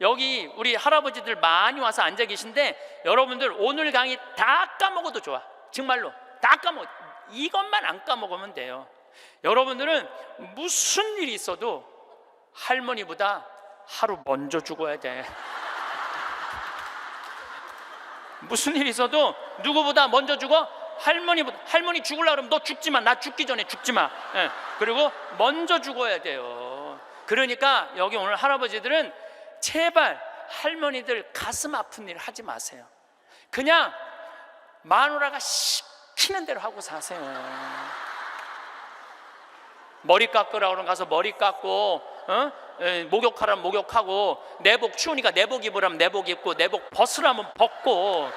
여기 우리 할아버지들 많이 와서 앉아 계신데, 여러분들 오늘 강의 다 까먹어도 좋아. 정말로 다 까먹어. 이것만 안 까먹으면 돼요. 여러분들은 무슨 일이 있어도 할머니보다 하루 먼저 죽어야 돼. 무슨 일이 있어도 누구보다 먼저 죽어? 할머니보다. 할머니 죽으려고 그러면 너 죽지 마. 나 죽기 전에 죽지 마. 예. 그리고 먼저 죽어야 돼요. 그러니까 여기 오늘 할아버지들은 제발 할머니들 가슴 아픈 일 하지 마세요. 그냥 마누라가 시키는 대로 하고 사세요. 머리 깎으라고 그러면 가서 머리 깎고, 목욕하라면 목욕하고, 내복 추우니까 내복 입으라면 내복 입고, 내복 벗으라면 벗고,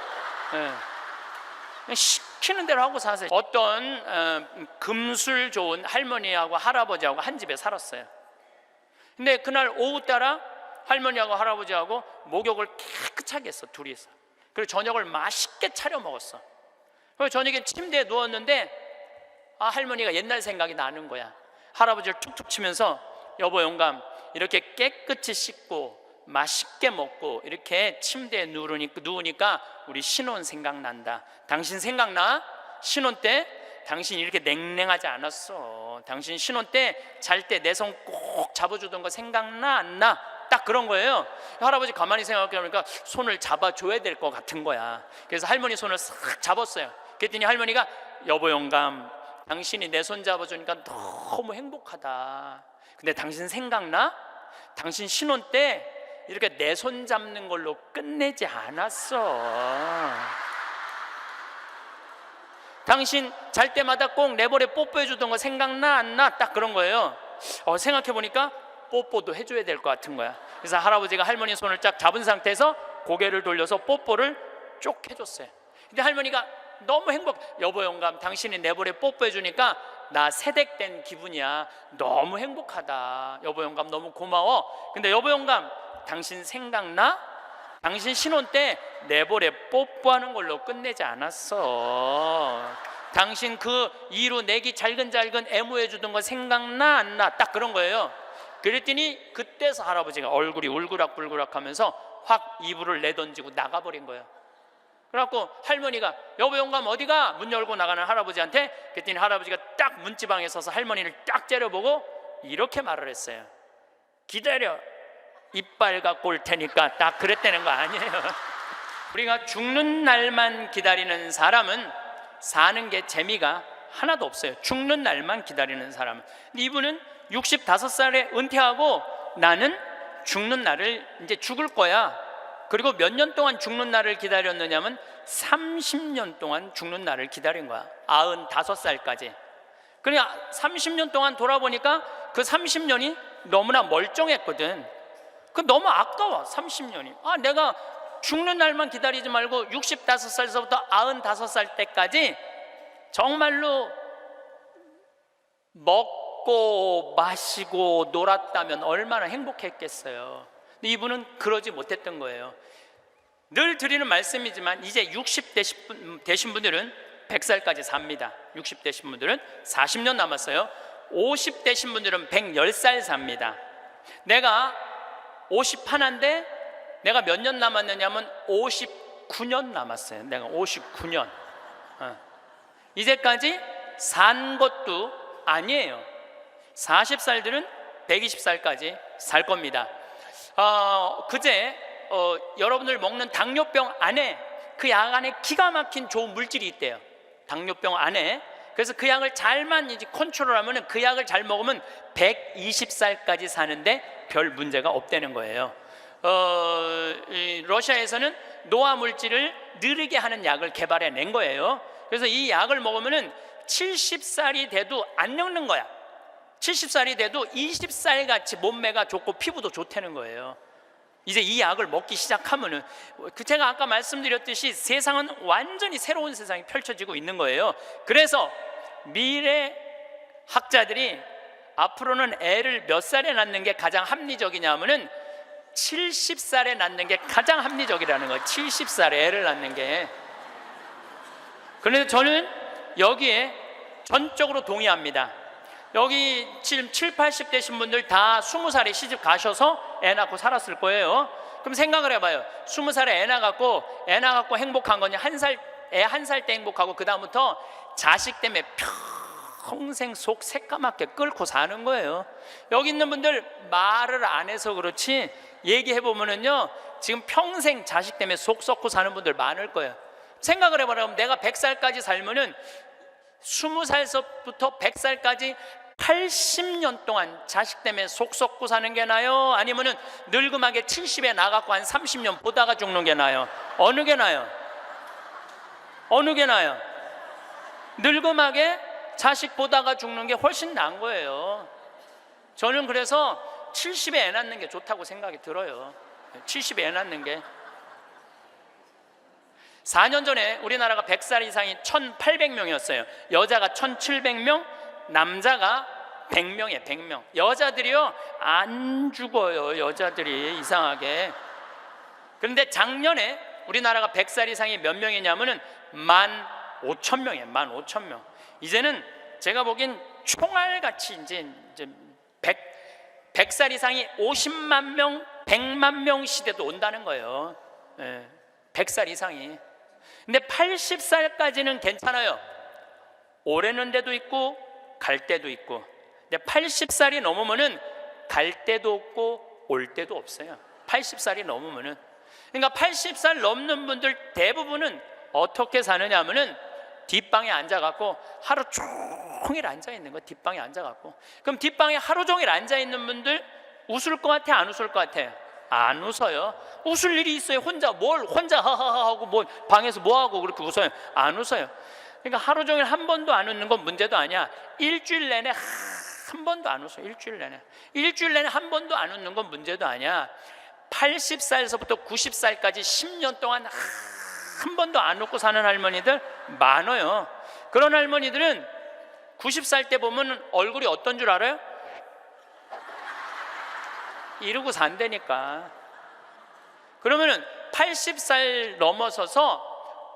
시키는 대로 하고 사세요. 어떤 금술 좋은 할머니하고 할아버지하고 한 집에 살았어요. 근데 그날 오후 따라 할머니하고 할아버지하고 목욕을 깨끗하게 했어, 둘이서. 그리고 저녁을 맛있게 차려 먹었어. 그리고 저녁에 침대에 누웠는데 할머니가 옛날 생각이 나는 거야. 할아버지를 툭툭 치면서, 여보 영감, 이렇게 깨끗이 씻고 맛있게 먹고 이렇게 침대에 누우니까 우리 신혼 생각난다. 당신 생각나? 신혼 때 당신 이렇게 냉랭하지 않았어. 당신 신혼 때 잘 때 내 손 꼭 잡아주던 거 생각나 안 나? 딱 그런 거예요. 할아버지 가만히 생각해보니까 손을 잡아줘야 될 것 같은 거야. 그래서 할머니 손을 싹 잡았어요. 그랬더니 할머니가, 여보 영감, 당신이 내 손 잡아주니까 너무 행복하다. 근데 당신 생각나? 당신 신혼 때 이렇게 내 손 잡는 걸로 끝내지 않았어. 당신 잘 때마다 꼭 내 볼에 뽀뽀해 주던 거 생각나 안 나? 딱 그런 거예요. 생각해보니까 뽀뽀도 해줘야 될 것 같은 거야. 그래서 할아버지가 할머니 손을 쫙 잡은 상태에서 고개를 돌려서 뽀뽀를 쭉 해줬어요. 근데 할머니가 너무 여보 영감, 당신이 내 볼에 뽀뽀해 주니까 나 새댁된 기분이야. 너무 행복하다. 여보 영감 너무 고마워. 근데 여보 영감, 당신 생각나? 당신 신혼 때 내 볼에 뽀뽀하는 걸로 끝내지 않았어. 당신 그 이루 내기 잘근잘근 애무해 주던 거 생각나 안 나? 딱 그런 거예요. 그랬더니 그때서 할아버지가 얼굴이 울그락불그락 하면서 확 이불을 내던지고 나가버린 거예요. 그래갖고 할머니가, 여보 영감 어디가? 문 열고 나가는 할아버지한테. 그랬더니 할아버지가 딱 문지방에 서서 할머니를 딱 째려보고 이렇게 말을 했어요. 기다려, 이빨 갖고 올 테니까. 딱 그랬다는 거 아니에요. 우리가 죽는 날만 기다리는 사람은 사는 게 재미가 하나도 없어요. 죽는 날만 기다리는 사람은. 근데 이분은 65살에 은퇴하고 나는 죽는 날을 이제 죽을 거야. 그리고 몇 년 동안 죽는 날을 기다렸느냐면 30년 동안 죽는 날을 기다린 거야. 95살까지. 그냥 30년 동안 돌아보니까 그 30년이 너무나 멀쩡했거든. 그 너무 아까워. 30년이. 내가 죽는 날만 기다리지 말고 65살서부터 95살 때까지 정말로 먹고 마시고 놀았다면 얼마나 행복했겠어요. 근데 이분은 그러지 못했던 거예요. 늘 드리는 말씀이지만 이제 60 되신 분들은 100살까지 삽니다. 60 되신 분들은 40년 남았어요. 50 되신 분들은 110살 삽니다. 내가 51인데 내가 몇 년 남았느냐면 59년 남았어요. 내가 59년. 이제까지 산 것도 아니에요. 40살들은 120살까지 살 겁니다. 그제 여러분들 먹는 당뇨병 안에, 그 약 안에 기가 막힌 좋은 물질이 있대요. 당뇨병 안에. 그래서 그 약을 잘만 이제 컨트롤하면, 그 약을 잘 먹으면 120살까지 사는데 별 문제가 없다는 거예요. 러시아에서는 노화 물질을 느리게 하는 약을 개발해낸 거예요. 그래서 이 약을 먹으면 70살이 돼도 안 늙는 거야. 70살이 돼도 20살 같이 몸매가 좋고 피부도 좋다는 거예요. 이제 이 약을 먹기 시작하면은, 제가 아까 말씀드렸듯이 세상은 완전히 새로운 세상이 펼쳐지고 있는 거예요. 그래서 미래 학자들이 앞으로는 애를 몇 살에 낳는 게 가장 합리적이냐면은 70살에 낳는 게 가장 합리적이라는 거예요. 70살에 애를 낳는 게. 그래서 저는 여기에 전적으로 동의합니다. 여기 지금 70, 80 되신 분들 다 20살에 시집 가셔서 애 낳고 살았을 거예요. 그럼 생각을 해봐요. 20살에 애 낳았고 행복한 거냐? 애 한 살 때 행복하고 그 다음부터 자식 때문에 평생 속 새까맣게 끓고 사는 거예요. 여기 있는 분들 말을 안 해서 그렇지 얘기해보면은요, 지금 평생 자식 때문에 속 썩고 사는 분들 많을 거예요. 생각을 해봐라. 내가 100살까지 살면은 20살서부터 100살까지 80년 동안 자식 때문에 속 썩고 사는 게 나요? 아니면은 늙음하게 70에 나가고 한 30년 보다가 죽는 게 나요? 어느 게 나요? 어느 게 나요? 늙음하게 자식 보다가 죽는 게 훨씬 나은 거예요. 저는 그래서 70에 애 낳는 게 좋다고 생각이 들어요. 70에 애 낳는 게. 4년 전에 우리나라가 100살 이상이 1,800명이었어요. 여자가 1,700명, 남자가 100명이에요. 100명. 여자들이요 안 죽어요. 여자들이 이상하게. 그런데 작년에 우리나라가 100살 이상이 몇 명이냐면은 15,000명이에요. 15,000명. 이제는 제가 보기엔 총알같이 이제 100살 이상이 50만 명, 100만 명 시대도 온다는 거예요. 100살 이상이. 근데 80살까지는 괜찮아요. 오래는 데도 있고 갈 때도 있고. 근데 80살이 넘으면은 갈 데도 없고 올 데도 없어요. 80살이 넘으면은. 그러니까 80살 넘는 분들 대부분은 어떻게 사느냐 하면은 뒷방에 앉아갖고 하루 종일 앉아있는 거. 뒷방에 앉아갖고. 그럼 뒷방에 하루 종일 앉아있는 분들 웃을 것 같아? 안 웃을 것 같아? 안 웃어요. 웃을 일이 있어요? 혼자 하하하 하고 뭐 방에서 뭐 하고 그렇게 웃어요? 안 웃어요. 그러니까 하루 종일 한 번도 안 웃는 건 문제도 아니야. 일주일 내내 한 번도 안 웃어. 일주일 내내 한 번도 안 웃는 건 문제도 아니야. 80살에서부터 90살까지 10년 동안 한 번도 안 웃고 사는 할머니들 많아요. 그런 할머니들은 90살 때 보면 얼굴이 어떤 줄 알아요? 이러고 산다니까. 그러면은 80살 넘어서서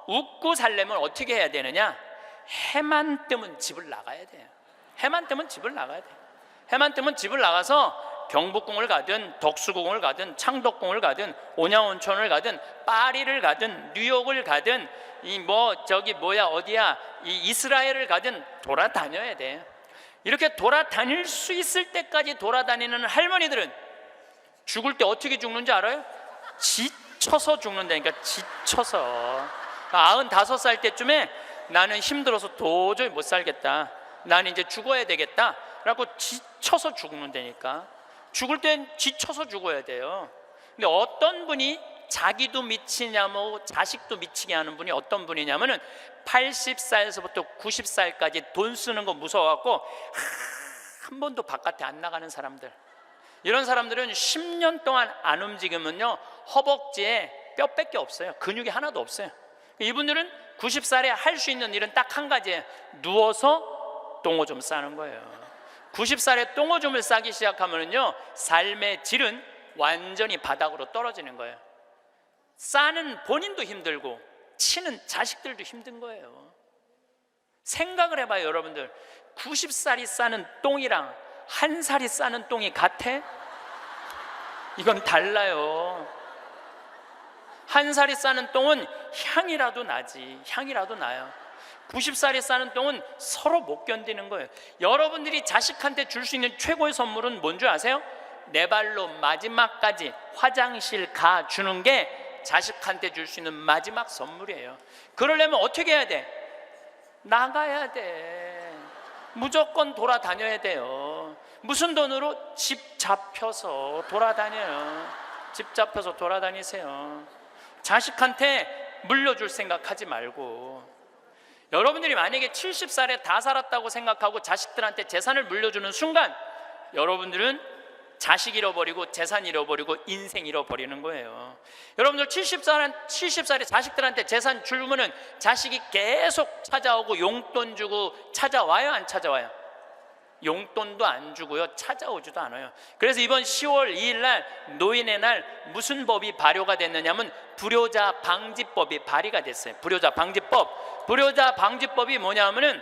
웃고 살려면 어떻게 해야 되느냐? 해만 뜨면 집을 나가야 돼요. 해만 뜨면 집을 나가야 돼요. 해만 뜨면 집을 나가서 경복궁을 가든 덕수궁을 가든 창덕궁을 가든 온양온천을 가든 파리를 가든 뉴욕을 가든 이스라엘을 가든 돌아다녀야 돼. 이렇게 돌아다닐 수 있을 때까지 돌아다니는 할머니들은 죽을 때 어떻게 죽는지 알아요? 지쳐서 죽는다니까. 지쳐서. 95살 때쯤에 나는 힘들어서 도저히 못 살겠다, 나는 이제 죽어야 되겠다 라고 지쳐서 죽는다니까. 죽을 땐 지쳐서 죽어야 돼요. 근데 어떤 분이 자기도 미치냐고 자식도 미치게 하는 분이 어떤 분이냐면은 80살에서부터 90살까지 돈 쓰는 거 무서워갖고 한 번도 바깥에 안 나가는 사람들. 이런 사람들은 10년 동안 안 움직이면요 허벅지에 뼈밖에 없어요. 근육이 하나도 없어요. 이분들은 90살에 할 수 있는 일은 딱 한 가지예요. 누워서 똥오줌 싸는 거예요. 90살에 똥오줌을 싸기 시작하면요 삶의 질은 완전히 바닥으로 떨어지는 거예요. 싸는 본인도 힘들고 치는 자식들도 힘든 거예요. 생각을 해봐요. 여러분들 90살이 싸는 똥이랑 1살이 싸는 똥이 같아? 이건 달라요. 1살이 싸는 똥은 향이라도 나지. 향이라도 나요. 90살이 싸는 똥은 서로 못 견디는 거예요. 여러분들이 자식한테 줄 수 있는 최고의 선물은 뭔 줄 아세요? 내 발로 마지막까지 화장실 가 주는 게 자식한테 줄 수 있는 마지막 선물이에요. 그러려면 어떻게 해야 돼? 나가야 돼. 무조건 돌아다녀야 돼요. 무슨 돈으로? 집 잡혀서 돌아다녀요. 집 잡혀서 돌아다니세요. 자식한테 물려줄 생각하지 말고. 여러분들이 만약에 70살에 다 살았다고 생각하고 자식들한테 재산을 물려주는 순간 여러분들은 자식 잃어버리고 재산 잃어버리고 인생 잃어버리는 거예요. 여러분들 70살에 자식들한테 재산 주면은 자식이 계속 찾아오고 용돈 주고 찾아와요? 안 찾아와요? 용돈도 안 주고요 찾아오지도 않아요. 그래서 이번 10월 2일 날 노인의 날 무슨 법이 발효가 됐느냐면 불효자 방지법이 발의가 됐어요. 불효자 방지법. 불효자 방지법이 뭐냐면은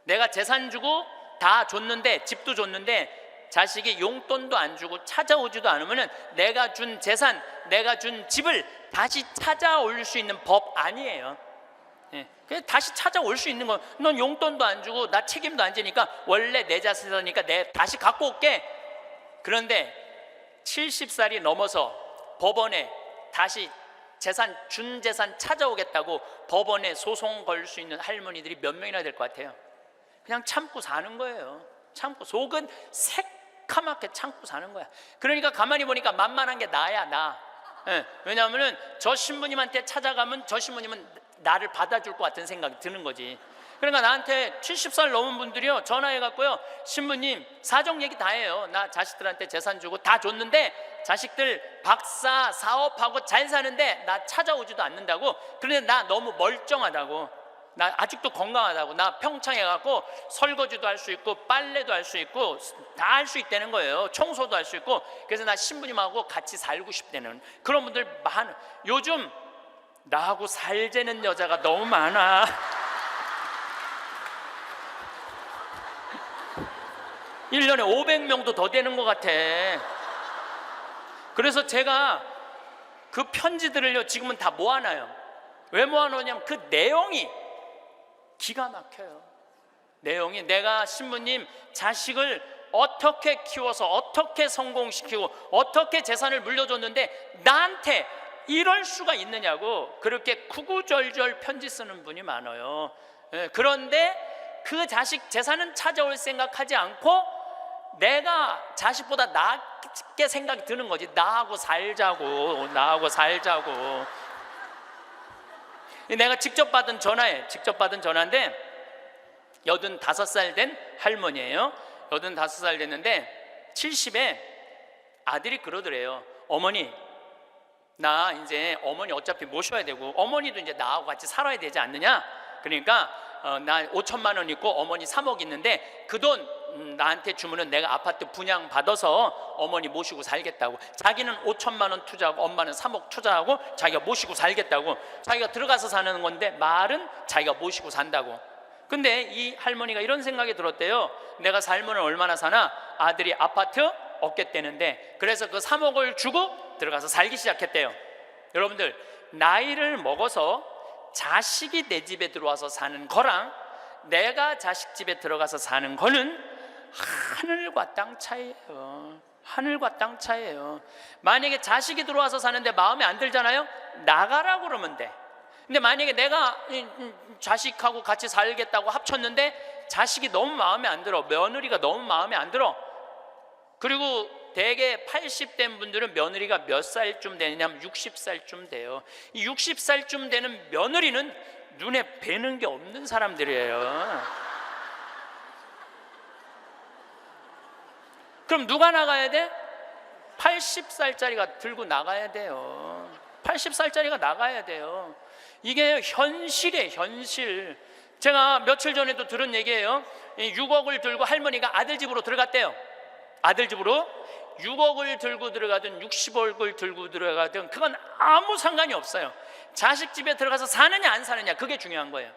내가 재산 주고 다 줬는데 집도 줬는데 자식이 용돈도 안 주고 찾아오지도 않으면 내가 준 재산, 내가 준 집을 다시 찾아올 수 있는 법 아니에요. 그냥 다시 찾아올 수 있는 거. 넌 용돈도 안 주고 나 책임도 안 지니까 원래 내 자산이니까 내 다시 갖고 올게. 그런데 70살이 넘어서 법원에 다시 재산, 준 재산 찾아오겠다고 법원에 소송 걸 수 있는 할머니들이 몇 명이나 될 것 같아요? 그냥 참고 사는 거예요. 참고, 속은 새카맣게 참고 사는 거야. 그러니까 가만히 보니까 만만한 게 나야, 나. 왜냐하면 저 신부님한테 찾아가면 저 신부님은 나를 받아줄 것 같은 생각이 드는 거지. 그러니까 나한테 70살 넘은 분들이요 전화해갖고요, 신부님 사정 얘기 다 해요. 나 자식들한테 재산 주고 다 줬는데 자식들 박사 사업하고 잘 사는데 나 찾아오지도 않는다고. 그런데 나 너무 멀쩡하다고, 나 아직도 건강하다고, 나 평창에 갖고 설거지도 할 수 있고 빨래도 할 수 있고 다 할 수 있다는 거예요. 청소도 할 수 있고. 그래서 나 신부님하고 같이 살고 싶다는 그런 분들 많아. 요즘 나하고 살자는 여자가 너무 많아. 일년에 500명도 더 되는 것 같아. 그래서 제가 그 편지들을요 지금은 다 모아놔요. 왜 모아놓냐면 그 내용이 기가 막혀요. 내용이, 내가 신부님 자식을 어떻게 키워서 어떻게 성공시키고 어떻게 재산을 물려줬는데 나한테 이럴 수가 있느냐고 그렇게 구구절절 편지 쓰는 분이 많아요. 그런데 그 자식 재산은 찾아올 생각하지 않고 내가 자식보다 낫게 생각이 드는 거지. 나하고 살자고, 나하고 살자고. 내가 직접 받은 전화인데 85살 된 할머니예요. 85살 됐는데 70에 아들이 그러더래요. 어머니, 나 이제 어머니 어차피 모셔야 되고 어머니도 이제 나하고 같이 살아야 되지 않느냐. 그러니까 나 5천만 원 있고 어머니 3억 있는데 그 돈 나한테 주면은 내가 아파트 분양 받아서 어머니 모시고 살겠다고. 자기는 5천만 원 투자하고 엄마는 3억 투자하고 자기가 모시고 살겠다고. 자기가 들어가서 사는 건데 말은 자기가 모시고 산다고. 근데 이 할머니가 이런 생각이 들었대요. 내가 살면 얼마나 사나? 아들이 아파트 얻겠다는데, 그래서 그 3억을 주고 들어가서 살기 시작했대요. 여러분들, 나이를 먹어서 자식이 내 집에 들어와서 사는 거랑 내가 자식 집에 들어가서 사는 거는 하늘과 땅 차이예요. 하늘과 땅 차이예요. 만약에 자식이 들어와서 사는데 마음에 안 들잖아요? 나가라고 그러면 돼. 근데 만약에 내가 자식하고 같이 살겠다고 합쳤는데 자식이 너무 마음에 안 들어, 며느리가 너무 마음에 안 들어. 그리고 대개 80된 분들은 며느리가 몇 살쯤 되냐면 60살쯤 돼요. 이 60살쯤 되는 며느리는 눈에 뵈는 게 없는 사람들이에요. 그럼 누가 나가야 돼? 80살짜리가 들고 나가야 돼요. 80살짜리가 나가야 돼요. 이게 현실이에요, 현실. 제가 며칠 전에도 들은 얘기예요. 6억을 들고 할머니가 아들 집으로 들어갔대요. 아들 집으로 6억을 들고 들어가든 60억을 들고 들어가든 그건 아무 상관이 없어요. 자식 집에 들어가서 사느냐 안 사느냐, 그게 중요한 거예요.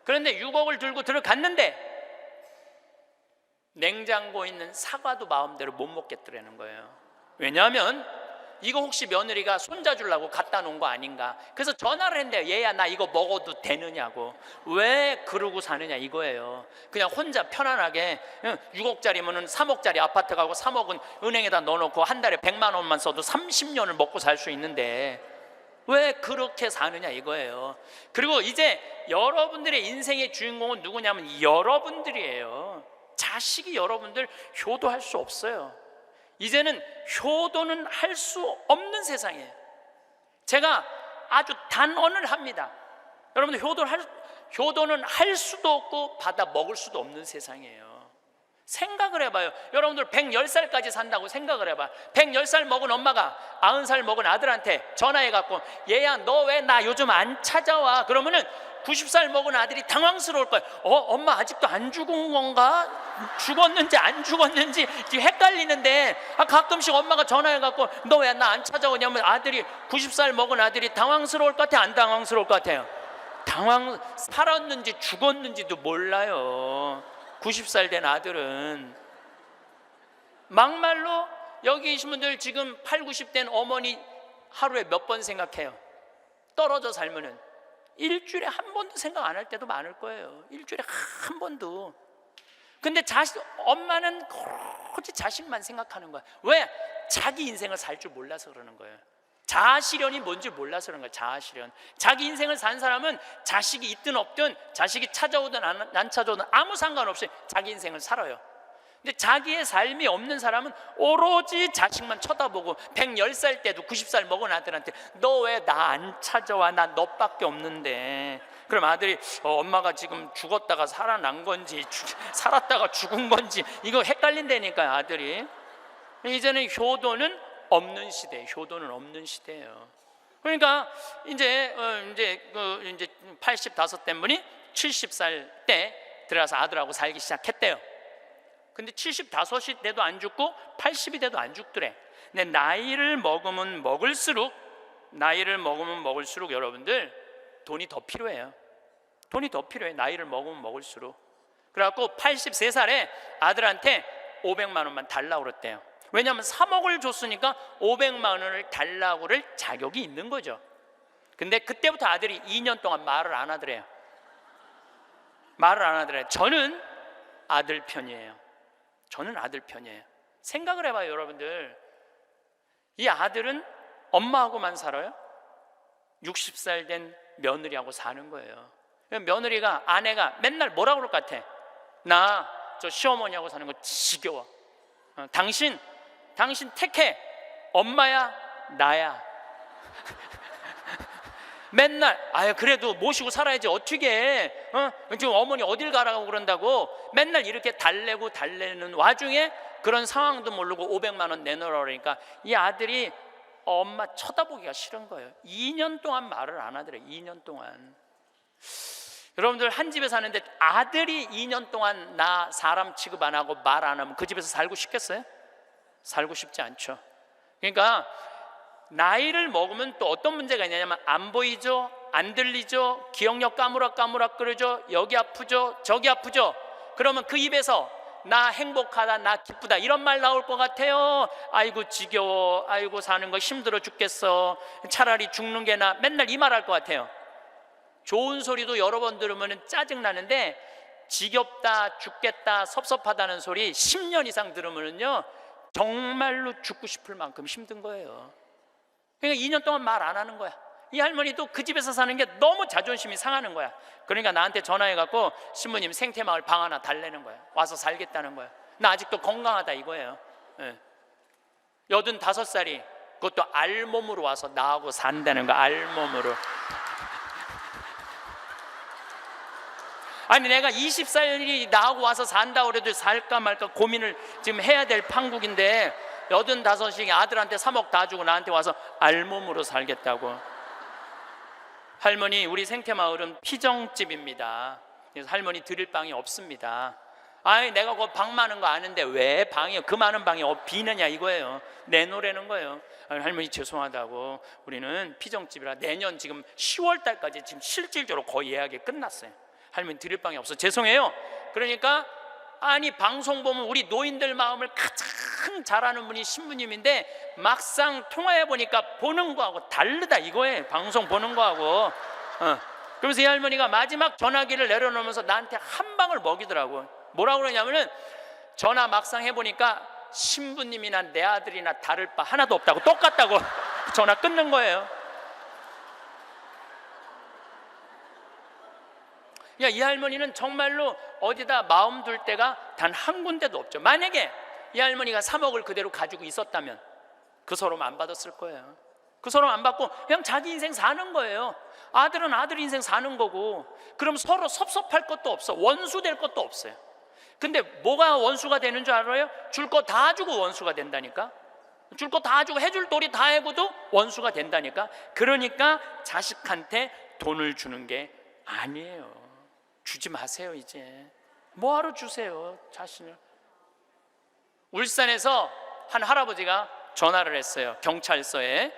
그런데 6억을 들고 들어갔는데 냉장고에 있는 사과도 마음대로 못 먹겠더라는 거예요. 왜냐하면 이거 혹시 며느리가 손자 주려고 갖다 놓은 거 아닌가. 그래서 전화를 했는데요. 얘야, 나 이거 먹어도 되느냐고. 왜 그러고 사느냐 이거예요. 그냥 혼자 편안하게 6억짜리면 3억짜리 아파트 가고 3억은 은행에다 넣어놓고 한 달에 100만 원만 써도 30년을 먹고 살 수 있는데 왜 그렇게 사느냐 이거예요. 그리고 이제 여러분들의 인생의 주인공은 누구냐면 여러분들이에요. 자식이 여러분들 효도할 수 없어요. 이제는 효도는 할 수 없는 세상이에요. 제가 아주 단언을 합니다. 여러분들, 효도는 할 수도 없고 받아 먹을 수도 없는 세상이에요. 생각을 해봐요. 여러분들 110살까지 산다고 생각을 해봐. 110살 먹은 엄마가 90살 먹은 아들한테 전화해갖고 얘야, 너 왜 나 요즘 안 찾아와? 그러면은 90살 먹은 아들이 당황스러울 거예요. 엄마 아직도 안 죽은 건가? 죽었는지 안 죽었는지 지금 헷갈리는데, 가끔씩 엄마가 전화해갖고 너 왜 나 안 찾아오냐면 아들이 90살 먹은 아들이 당황스러울 것 같아요, 안 당황스러울 것 같아요? 살았는지 죽었는지도 몰라요. 90살 된 아들은. 막말로 여기 계신 분들 지금 8, 90된 어머니 하루에 몇 번 생각해요? 떨어져 살면은 일주일에 한 번도 생각 안 할 때도 많을 거예요. 일주일에 한 번도. 근데 엄마는 오로지 자식만 생각하는 거야. 왜? 자기 인생을 살 줄 몰라서 그러는 거예요. 자아실현이 뭔지 몰라서 그런 거예요. 자아실현. 자기 인생을 산 사람은 자식이 있든 없든, 자식이 찾아오든 안 찾아오든 아무 상관없이 자기 인생을 살아요. 근데 자기의 삶이 없는 사람은 오로지 자식만 쳐다보고 110살 때도 90살 먹은 아들한테 너 왜 나 안 찾아와? 나 너밖에 없는데. 그럼 아들이 엄마가 지금 죽었다가 살아난 건지 살았다가 죽은 건지 이거 헷갈린다니까요. 아들이. 이제는 효도는 없는 시대, 효도는 없는 시대예요. 그러니까 이제 85된 분이 70살 때 들어가서 아들하고 살기 시작했대요. 근데 75이 돼도 안 죽고 80이 돼도 안 죽더래. 근데 나이를 먹으면 먹을수록 여러분들 돈이 더 필요해요. 돈이 더 필요해. 나이를 먹으면 먹을수록. 그래갖고 83살에 아들한테 500만 원만 달라고 그랬대요. 왜냐하면 3억을 줬으니까 500만 원을 달라고 그럴 자격이 있는 거죠. 근데 그때부터 아들이 2년 동안 말을 안 하더래요. 말을 안 하더래요. 저는 아들 편이에요. 저는 아들 편이에요. 생각을 해봐요, 여러분들. 이 아들은 엄마하고만 살아요? 60살 된 며느리하고 사는 거예요. 며느리가, 아내가 맨날 뭐라고 그럴 것 같아? 나 저 시어머니하고 사는 거 지겨워. 당신 택해. 엄마야 나야. 맨날 그래도 모시고 살아야지 어떻게 지금 어머니 어딜 가라고 그런다고 맨날 이렇게 달래는 와중에 그런 상황도 모르고 500만 원 내놓으라 그러니까 이 아들이 엄마 쳐다보기가 싫은 거예요. 2년 동안 말을 안 하더래. 2년 동안. 여러분들 한 집에 사는데 아들이 2년 동안 나 사람 취급 안 하고 말 안 하면 그 집에서 살고 싶겠어요? 살고 싶지 않죠. 그러니까 나이를 먹으면 또 어떤 문제가 있냐면 안 보이죠, 안 들리죠, 기억력 까무락까무락 끓죠, 여기 아프죠, 저기 아프죠. 그러면 그 입에서 나 행복하다, 나 기쁘다 이런 말 나올 것 같아요. 아이고 지겨워, 아이고 사는 거 힘들어 죽겠어, 차라리 죽는 게 나, 맨날 이 말 할 것 같아요. 좋은 소리도 여러 번 들으면 짜증나는데 지겹다, 죽겠다, 섭섭하다는 소리 10년 이상 들으면요 정말로 죽고 싶을 만큼 힘든 거예요. 그러니까 2년 동안 말 안 하는 거야. 이 할머니도 그 집에서 사는 게 너무 자존심이 상하는 거야. 그러니까 나한테 전화해갖고 신부님 생태마을 방 하나 달래는 거야. 와서 살겠다는 거야. 나 아직도 건강하다 이거예요. 85살이 그것도 알몸으로 와서 나하고 산다는 거야. 알몸으로. 아니 내가 20살이 나하고 와서 산다고 그래도 살까 말까 고민을 지금 해야 될 판국인데 85이 아들한테 3억 다 주고 나한테 와서 알몸으로 살겠다고. 할머니 우리 생태마을은 피정집입니다. 그래서 할머니 드릴 방이 없습니다. 아니 내가 그 방 많은 거 아는데 왜 방이 그 많은 방이 비느냐 이거예요. 내놓으라는 거예요. 아니, 할머니 죄송하다고 우리는 피정집이라 내년 지금 10월 달까지 지금 실질적으로 거의 예약이 끝났어요. 할머니 드릴 방이 없어. 죄송해요. 그러니까 아니 방송 보면 우리 노인들 마음을 가장 잘하는 분이 신부님인데 막상 통화해 보니까 보는 거하고 다르다 이거예요. 방송 보는 거하고. 그러면서 이 할머니가 마지막 전화기를 내려놓으면서 나한테 한 방을 먹이더라고. 뭐라고 그러냐면은 전화 막상 해보니까 신부님이나 내 아들이나 다를 바 하나도 없다고, 똑같다고 전화 끊는 거예요. 이 할머니는 정말로 어디다 마음 둘 데가 단 한 군데도 없죠. 만약에 이 할머니가 3억을 그대로 가지고 있었다면 그 서름 안 받았을 거예요. 그 서름 안 받고 그냥 자기 인생 사는 거예요. 아들은 아들 인생 사는 거고. 그럼 서로 섭섭할 것도 없어. 원수 될 것도 없어요. 근데 뭐가 원수가 되는 줄 알아요? 줄 거 다 주고 원수가 된다니까. 줄 거 다 주고 해줄 도리 다 해고도 원수가 된다니까. 그러니까 자식한테 돈을 주는 게 아니에요. 주지 마세요. 이제 뭐하러 주세요 자신을. 울산에서 한 할아버지가 전화를 했어요. 경찰서에.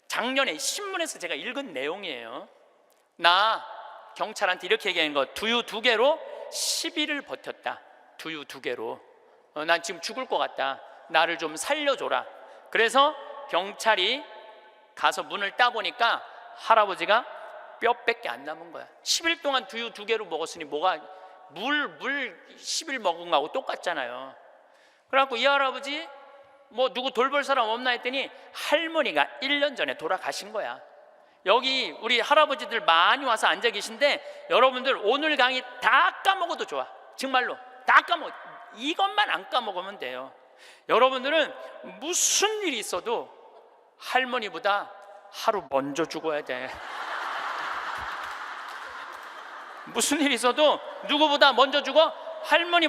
작년에 신문에서 제가 읽은 내용이에요. 나 경찰한테 이렇게 얘기한 거 두유 2개로 10일을 버텼다. 두유 2개로 난 지금 죽을 것 같다. 나를 좀 살려줘라. 그래서 경찰이 가서 문을 따보니까 할아버지가 뼈밖에 안 남은 거야. 10일 동안 두유 2개로 먹었으니 뭐가 물 10일 먹은 거하고 똑같잖아요. 그래갖고 이 할아버지 뭐 누구 돌볼 사람 없나 했더니 할머니가 1년 전에 돌아가신 거야. 여기 우리 할아버지들 많이 와서 앉아 계신데 여러분들 오늘 강의 다 까먹어도 좋아. 정말로 다 까먹어. 이것만 안 까먹으면 돼요. 여러분들은 무슨 일이 있어도 할머니보다 하루 먼저 죽어야 돼. 무슨 일이 있어도 누구보다 먼저 죽어? 할머니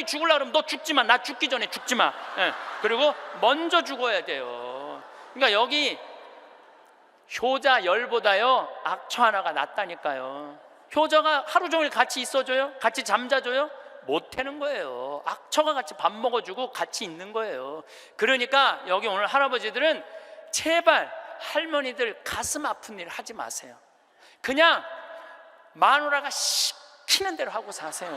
죽으려고 그러면 너 죽지 마. 나 죽기 전에 죽지 마. 예. 그리고 먼저 죽어야 돼요. 그러니까 여기 효자 열보다요 악처 하나가 낫다니까요. 효자가 하루 종일 같이 있어줘요? 같이 잠자줘요? 못하는 거예요. 악처가 같이 밥 먹어주고 같이 있는 거예요. 그러니까 여기 오늘 할아버지들은 제발 할머니들 가슴 아픈 일 하지 마세요. 그냥 마누라가 시키는 대로 하고 사세요.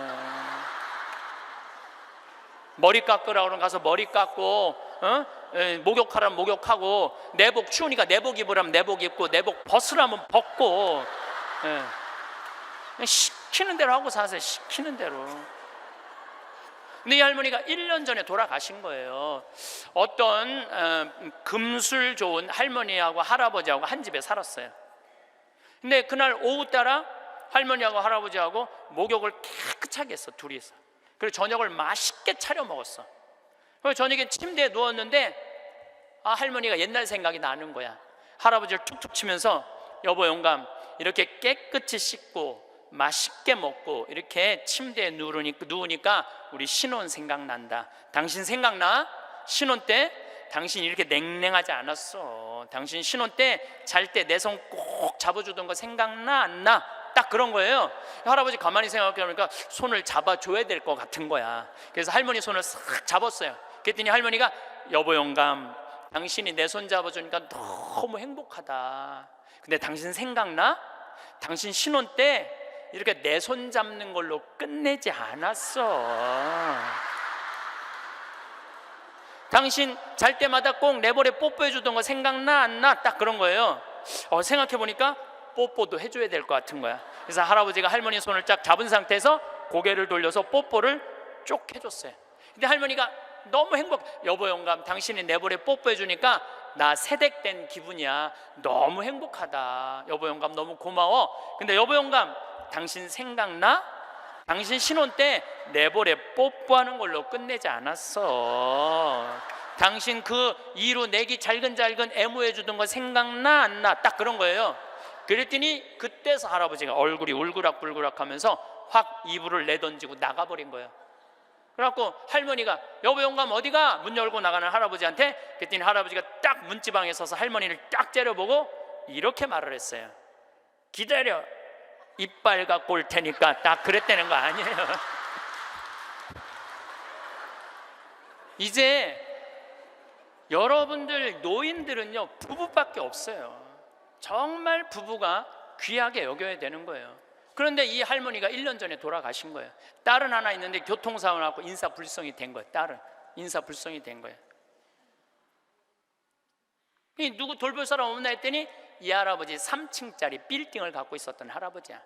머리 깎으라 그러면 가서 머리 깎고, 목욕하라면 목욕하고, 내복 추우니까 내복 입으라면 내복 입고, 내복 벗으라면 벗고, 시키는 대로 하고 사세요. 시키는 대로. 근데 이 할머니가 1년 전에 돌아가신 거예요. 어떤 금술 좋은 할머니하고 할아버지하고 한 집에 살았어요. 근데 그날 오후 따라 할머니하고 할아버지하고 목욕을 깨끗하게 했어, 둘이서. 그리고 저녁을 맛있게 차려 먹었어. 그래서 저녁에 침대에 누웠는데 할머니가 옛날 생각이 나는 거야. 할아버지를 툭툭 치면서 여보 영감, 이렇게 깨끗이 씻고 맛있게 먹고 이렇게 침대에 누우니까 우리 신혼 생각난다. 당신 생각나? 신혼 때 당신 이렇게 냉랭하지 않았어. 당신 신혼 때 잘 때 내 손 꼭 잡아주던 거 생각나 안 나? 딱 그런 거예요. 할아버지 가만히 생각해보니까 손을 잡아줘야 될 것 같은 거야. 그래서 할머니 손을 싹 잡았어요. 그랬더니 할머니가 여보 영감, 당신이 내 손 잡아주니까 너무 행복하다. 근데 당신 생각나? 당신 신혼 때 이렇게 내 손 잡는 걸로 끝내지 않았어. 당신 잘 때마다 꼭 내버려 뽀뽀해 주던 거 생각나 안 나? 딱 그런 거예요. 생각해 보니까 뽀뽀도 해줘야 될 것 같은 거야. 그래서 할아버지가 할머니 손을 쫙 잡은 상태에서 고개를 돌려서 뽀뽀를 쭉 해줬어요. 근데 할머니가 너무 여보 영감, 당신이 내버려 뽀뽀해 주니까 나 세댁된 기분이야. 너무 행복하다. 여보 영감 너무 고마워. 근데 여보 영감, 당신 생각나? 당신 신혼 때 내버려 뽀뽀하는 걸로 끝내지 않았어. 당신 그 이루 내기 잘근잘근 애무해 주던 거 생각나 안 나? 딱 그런 거예요. 그랬더니 그때서 할아버지가 얼굴이 울그락불그락 하면서 확 이불을 내던지고 나가버린 거예요. 그래갖고 할머니가 여보 영감 어디가? 문 열고 나가는 할아버지한테. 그랬더니 할아버지가 딱 문지방에 서서 할머니를 딱 째려보고 이렇게 말을 했어요. 기다려, 이빨 갖고 올 테니까. 딱 그랬다는 거 아니에요. 이제 여러분들 노인들은요 부부밖에 없어요. 정말 부부가 귀하게 여겨야 되는 거예요. 그런데 이 할머니가 1년 전에 돌아가신 거예요. 딸은 하나 있는데 교통사고를 하고 인사불성이 된 거예요. 딸은 인사불성이 된 거예요. 누구 돌볼 사람 없나 했더니 이 할아버지 3층짜리 빌딩을 갖고 있었던 할아버지야.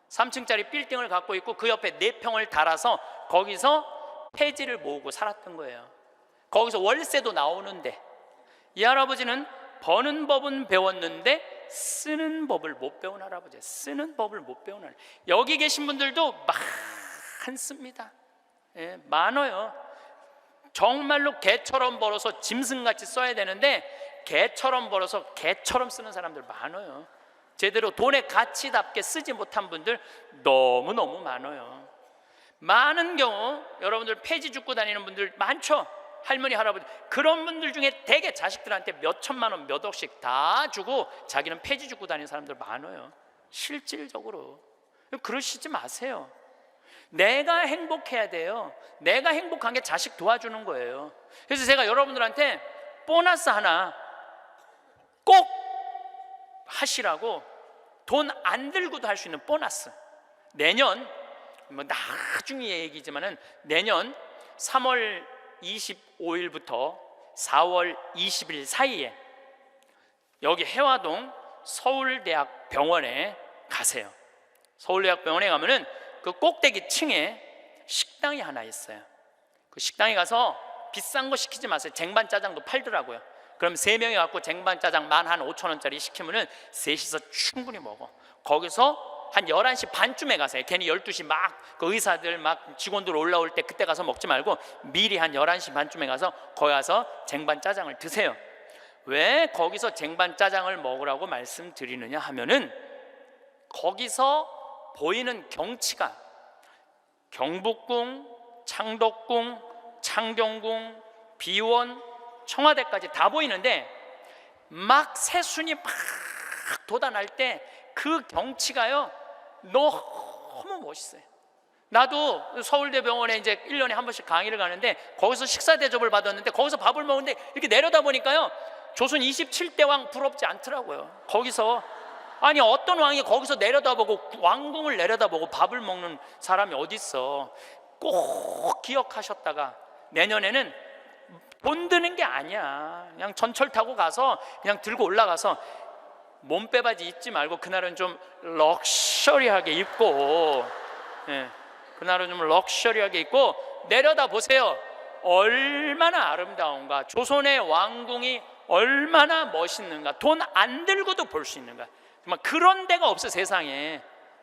3층짜리 빌딩을 갖고 있고 그 옆에 4평을 달아서 거기서 폐지를 모으고 살았던 거예요. 거기서 월세도 나오는데 이 할아버지는 버는 법은 배웠는데 쓰는 법을 못 배운 할아버지예요. 쓰는 법을 못 배운 할아버지. 여기 계신 분들도 많습니다. 많아요. 정말로 개처럼 벌어서 짐승같이 써야 되는데 개처럼 벌어서 개처럼 쓰는 사람들 많아요. 제대로 돈의 가치답게 쓰지 못한 분들 너무너무 많아요. 많은 경우 여러분들 폐지 줍고 다니는 분들 많죠. 할머니 할아버지 그런 분들 중에 대개 자식들한테 몇 천만 원 몇 억씩 다 주고 자기는 폐지 줍고 다니는 사람들 많아요. 실질적으로 그러시지 마세요. 내가 행복해야 돼요. 내가 행복한 게 자식 도와주는 거예요. 그래서 제가 여러분들한테 보너스 하나 꼭 하시라고, 돈 안 들고도 할 수 있는 보너스. 내년 뭐 나중에 얘기지만은 내년 3월 25일부터 4월 20일 사이에 여기 해화동 서울대학 병원에 가세요. 서울대학 병원에 가면은 그 꼭대기 층에 식당이 하나 있어요. 그 식당에 가서 비싼 거 시키지 마세요. 쟁반짜장도 팔더라고요. 그럼 3명이 갖고 쟁반짜장 15,000원짜리 시키면은 셋이서 충분히 먹어. 거기서 한 11시 반쯤에 가세요. 괜히 12시 막 그 의사들 막 직원들 올라올 때 그때 가서 먹지 말고 미리 한 11시 반쯤에 가서 거기 가서 쟁반짜장을 드세요. 왜 거기서 쟁반짜장을 먹으라고 말씀드리느냐 하면은 거기서 보이는 경치가 경복궁, 창덕궁, 창경궁, 비원, 청와대까지 다 보이는데 막 새순이 막 돋아날 때 그 경치가요 너무 멋있어요. 나도 서울대병원에 이제 1년에 한 번씩 강의를 가는데 거기서 식사 대접을 받았는데 거기서 밥을 먹는데 이렇게 내려다 보니까요 조선 27대 왕 부럽지 않더라고요. 거기서 아니 어떤 왕이 거기서 내려다보고 왕궁을 내려다보고 밥을 먹는 사람이 어디 있어. 꼭 기억하셨다가 내년에는 돈 드는 게 아니야. 그냥 전철 타고 가서 그냥 들고 올라가서 몸빼바지 입지 말고 그날은 좀 럭셔리하게 입고 그날은 좀 럭셔리하게 입고 내려다 보세요. 얼마나 아름다운가. 조선의 왕궁이 얼마나 멋있는가. 돈 안 들고도 볼 수 있는가. 정말 그런 데가 없어 세상에.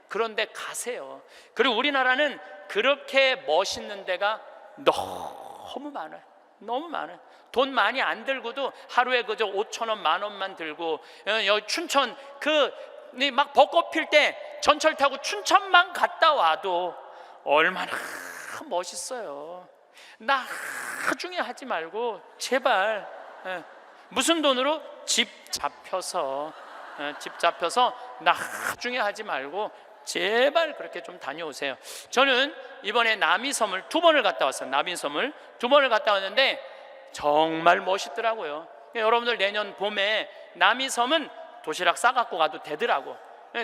그런 데 가세요. 그리고 우리나라는 그렇게 멋있는 데가 너무 많아요. 너무 많아요. 돈 많이 안 들고도 하루에 그저 5,000원, 10,000원만 들고 여기 춘천 그 막 벚꽃 필 때 전철 타고 춘천만 갔다 와도 얼마나 멋있어요. 나중에 하지 말고 제발 무슨 돈으로 집 잡혀서 나중에 하지 말고 제발 그렇게 좀 다녀오세요. 저는 이번에 남이섬을 2번을 갔다 왔어요. 남이섬을 2번을 갔다 왔는데 정말 멋있더라고요. 여러분들 내년 봄에 남이섬은 도시락 싸갖고 가도 되더라고.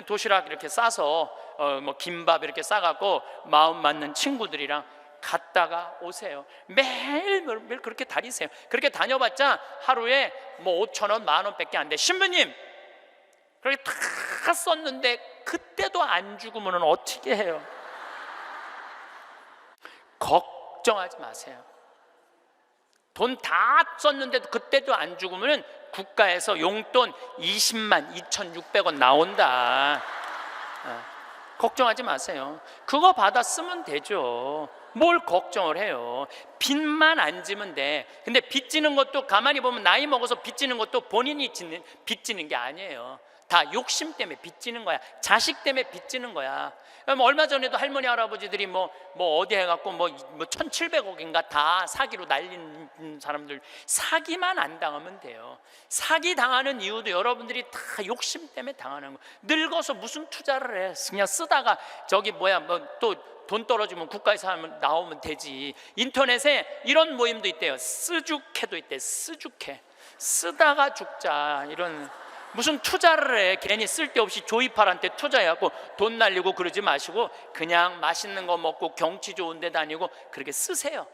도시락 이렇게 싸서 뭐 김밥 이렇게 싸갖고 마음 맞는 친구들이랑 갔다가 오세요. 매일 그렇게 다니세요. 그렇게 다녀봤자 하루에 뭐 5,000원, 10,000원밖에 안 돼. 신부님 그렇게 다 썼는데 그때도 안 죽으면 어떻게 해요? 걱정하지 마세요. 돈 다 썼는데도 그때도 안 죽으면 국가에서 용돈 20만 2,600원 나온다. 걱정하지 마세요. 그거 받아 쓰면 되죠. 뭘 걱정을 해요. 빚만 안 지면 돼. 근데 빚지는 것도 가만히 보면 나이 먹어서 빚지는 것도 본인이 빚지는 게 아니에요. 다 욕심 때문에 빚지는 거야. 자식 때문에 빚지는 거야. 얼마 전에도 할머니 할아버지들이 뭐 어디 해갖고 뭐 1,700억인가 다 사기로 날린 사람들, 사기만 안 당하면 돼요. 사기 당하는 이유도 여러분들이 다 욕심 때문에 당하는 거. 늙어서 무슨 투자를 해? 그냥 쓰다가 저기 또 돈 떨어지면 국가에서 나오면 되지. 인터넷에 이런 모임도 있대요. 쓰주캐도 있대. 쓰주캐. 쓰다가 죽자. 이런 무슨 투자를 해. 괜히 쓸데없이 조이팔한테 투자해갖고 돈 날리고 그러지 마시고 그냥 맛있는 거 먹고 경치 좋은 데 다니고 그렇게 쓰세요.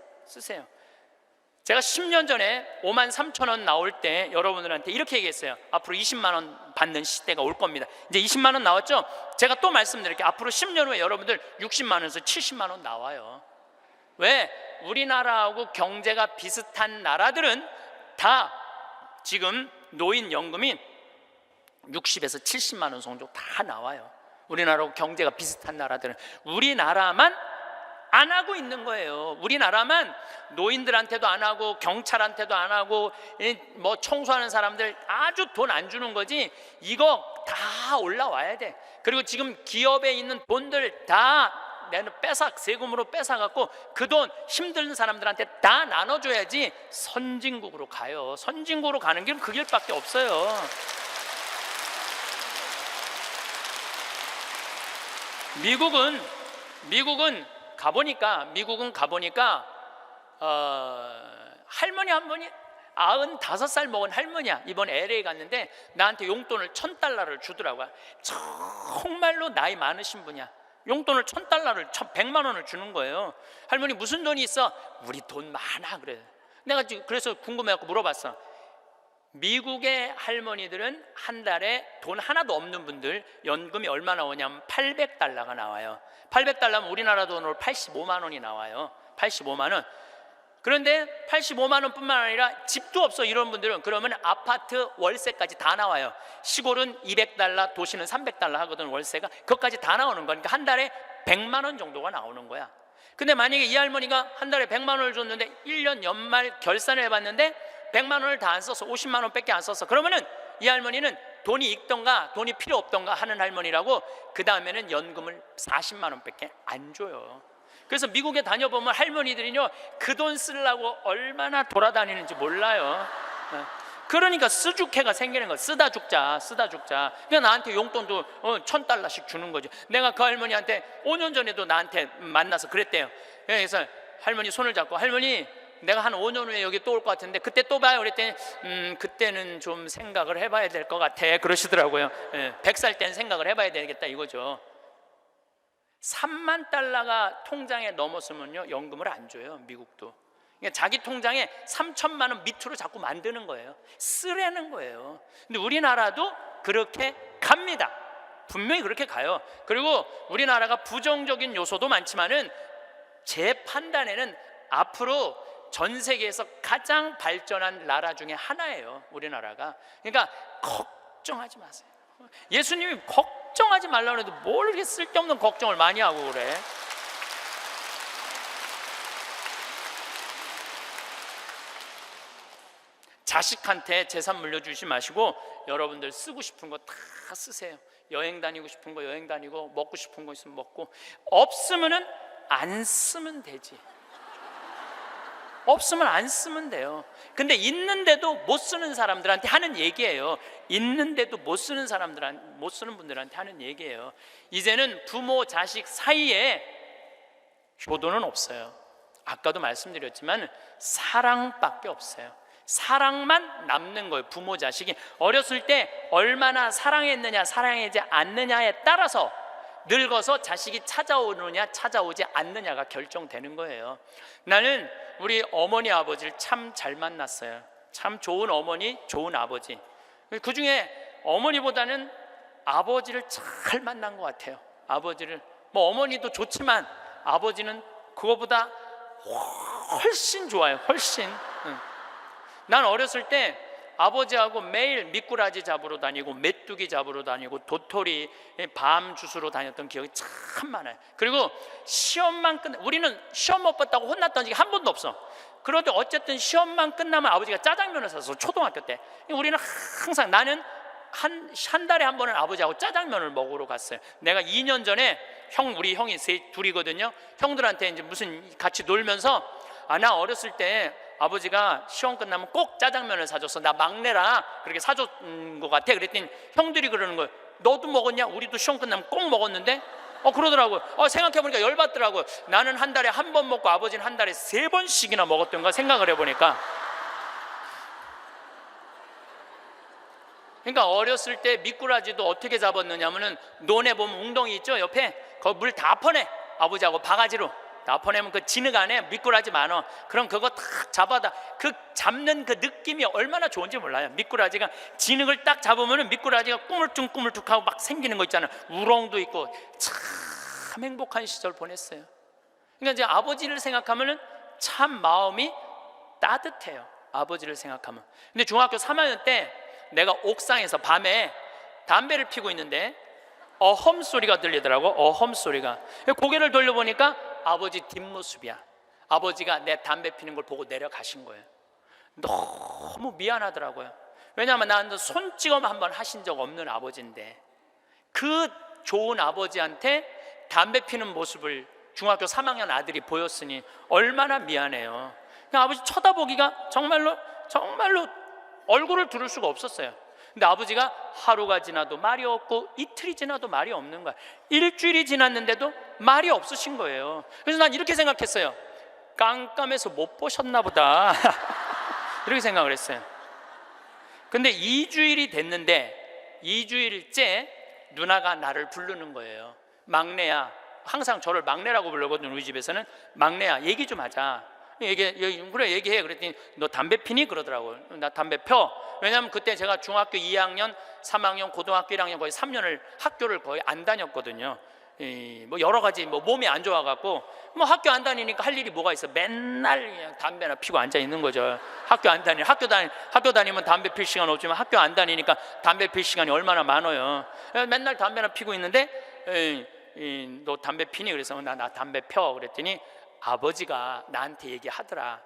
제가 10년 전에 53,000원 나올 때 여러분들한테 이렇게 얘기했어요. 앞으로 20만 원 받는 시대가 올 겁니다. 이제 20만 원 나왔죠? 제가 또 말씀드릴게요. 앞으로 10년 후에 여러분들 60만 원에서 70만 원 나와요. 왜? 우리나라하고 경제가 비슷한 나라들은 다 지금 노인연금이 60에서 70만 원 정도 다 나와요. 우리나라하고 경제가 비슷한 나라들은. 우리나라만 안 하고 있는 거예요. 우리나라만 노인들한테도 안 하고 경찰한테도 안 하고 뭐 청소하는 사람들 아주 돈 안 주는 거지. 이거 다 올라와야 돼. 그리고 지금 기업에 있는 돈들 다 세금으로 뺏어갖고 그 돈 힘든 사람들한테 다 나눠줘야지 선진국으로 가요. 선진국으로 가는 길은 그 길밖에 없어요. 미국은 가보니까 할머니 한 분이 95살 먹은 할머니야. 이번 LA 갔는데 나한테 용돈을 $1,000를 주더라고요. 정말로 나이 많으신 분이야. 용돈을 1,000달러를 100만 원을 주는 거예요. 할머니 무슨 돈이 있어? 우리 돈 많아. 그래. 내가 그래서 궁금해갖고 물어봤어. 미국의 할머니들은 한 달에 돈 하나도 없는 분들 연금이 얼마 나오냐면 800달러가 나와요. 800달러면 우리나라 돈으로 85만 원이 나와요. 85만 원. 그런데 85만 원뿐만 아니라 집도 없어 이런 분들은 그러면 아파트 월세까지 다 나와요. 시골은 200달러, 도시는 300달러 하거든 월세가. 그것까지 다 나오는 거니까 한 달에 100만 원 정도가 나오는 거야. 근데 만약에 이 할머니가 한 달에 100만 원을 줬는데 1년 연말 결산을 해봤는데 100만 원을 다 안 써서 50만 원밖에 안 썼어. 그러면은 이 할머니는 돈이 있던가 돈이 필요 없던가 하는 할머니라고. 그 다음에는 연금을 40만 원밖에 안 줘요. 그래서 미국에 다녀보면 할머니들이요 그 돈 쓰려고 얼마나 돌아다니는지 몰라요. 그러니까 쓰주캐가 생기는 거야. 쓰다 죽자. 그냥 나한테 용돈도 1,000달러씩 주는 거죠. 내가 그 할머니한테 5년 전에도 나한테 만나서 그랬대요. 그래서 할머니 손을 잡고 할머니 내가 한 5년 후에 여기 또 올 것 같은데 그때 또 봐요. 그랬더니 그때는 좀 생각을 해봐야 될 것 같아 그러시더라고요. 100살 때는 생각을 해봐야 되겠다 이거죠. 3만 달러가 통장에 넘었으면요 연금을 안 줘요. 미국도. 그러니까 자기 통장에 3천만 원 밑으로 자꾸 만드는 거예요. 쓰라는 거예요. 근데 우리나라도 그렇게 갑니다. 분명히 그렇게 가요. 그리고 우리나라가 부정적인 요소도 많지만은 제 판단에는 앞으로 전 세계에서 가장 발전한 나라 중에 하나예요. 우리나라가. 그러니까 걱정하지 마세요. 예수님이 걱정하지 말라고 해도 뭘 이렇게 쓸데없는 걱정을 많이 하고 그래. 자식한테 재산 물려주지 마시고 여러분들 쓰고 싶은 거 다 쓰세요. 여행 다니고 싶은 거 여행 다니고 먹고 싶은 거 있으면 먹고 없으면은 안 쓰면 되지. 없으면 안 쓰면 돼요. 근데 있는데도 못 쓰는 사람들한테 하는 얘기예요. 있는데도 못 쓰는 못 쓰는 분들한테 하는 얘기예요. 이제는 부모 자식 사이에 효도는 없어요. 아까도 말씀드렸지만 사랑밖에 없어요. 사랑만 남는 거예요. 부모 자식이 어렸을 때 얼마나 사랑했느냐 사랑하지 않느냐에 따라서 늙어서 자식이 찾아오느냐 찾아오지 않느냐가 결정되는 거예요. 나는 우리 어머니 아버지를 참 잘 만났어요. 참 좋은 어머니 좋은 아버지. 그 중에 어머니보다는 아버지를 잘 만난 것 같아요. 아버지를 뭐 어머니도 좋지만 아버지는 그거보다 훨씬 좋아요. 훨씬. 난 어렸을 때 아버지하고 매일 미꾸라지 잡으러 다니고 메뚜기 잡으러 다니고 도토리 밤 주스러 다녔던 기억이 참 많아요. 그리고 시험만 우리는 시험 못 봤다고 혼났던 적이 한 번도 없어. 그런데 어쨌든 시험만 끝나면 아버지가 짜장면을 사서 초등학교 때 우리는 항상 나는 한 달에 한 번은 아버지하고 짜장면을 먹으러 갔어요. 내가 2년 전에 우리 형이 둘이거든요. 형들한테 이제 무슨 같이 놀면서 나 어렸을 때 아버지가 시험 끝나면 꼭 짜장면을 사줬어. 나 막내라 그렇게 사줬는 것 같아. 그랬더니 형들이 그러는 거예요. 너도 먹었냐? 우리도 시험 끝나면 꼭 먹었는데 그러더라고요. 생각해보니까 열받더라고요. 나는 한 달에 한 번 먹고 아버지는 한 달에 3번씩이나 먹었던가 생각을 해보니까. 그러니까 어렸을 때 미꾸라지도 어떻게 잡았느냐면은 논에 보면 웅덩이 있죠 옆에 거기 물 다 퍼내. 아버지하고 바가지로 다 퍼내면 그 진흙 안에 미꾸라지 많어. 그럼 그거 탁 잡아다 그 잡는 그 느낌이 얼마나 좋은지 몰라요. 미꾸라지가 진흙을 딱 잡으면은 미꾸라지가 꾸물쭉꾸물쭉하고 막 생기는 거 있잖아요. 우렁도 있고 참 행복한 시절 보냈어요. 그러니까 이제 아버지를 생각하면은 참 마음이 따뜻해요. 아버지를 생각하면. 근데 중학교 3학년 때 내가 옥상에서 밤에 담배를 피고 있는데 어험 소리가 들리더라고. 어험 소리가. 고개를 돌려보니까 아버지 뒷모습이야. 아버지가 내 담배 피는 걸 보고 내려가신 거예요. 너무 미안하더라고요. 왜냐하면 나는 손찌검 한번 하신 적 없는 아버지인데 그 좋은 아버지한테 담배 피는 모습을 중학교 3학년 아들이 보였으니 얼마나 미안해요. 그냥 아버지 쳐다보기가 정말로 얼굴을 두를 수가 없었어요. 근데 아버지가 하루가 지나도 말이 없고 이틀이 지나도 말이 없는 거야. 일주일이 지났는데도 말이 없으신 거예요. 그래서 난 이렇게 생각했어요. 깜깜해서 못 보셨나 보다. 이렇게 생각을 했어요. 근데 2주일이 됐는데 2주일째 누나가 나를 부르는 거예요. 막내야 항상 저를 막내라고 부르거든요. 우리 집에서는. 막내야, 얘기 좀 하자. 그래 얘기해. 그랬더니 너 담배 피니? 그러더라고요. 나 담배 펴. 왜냐하면 그때 제가 중학교 2학년 3학년 고등학교 1학년 거의 3년을 학교를 거의 안 다녔거든요. 뭐 여러 가지 뭐 몸이 안 좋아갖고 뭐 학교 안 다니니까 할 일이 뭐가 있어. 맨날 그냥 담배나 피고 앉아 있는 거죠. 학교 다니면 담배 필 시간 없지만 학교 안 다니니까 담배 필 시간이 얼마나 많아요. 맨날 담배나 피고 있는데 너 담배 피니? 그래서 나 담배 펴. 그랬더니 아버지가 나한테 얘기하더라.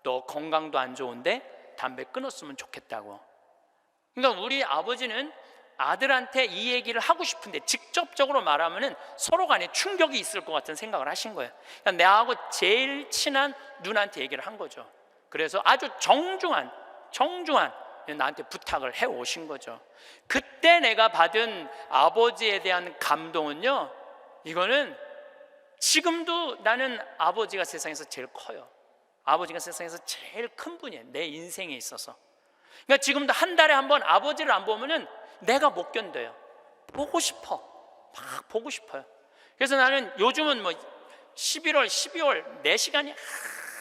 너 건강도 안 좋은데 담배 끊었으면 좋겠다고. 그러니까 우리 아버지는 아들한테 이 얘기를 하고 싶은데 직접적으로 말하면은 서로 간에 충격이 있을 것 같은 생각을 하신 거예요. 그러니까 나하고 제일 친한 누나한테 얘기를 한 거죠. 그래서 아주 정중한 나한테 부탁을 해 오신 거죠. 그때 내가 받은 아버지에 대한 감동은요, 이거는 지금도 나는 아버지가 세상에서 제일 커요. 아버지가 세상에서 제일 큰 분이에요, 내 인생에 있어서. 그러니까 지금도 한 달에 한 번 아버지를 안 보면은 내가 못 견뎌요. 보고 싶어. 막 보고 싶어요. 그래서 나는 요즘은 뭐 11월, 12월 내 시간이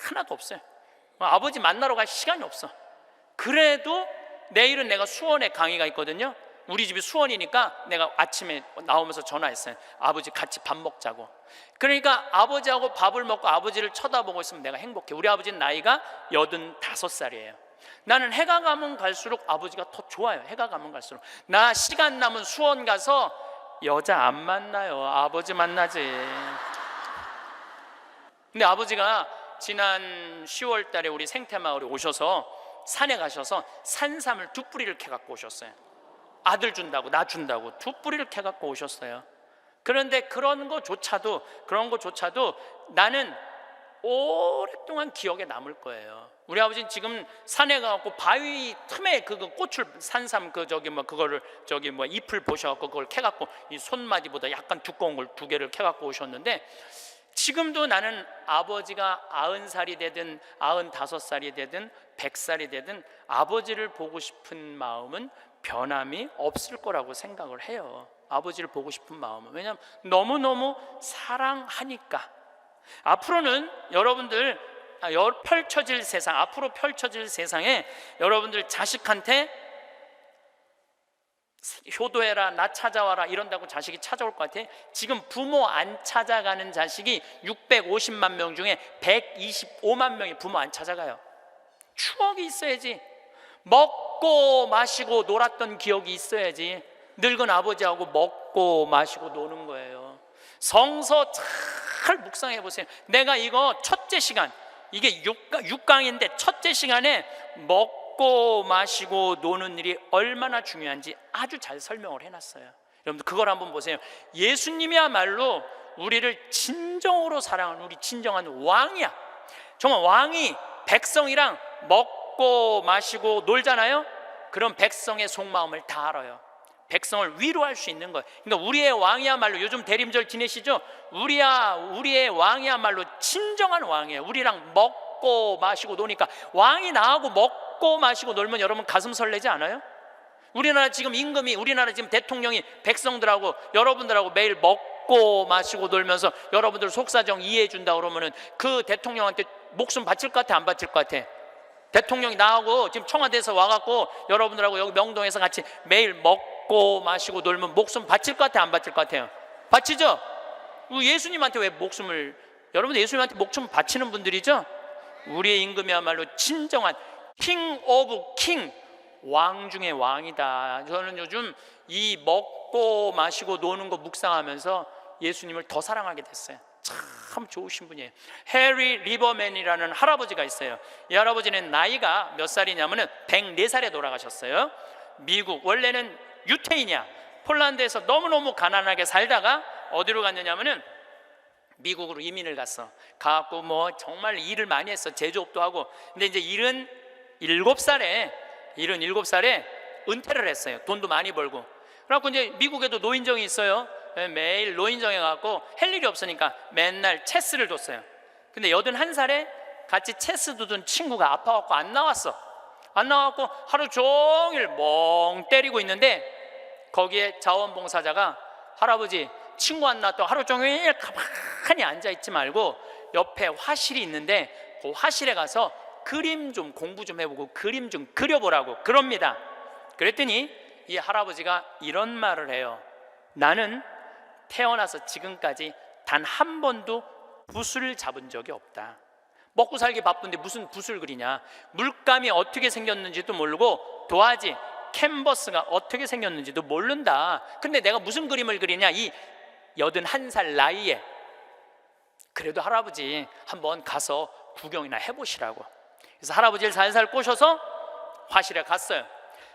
하나도 없어요. 아버지 만나러 갈 시간이 없어. 그래도 내일은 내가 수원에 강의가 있거든요. 우리 집이 수원이니까 내가 아침에 나오면서 전화했어요. 아버지 같이 밥 먹자고. 그러니까 아버지하고 밥을 먹고 아버지를 쳐다보고 있으면 내가 행복해. 우리 아버지는 나이가 85살이에요 나는 해가 가면 갈수록 아버지가 더 좋아요. 해가 가면 갈수록. 나 시간 남은 수원 가서 여자 안 만나요. 아버지 만나지. 근데 아버지가 지난 10월 달에 우리 생태마을에 오셔서 산에 가셔서 산삼을 2뿌리를 캐갖고 오셨어요. 아들 준다고, 나 준다고 2뿌리를 캐갖고 오셨어요. 그런데 그런 거조차도 나는 오랫동안 기억에 남을 거예요. 우리 아버지는 지금 산에 가갖고 바위 틈에 그 꽃을 산삼 그거를 잎을 보셔갖고 그걸 캐갖고 이 손마디보다 약간 두꺼운 걸 2개를 캐갖고 오셨는데, 지금도 나는 아버지가 90살이 되든 95살이 되든 100살이 되든 아버지를 보고 싶은 마음은 변함이 없을 거라고 생각을 해요. 아버지를 보고 싶은 마음은. 왜냐하면 너무너무 사랑하니까. 앞으로는 여러분들 앞으로 펼쳐질 세상에 여러분들 자식한테 효도해라, 나 찾아와라 이런다고 자식이 찾아올 것 같아? 지금 부모 안 찾아가는 자식이 650만 명 중에 125만 명이 부모 안 찾아가요. 추억이 있어야지. 먹고 마시고 놀았던 기억이 있어야지. 늙은 아버지하고 먹고 마시고 노는 거예요. 성서 잘 묵상해 보세요. 내가 이거 첫째 시간, 이게 6강인데 첫째 시간에 먹고 마시고 노는 일이 얼마나 중요한지 아주 잘 설명을 해놨어요. 여러분들 그걸 한번 보세요. 예수님이야말로 우리를 진정으로 사랑하는 우리 진정한 왕이야. 정말 왕이 백성이랑 먹고 마시고 놀잖아요. 그럼 백성의 속마음을 다 알아요. 백성을 위로할 수 있는 거예요. 그러니까 우리의 왕이야말로, 요즘 대림절 지내시죠? 우리의 왕이야말로 진정한 왕이에요. 우리랑 먹고 마시고 노니까. 왕이 나하고 먹고 마시고 놀면 여러분 가슴 설레지 않아요? 우리나라 지금 대통령이 백성들하고 여러분들하고 매일 먹고 마시고 놀면서 여러분들 속사정 이해해 준다 그러면은 그 대통령한테 목숨 바칠 것 같아, 안 바칠 것 같아? 대통령이 나하고 지금 청와대에서 와갖고 여러분들하고 여기 명동에서 같이 매일 먹고 마시고 놀면 목숨 바칠 것 같아, 안 바칠 것 같아요? 바치죠? 예수님한테 왜 여러분 예수님한테 목숨 바치는 분들이죠? 우리의 임금이야말로 진정한 킹 오브 킹, 왕 중의 왕이다. 저는 요즘 이 먹고 마시고 노는 거 묵상하면서 예수님을 더 사랑하게 됐어요. 참 좋으신 분이에요. 해리 리버맨이라는 할아버지가 있어요. 이 할아버지는 나이가 몇 살이냐면은 104살에 돌아가셨어요. 미국, 원래는 유태인이야. 폴란드에서 너무너무 가난하게 살다가 어디로 갔느냐면은 미국으로 이민을 가갖고 뭐 정말 일을 많이 했어. 제조업도 하고. 근데 이제 77살에 은퇴를 했어요. 돈도 많이 벌고. 그래갖고 이제 미국에도 노인정이 있어요. 매일 노인정에 가갖고 할 일이 없으니까 맨날 체스를 뒀어요. 근데 81살에 같이 체스 두던 친구가 아파갖고 안 나와갖고 하루 종일 멍 때리고 있는데 거기에 자원봉사자가 할아버지 친구 안 나왔다고 하루 종일 가만히 앉아있지 말고 옆에 화실이 있는데 그 화실에 가서 그림 좀 공부 좀 해보고 그림 좀 그려보라고 그럽니다. 그랬더니 이 할아버지가 이런 말을 해요. 나는 태어나서 지금까지 단 한 번도 붓을 잡은 적이 없다. 먹고 살기 바쁜데 무슨 붓을 그리냐. 물감이 어떻게 생겼는지도 모르고 도화지, 캔버스가 어떻게 생겼는지도 모른다. 근데 내가 무슨 그림을 그리냐. 이 81살 나이에. 그래도 할아버지 한번 가서 구경이나 해보시라고. 그래서 할아버지를 살살 꼬셔서 화실에 갔어요.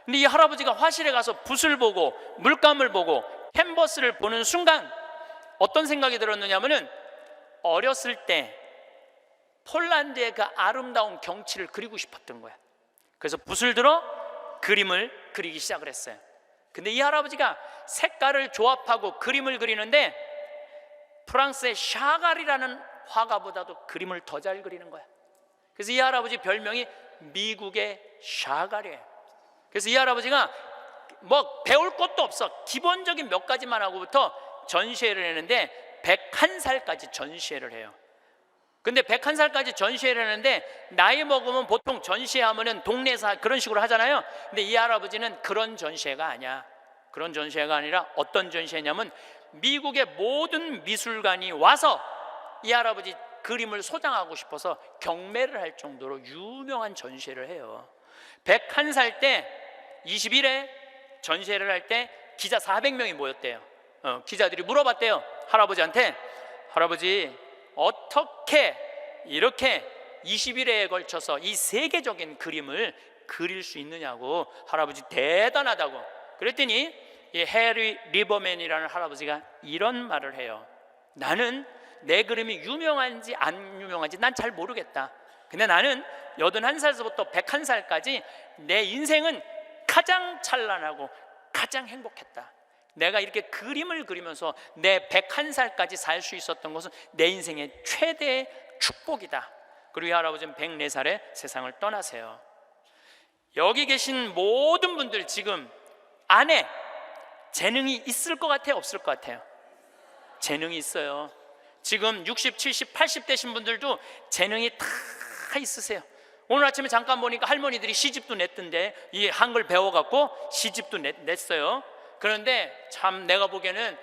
근데 이 할아버지가 화실에 가서 붓을 보고 물감을 보고 캔버스를 보는 순간 어떤 생각이 들었느냐 하면은 어렸을 때 폴란드의 그 아름다운 경치를 그리고 싶었던 거야. 그래서 붓을 들어 그림을 그리기 시작을 했어요. 근데 이 할아버지가 색깔을 조합하고 그림을 그리는데 프랑스의 샤갈이라는 화가보다도 그림을 더 잘 그리는 거야. 그래서 이 할아버지 별명이 미국의 샤갈이에요. 그래서 이 할아버지가 뭐 배울 것도 없어. 기본적인 몇 가지만 하고부터 전시회를 했는데 101살까지 전시회를 해요. 근데 101살까지 전시회를 하는데 나이 먹으면 보통 전시회하면은 동네에서 그런 식으로 하잖아요. 근데 이 할아버지는 그런 전시회가 아니야. 그런 전시회가 아니라 어떤 전시회냐면 미국의 모든 미술관이 와서 이 할아버지 그림을 소장하고 싶어서 경매를 할 정도로 유명한 전시회를 해요. 101살 때 20일에 전시회를 할 때 기자 400명이 모였대요. 기자들이 물어봤대요. 할아버지한테, 할아버지 어떻게 이렇게 20일에 걸쳐서 이 세계적인 그림을 그릴 수 있느냐고. 할아버지 대단하다고. 그랬더니 이 해리 리버맨이라는 할아버지가 이런 말을 해요. 나는 내 그림이 유명한지 안 유명한지 난 잘 모르겠다. 근데 나는 81살부터 101살까지 내 인생은 가장 찬란하고 가장 행복했다. 내가 이렇게 그림을 그리면서 내 101살까지 살 수 있었던 것은 내 인생의 최대의 축복이다. 그리고 이 할아버지는 104살에 세상을 떠나세요. 여기 계신 모든 분들 지금 안에 재능이 있을 것 같아요? 없을 것 같아요? 재능이 있어요. 지금 60, 70, 80 되신 분들도 재능이 다 있으세요. 오늘 아침에 잠깐 보니까 할머니들이 시집도 냈던데 이 한글 배워갖고 시집도 냈어요. 그런데 참 내가 보기에는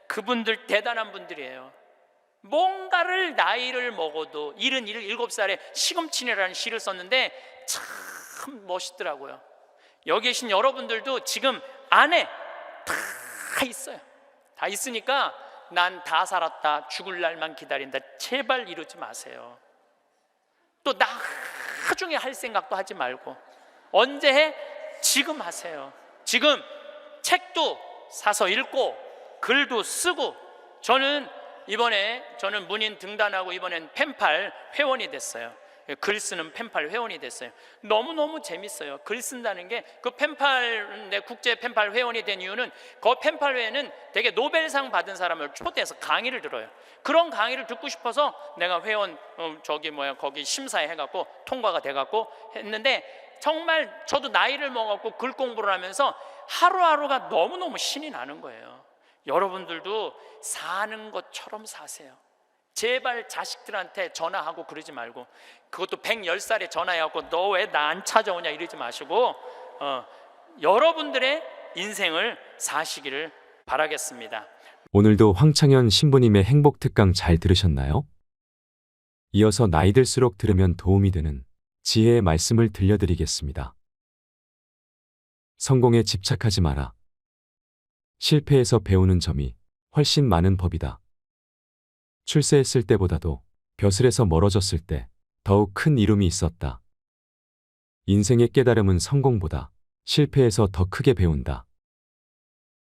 그분들 대단한 분들이에요. 뭔가를 나이를 먹어도 77살에 시금치네라는 시를 썼는데 참 멋있더라고요. 여기 계신 여러분들도 지금 안에 다 있어요. 다 있으니까 난 다 살았다, 죽을 날만 기다린다, 제발 이러지 마세요. 또 나중에 할 생각도 하지 말고 언제 해? 지금 하세요. 지금 책도 사서 읽고 글도 쓰고. 저는 문인 등단하고 이번엔 펜팔 회원이 됐어요. 글 쓰는 펜팔 회원이 됐어요. 너무너무 재밌어요. 글 쓴다는 게. 그 펜팔, 내 국제 펜팔 회원이 된 이유는 그 펜팔 회에는 되게 노벨상 받은 사람을 초대해서 강의를 들어요. 그런 강의를 듣고 싶어서 내가 회원 거기 심사해 해갖고 통과가 돼갖고 했는데, 정말 저도 나이를 먹었고 글 공부를 하면서 하루하루가 너무너무 신이 나는 거예요. 여러분들도 사는 것처럼 사세요. 제발 자식들한테 전화하고 그러지 말고, 그것도 110살에 전화해갖고 너 왜 나 안 찾아오냐 이러지 마시고 여러분들의 인생을 사시기를 바라겠습니다. 오늘도 황창현 신부님의 행복 특강 잘 들으셨나요? 이어서 나이 들수록 들으면 도움이 되는 지혜의 말씀을 들려드리겠습니다. 성공에 집착하지 마라. 실패에서 배우는 점이 훨씬 많은 법이다. 출세했을 때보다도 벼슬에서 멀어졌을 때 더욱 큰 이룸이 있었다. 인생의 깨달음은 성공보다 실패에서 더 크게 배운다.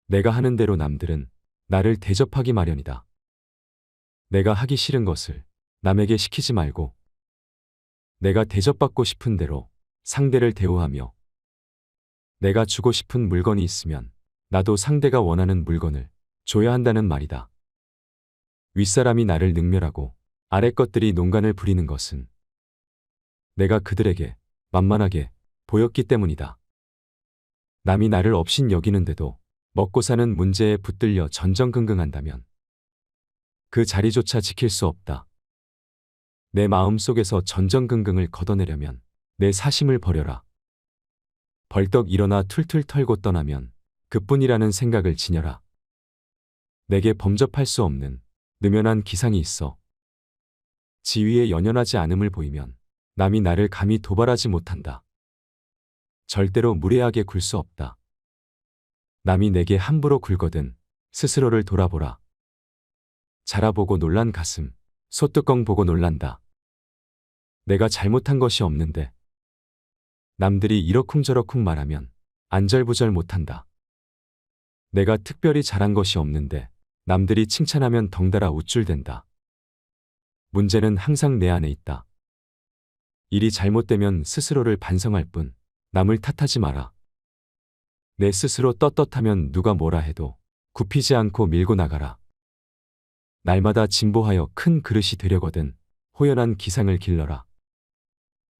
내가 하는 대로 남들은 나를 대접하기 마련이다. 내가 하기 싫은 것을 남에게 시키지 말고 내가 대접받고 싶은 대로 상대를 대우하며 내가 주고 싶은 물건이 있으면 나도 상대가 원하는 물건을 줘야 한다는 말이다. 윗사람이 나를 능멸하고 아래 것들이 농간을 부리는 것은 내가 그들에게 만만하게 보였기 때문이다. 남이 나를 업신 여기는데도 먹고 사는 문제에 붙들려 전전긍긍한다면 그 자리조차 지킬 수 없다. 내 마음 속에서 전전긍긍을 걷어내려면 내 사심을 버려라. 벌떡 일어나 툴툴 털고 떠나면 그뿐이라는 생각을 지녀라. 내게 범접할 수 없는 느면한 기상이 있어. 지위에 연연하지 않음을 보이면 남이 나를 감히 도발하지 못한다. 절대로 무례하게 굴 수 없다. 남이 내게 함부로 굴거든 스스로를 돌아보라. 자라보고 놀란 가슴, 소뚜껑 보고 놀란다. 내가 잘못한 것이 없는데 남들이 이러쿵저러쿵 말하면 안절부절 못한다. 내가 특별히 잘한 것이 없는데 남들이 칭찬하면 덩달아 우쭐댄다. 문제는 항상 내 안에 있다. 일이 잘못되면 스스로를 반성할 뿐 남을 탓하지 마라. 내 스스로 떳떳하면 누가 뭐라 해도 굽히지 않고 밀고 나가라. 날마다 진보하여 큰 그릇이 되려거든 호연한 기상을 길러라.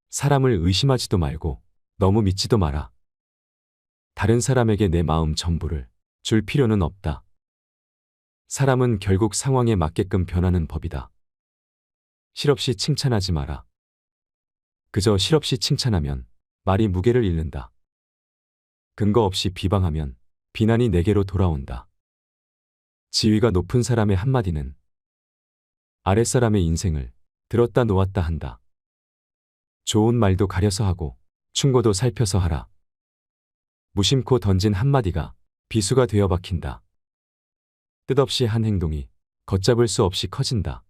사람을 의심하지도 말고 너무 믿지도 마라. 다른 사람에게 내 마음 전부를 줄 필요는 없다. 사람은 결국 상황에 맞게끔 변하는 법이다. 실없이 칭찬하지 마라. 그저 실없이 칭찬하면 말이 무게를 잃는다. 근거 없이 비방하면 비난이 내게로 돌아온다. 지위가 높은 사람의 한마디는 아랫사람의 인생을 들었다 놓았다 한다. 좋은 말도 가려서 하고 충고도 살펴서 하라. 무심코 던진 한마디가 비수가 되어 박힌다. 뜻없이 한 행동이 걷잡을 수 없이 커진다.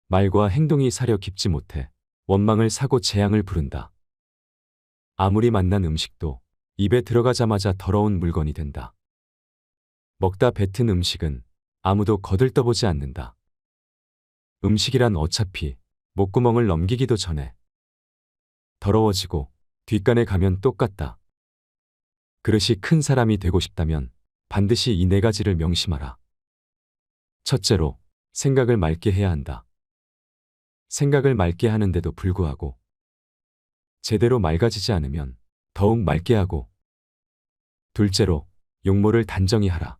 말과 행동이 사려 깊지 못해 원망을 사고 재앙을 부른다. 아무리 맛난 음식도 입에 들어가자마자 더러운 물건이 된다. 먹다 뱉은 음식은 아무도 거들떠보지 않는다. 음식이란 어차피 목구멍을 넘기기도 전에 더러워지고 뒷간에 가면 똑같다. 그릇이 큰 사람이 되고 싶다면 반드시 이 4가지를 명심하라. 첫째로, 생각을 맑게 해야 한다. 생각을 맑게 하는데도 불구하고 제대로 맑아지지 않으면 더욱 맑게 하고, 둘째로, 용모를 단정히 하라.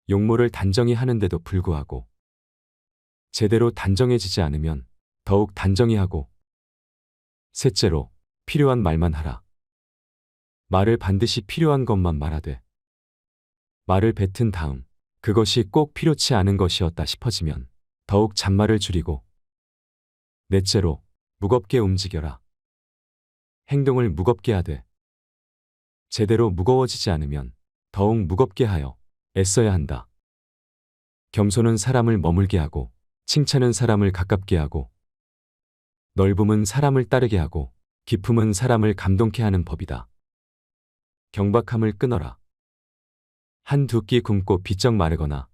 용모를 단정히 하는데도 불구하고 제대로 단정해지지 않으면 더욱 단정히 하고, 셋째로, 필요한 말만 하라. 말을 반드시 필요한 것만 말하되 말을 뱉은 다음 그것이 꼭 필요치 않은 것이었다 싶어지면 더욱 잔말을 줄이고, 넷째로, 무겁게 움직여라. 행동을 무겁게 하되 제대로 무거워지지 않으면 더욱 무겁게 하여 애써야 한다. 겸손은 사람을 머물게 하고 칭찬은 사람을 가깝게 하고 넓음은 사람을 따르게 하고 깊음은 사람을 감동케 하는 법이다. 경박함을 끊어라. 한두 끼 굶고 비쩍 마르거나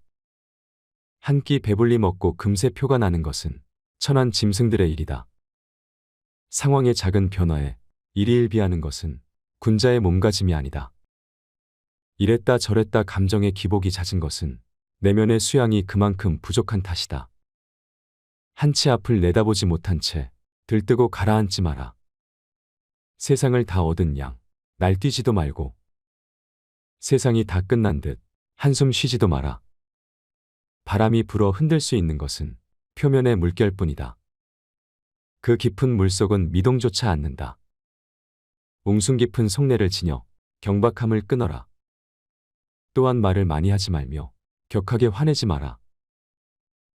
한 끼 배불리 먹고 금세 표가 나는 것은 천한 짐승들의 일이다. 상황의 작은 변화에 일희일비하는 것은 군자의 몸가짐이 아니다. 이랬다 저랬다 감정의 기복이 잦은 것은 내면의 수양이 그만큼 부족한 탓이다. 한치 앞을 내다보지 못한 채 들뜨고 가라앉지 마라. 세상을 다 얻은 양 날뛰지도 말고 세상이 다 끝난 듯 한숨 쉬지도 마라. 바람이 불어 흔들 수 있는 것은 표면의 물결뿐이다. 그 깊은 물속은 미동조차 않는다. 웅숭 깊은 속내를 지녀 경박함을 끊어라. 또한 말을 많이 하지 말며 격하게 화내지 마라.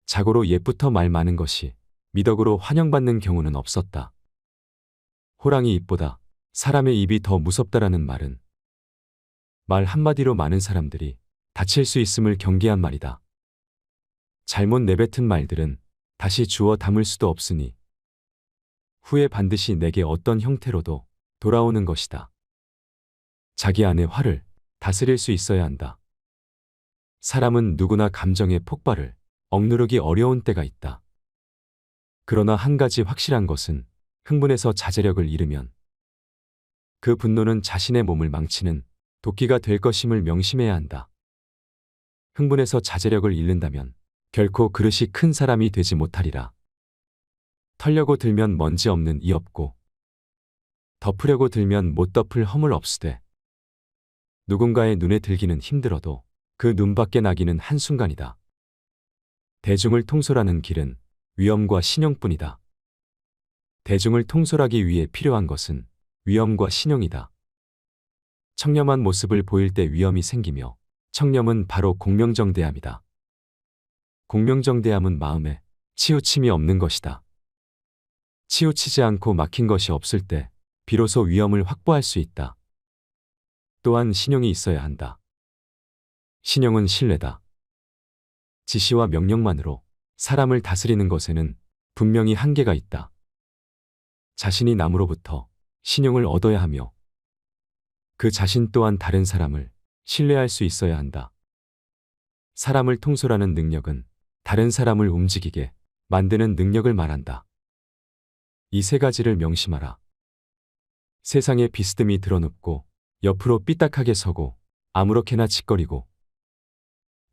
자고로 옛부터 말 많은 것이 미덕으로 환영받는 경우는 없었다. 호랑이 입보다 사람의 입이 더 무섭다라는 말은 말 한마디로 많은 사람들이 다칠 수 있음을 경계한 말이다. 잘못 내뱉은 말들은 다시 주워 담을 수도 없으니 후에 반드시 내게 어떤 형태로도 돌아오는 것이다. 자기 안의 화를 다스릴 수 있어야 한다. 사람은 누구나 감정의 폭발을 억누르기 어려운 때가 있다. 그러나 한 가지 확실한 것은 흥분해서 자제력을 잃으면 그 분노는 자신의 몸을 망치는 도끼가 될 것임을 명심해야 한다. 흥분해서 자제력을 잃는다면 결코 그릇이 큰 사람이 되지 못하리라. 털려고 들면 먼지 없는 이 없고 덮으려고 들면 못 덮을 허물 없으되 누군가의 눈에 들기는 힘들어도 그 눈 밖에 나기는 한순간이다. 대중을 통솔하는 길은 위엄과 신용뿐이다. 대중을 통솔하기 위해 필요한 것은 위엄과 신용이다. 청렴한 모습을 보일 때 위엄이 생기며 청렴은 바로 공명정대함이다. 공명정대함은 마음에 치우침이 없는 것이다. 치우치지 않고 막힌 것이 없을 때 비로소 위엄을 확보할 수 있다. 또한 신용이 있어야 한다. 신용은 신뢰다. 지시와 명령만으로 사람을 다스리는 것에는 분명히 한계가 있다. 자신이 남으로부터 신용을 얻어야 하며 그 자신 또한 다른 사람을 신뢰할 수 있어야 한다. 사람을 통솔하는 능력은 다른 사람을 움직이게 만드는 능력을 말한다. 이 세 가지를 명심하라. 세상에 비스듬히 드러눕고 옆으로 삐딱하게 서고 아무렇게나 짓거리고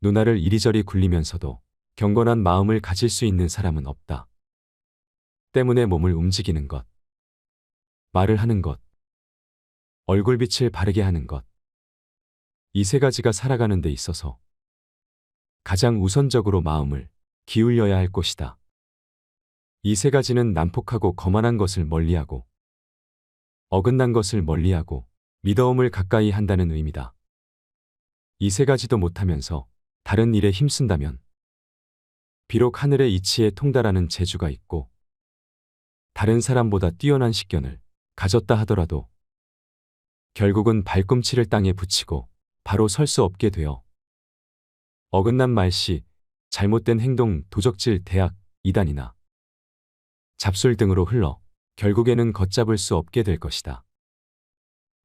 눈알을 이리저리 굴리면서도 경건한 마음을 가질 수 있는 사람은 없다. 때문에 몸을 움직이는 것, 말을 하는 것, 얼굴빛을 바르게 하는 것. 이 세 가지가 살아가는 데 있어서 가장 우선적으로 마음을 기울여야 할 것이다. 이 세 가지는 난폭하고 거만한 것을 멀리하고 어긋난 것을 멀리하고 미더움을 가까이 한다는 의미다. 이 세 가지도 못하면서 다른 일에 힘쓴다면 비록 하늘의 이치에 통달하는 재주가 있고 다른 사람보다 뛰어난 식견을 가졌다 하더라도 결국은 발꿈치를 땅에 붙이고 바로 설 수 없게 되어 어긋난 말씨, 잘못된 행동, 도적질, 대학, 이단이나 잡술 등으로 흘러 결국에는 걷잡을 수 없게 될 것이다.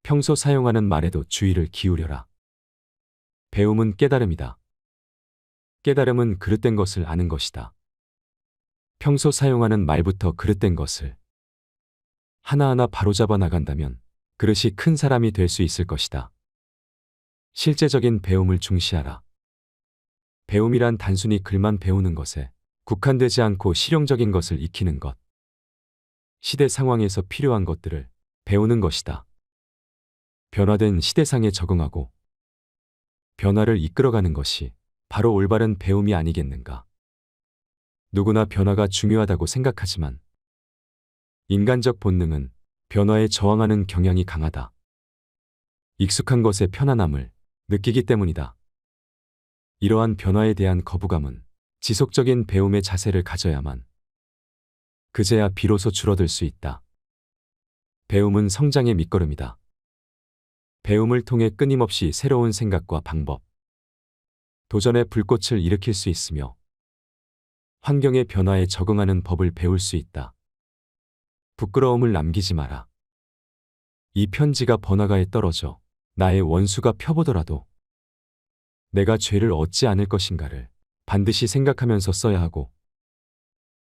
평소 사용하는 말에도 주의를 기울여라. 배움은 깨달음이다. 깨달음은 그릇된 것을 아는 것이다. 평소 사용하는 말부터 그릇된 것을 하나하나 바로잡아 나간다면 그릇이 큰 사람이 될 수 있을 것이다. 실제적인 배움을 중시하라. 배움이란 단순히 글만 배우는 것에 국한되지 않고 실용적인 것을 익히는 것. 시대 상황에서 필요한 것들을 배우는 것이다. 변화된 시대상에 적응하고 변화를 이끌어가는 것이 바로 올바른 배움이 아니겠는가. 누구나 변화가 중요하다고 생각하지만 인간적 본능은 변화에 저항하는 경향이 강하다. 익숙한 것의 편안함을 느끼기 때문이다. 이러한 변화에 대한 거부감은 지속적인 배움의 자세를 가져야만 그제야 비로소 줄어들 수 있다. 배움은 성장의 밑거름이다. 배움을 통해 끊임없이 새로운 생각과 방법, 도전의 불꽃을 일으킬 수 있으며 환경의 변화에 적응하는 법을 배울 수 있다. 부끄러움을 남기지 마라. 이 편지가 번화가에 떨어져 나의 원수가 펴보더라도 내가 죄를 얻지 않을 것인가를 반드시 생각하면서 써야 하고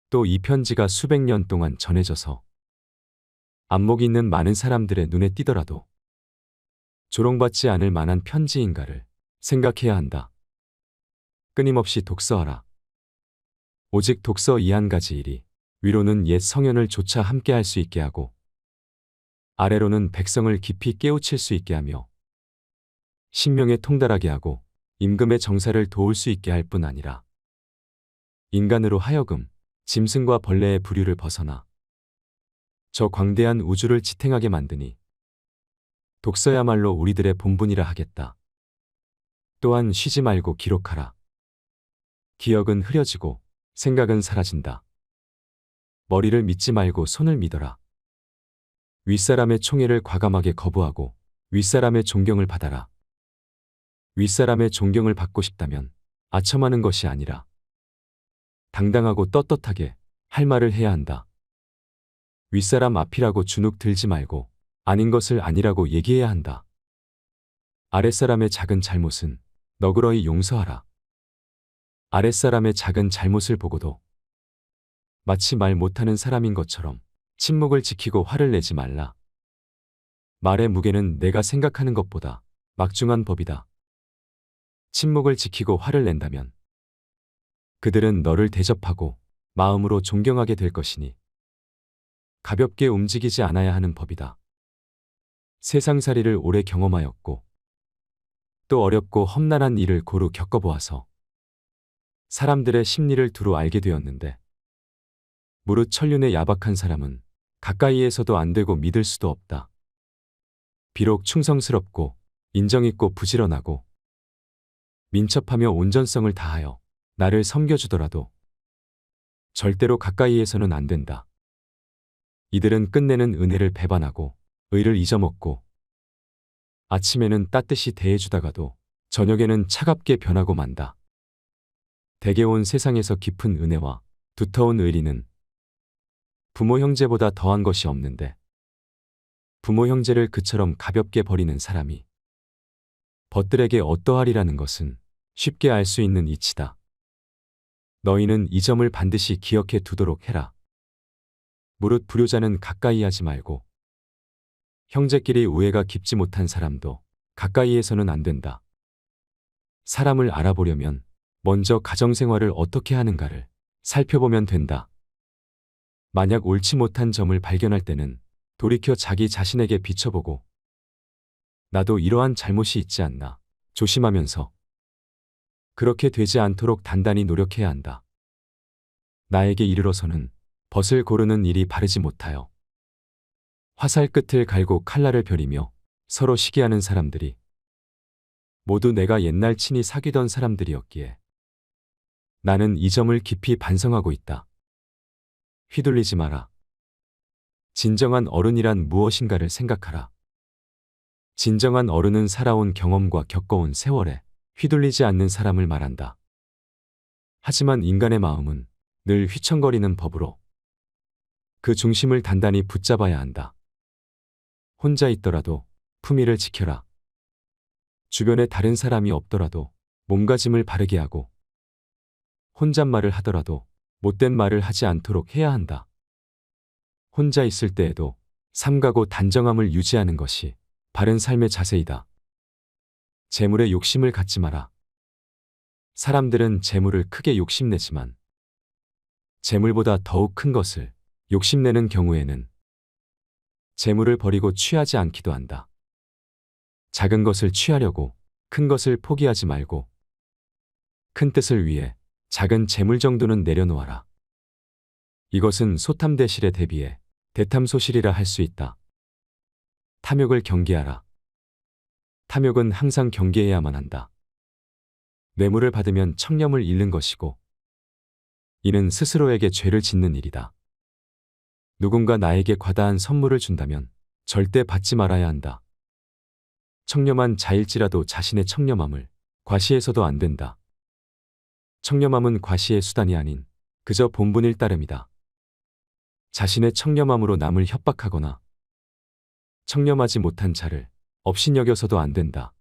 또 이 편지가 수백 년 동안 전해져서 안목이 있는 많은 사람들의 눈에 띄더라도 조롱받지 않을 만한 편지인가를 생각해야 한다. 끊임없이 독서하라. 오직 독서 이 한 가지 일이 위로는 옛 성현을 조차 함께 할 수 있게 하고 아래로는 백성을 깊이 깨우칠 수 있게 하며 신명에 통달하게 하고 임금의 정사를 도울 수 있게 할 뿐 아니라 인간으로 하여금 짐승과 벌레의 부류를 벗어나 저 광대한 우주를 지탱하게 만드니 독서야말로 우리들의 본분이라 하겠다. 또한 쉬지 말고 기록하라. 기억은 흐려지고 생각은 사라진다. 머리를 믿지 말고 손을 믿어라. 윗사람의 총애를 과감하게 거부하고 윗사람의 존경을 받아라. 윗사람의 존경을 받고 싶다면 아첨하는 것이 아니라 당당하고 떳떳하게 할 말을 해야 한다. 윗사람 앞이라고 주눅 들지 말고 아닌 것을 아니라고 얘기해야 한다. 아랫사람의 작은 잘못은 너그러이 용서하라. 아랫사람의 작은 잘못을 보고도 마치 말 못하는 사람인 것처럼 침묵을 지키고 화를 내지 말라. 말의 무게는 내가 생각하는 것보다 막중한 법이다. 침묵을 지키고 화를 낸다면 그들은 너를 대접하고 마음으로 존경하게 될 것이니 가볍게 움직이지 않아야 하는 법이다. 세상살이를 오래 경험하였고 또 어렵고 험난한 일을 고루 겪어보아서 사람들의 심리를 두루 알게 되었는데 무릇 천륜의 야박한 사람은 가까이에서도 안 되고 믿을 수도 없다. 비록 충성스럽고 인정있고 부지런하고 민첩하며 온전성을 다하여 나를 섬겨주더라도 절대로 가까이에서는 안 된다. 이들은 끝내는 은혜를 배반하고 의를 잊어먹고 아침에는 따뜻이 대해주다가도 저녁에는 차갑게 변하고 만다. 대개 온 세상에서 깊은 은혜와 두터운 의리는 부모 형제보다 더한 것이 없는데 부모 형제를 그처럼 가볍게 버리는 사람이 벗들에게 어떠하리라는 것은 쉽게 알 수 있는 이치다. 너희는 이 점을 반드시 기억해 두도록 해라. 무릇 불효자는 가까이 하지 말고 형제끼리 우애가 깊지 못한 사람도 가까이에서는 안 된다. 사람을 알아보려면 먼저 가정생활을 어떻게 하는가를 살펴보면 된다. 만약 옳지 못한 점을 발견할 때는 돌이켜 자기 자신에게 비춰보고 나도 이러한 잘못이 있지 않나 조심하면서 그렇게 되지 않도록 단단히 노력해야 한다. 나에게 이르러서는 벗을 고르는 일이 바르지 못하여 화살 끝을 갈고 칼날을 벼리며 서로 시기하는 사람들이 모두 내가 옛날 친히 사귀던 사람들이었기에 나는 이 점을 깊이 반성하고 있다. 휘둘리지 마라. 진정한 어른이란 무엇인가를 생각하라. 진정한 어른은 살아온 경험과 겪어온 세월에 휘둘리지 않는 사람을 말한다. 하지만 인간의 마음은 늘 휘청거리는 법으로 그 중심을 단단히 붙잡아야 한다. 혼자 있더라도 품위를 지켜라. 주변에 다른 사람이 없더라도 몸가짐을 바르게 하고 혼잣말을 하더라도 못된 말을 하지 않도록 해야 한다. 혼자 있을 때에도 삼가고 단정함을 유지하는 것이 바른 삶의 자세이다. 재물에 욕심을 갖지 마라. 사람들은 재물을 크게 욕심내지만 재물보다 더욱 큰 것을 욕심내는 경우에는 재물을 버리고 취하지 않기도 한다. 작은 것을 취하려고 큰 것을 포기하지 말고 큰 뜻을 위해 작은 재물 정도는 내려놓아라. 이것은 소탐대실에 대비해 대탐소실이라 할 수 있다. 탐욕을 경계하라. 탐욕은 항상 경계해야만 한다. 뇌물을 받으면 청렴을 잃는 것이고 이는 스스로에게 죄를 짓는 일이다. 누군가 나에게 과다한 선물을 준다면 절대 받지 말아야 한다. 청렴한 자일지라도 자신의 청렴함을 과시해서도 안 된다. 청렴함은 과시의 수단이 아닌 그저 본분일 따름이다. 자신의 청렴함으로 남을 협박하거나 청렴하지 못한 자를 업신여겨서도 안 된다.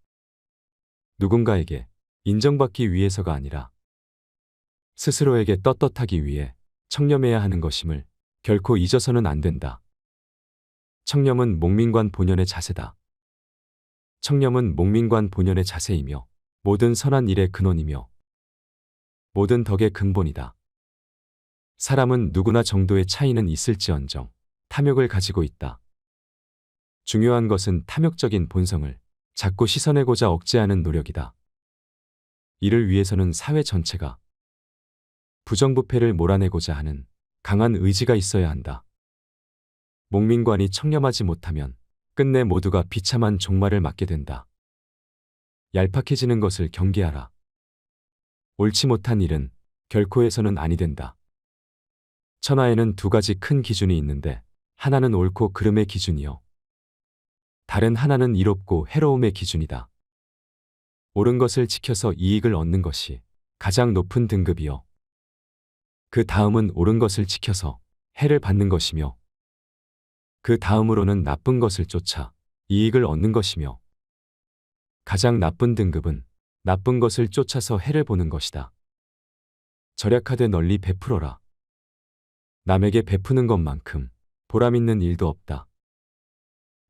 누군가에게 인정받기 위해서가 아니라 스스로에게 떳떳하기 위해 청렴해야 하는 것임을 결코 잊어서는 안 된다. 청렴은 목민관 본연의 자세다. 청렴은 목민관 본연의 자세이며 모든 선한 일의 근원이며 모든 덕의 근본이다. 사람은 누구나 정도의 차이는 있을지언정 탐욕을 가지고 있다. 중요한 것은 탐욕적인 본성을 자꾸 씻어내고자 억제하는 노력이다. 이를 위해서는 사회 전체가 부정부패를 몰아내고자 하는 강한 의지가 있어야 한다. 목민관이 청렴하지 못하면 끝내 모두가 비참한 종말을 맞게 된다. 얄팍해지는 것을 경계하라. 옳지 못한 일은 결코 해서는 아니 된다. 천하에는 두 가지 큰 기준이 있는데 하나는 옳고 그름의 기준이요. 다른 하나는 이롭고 해로움의 기준이다. 옳은 것을 지켜서 이익을 얻는 것이 가장 높은 등급이요. 그 다음은 옳은 것을 지켜서 해를 받는 것이며 그 다음으로는 나쁜 것을 쫓아 이익을 얻는 것이며 가장 나쁜 등급은 나쁜 것을 쫓아서 해를 보는 것이다. 절약하되 널리 베풀어라. 남에게 베푸는 것만큼 보람 있는 일도 없다.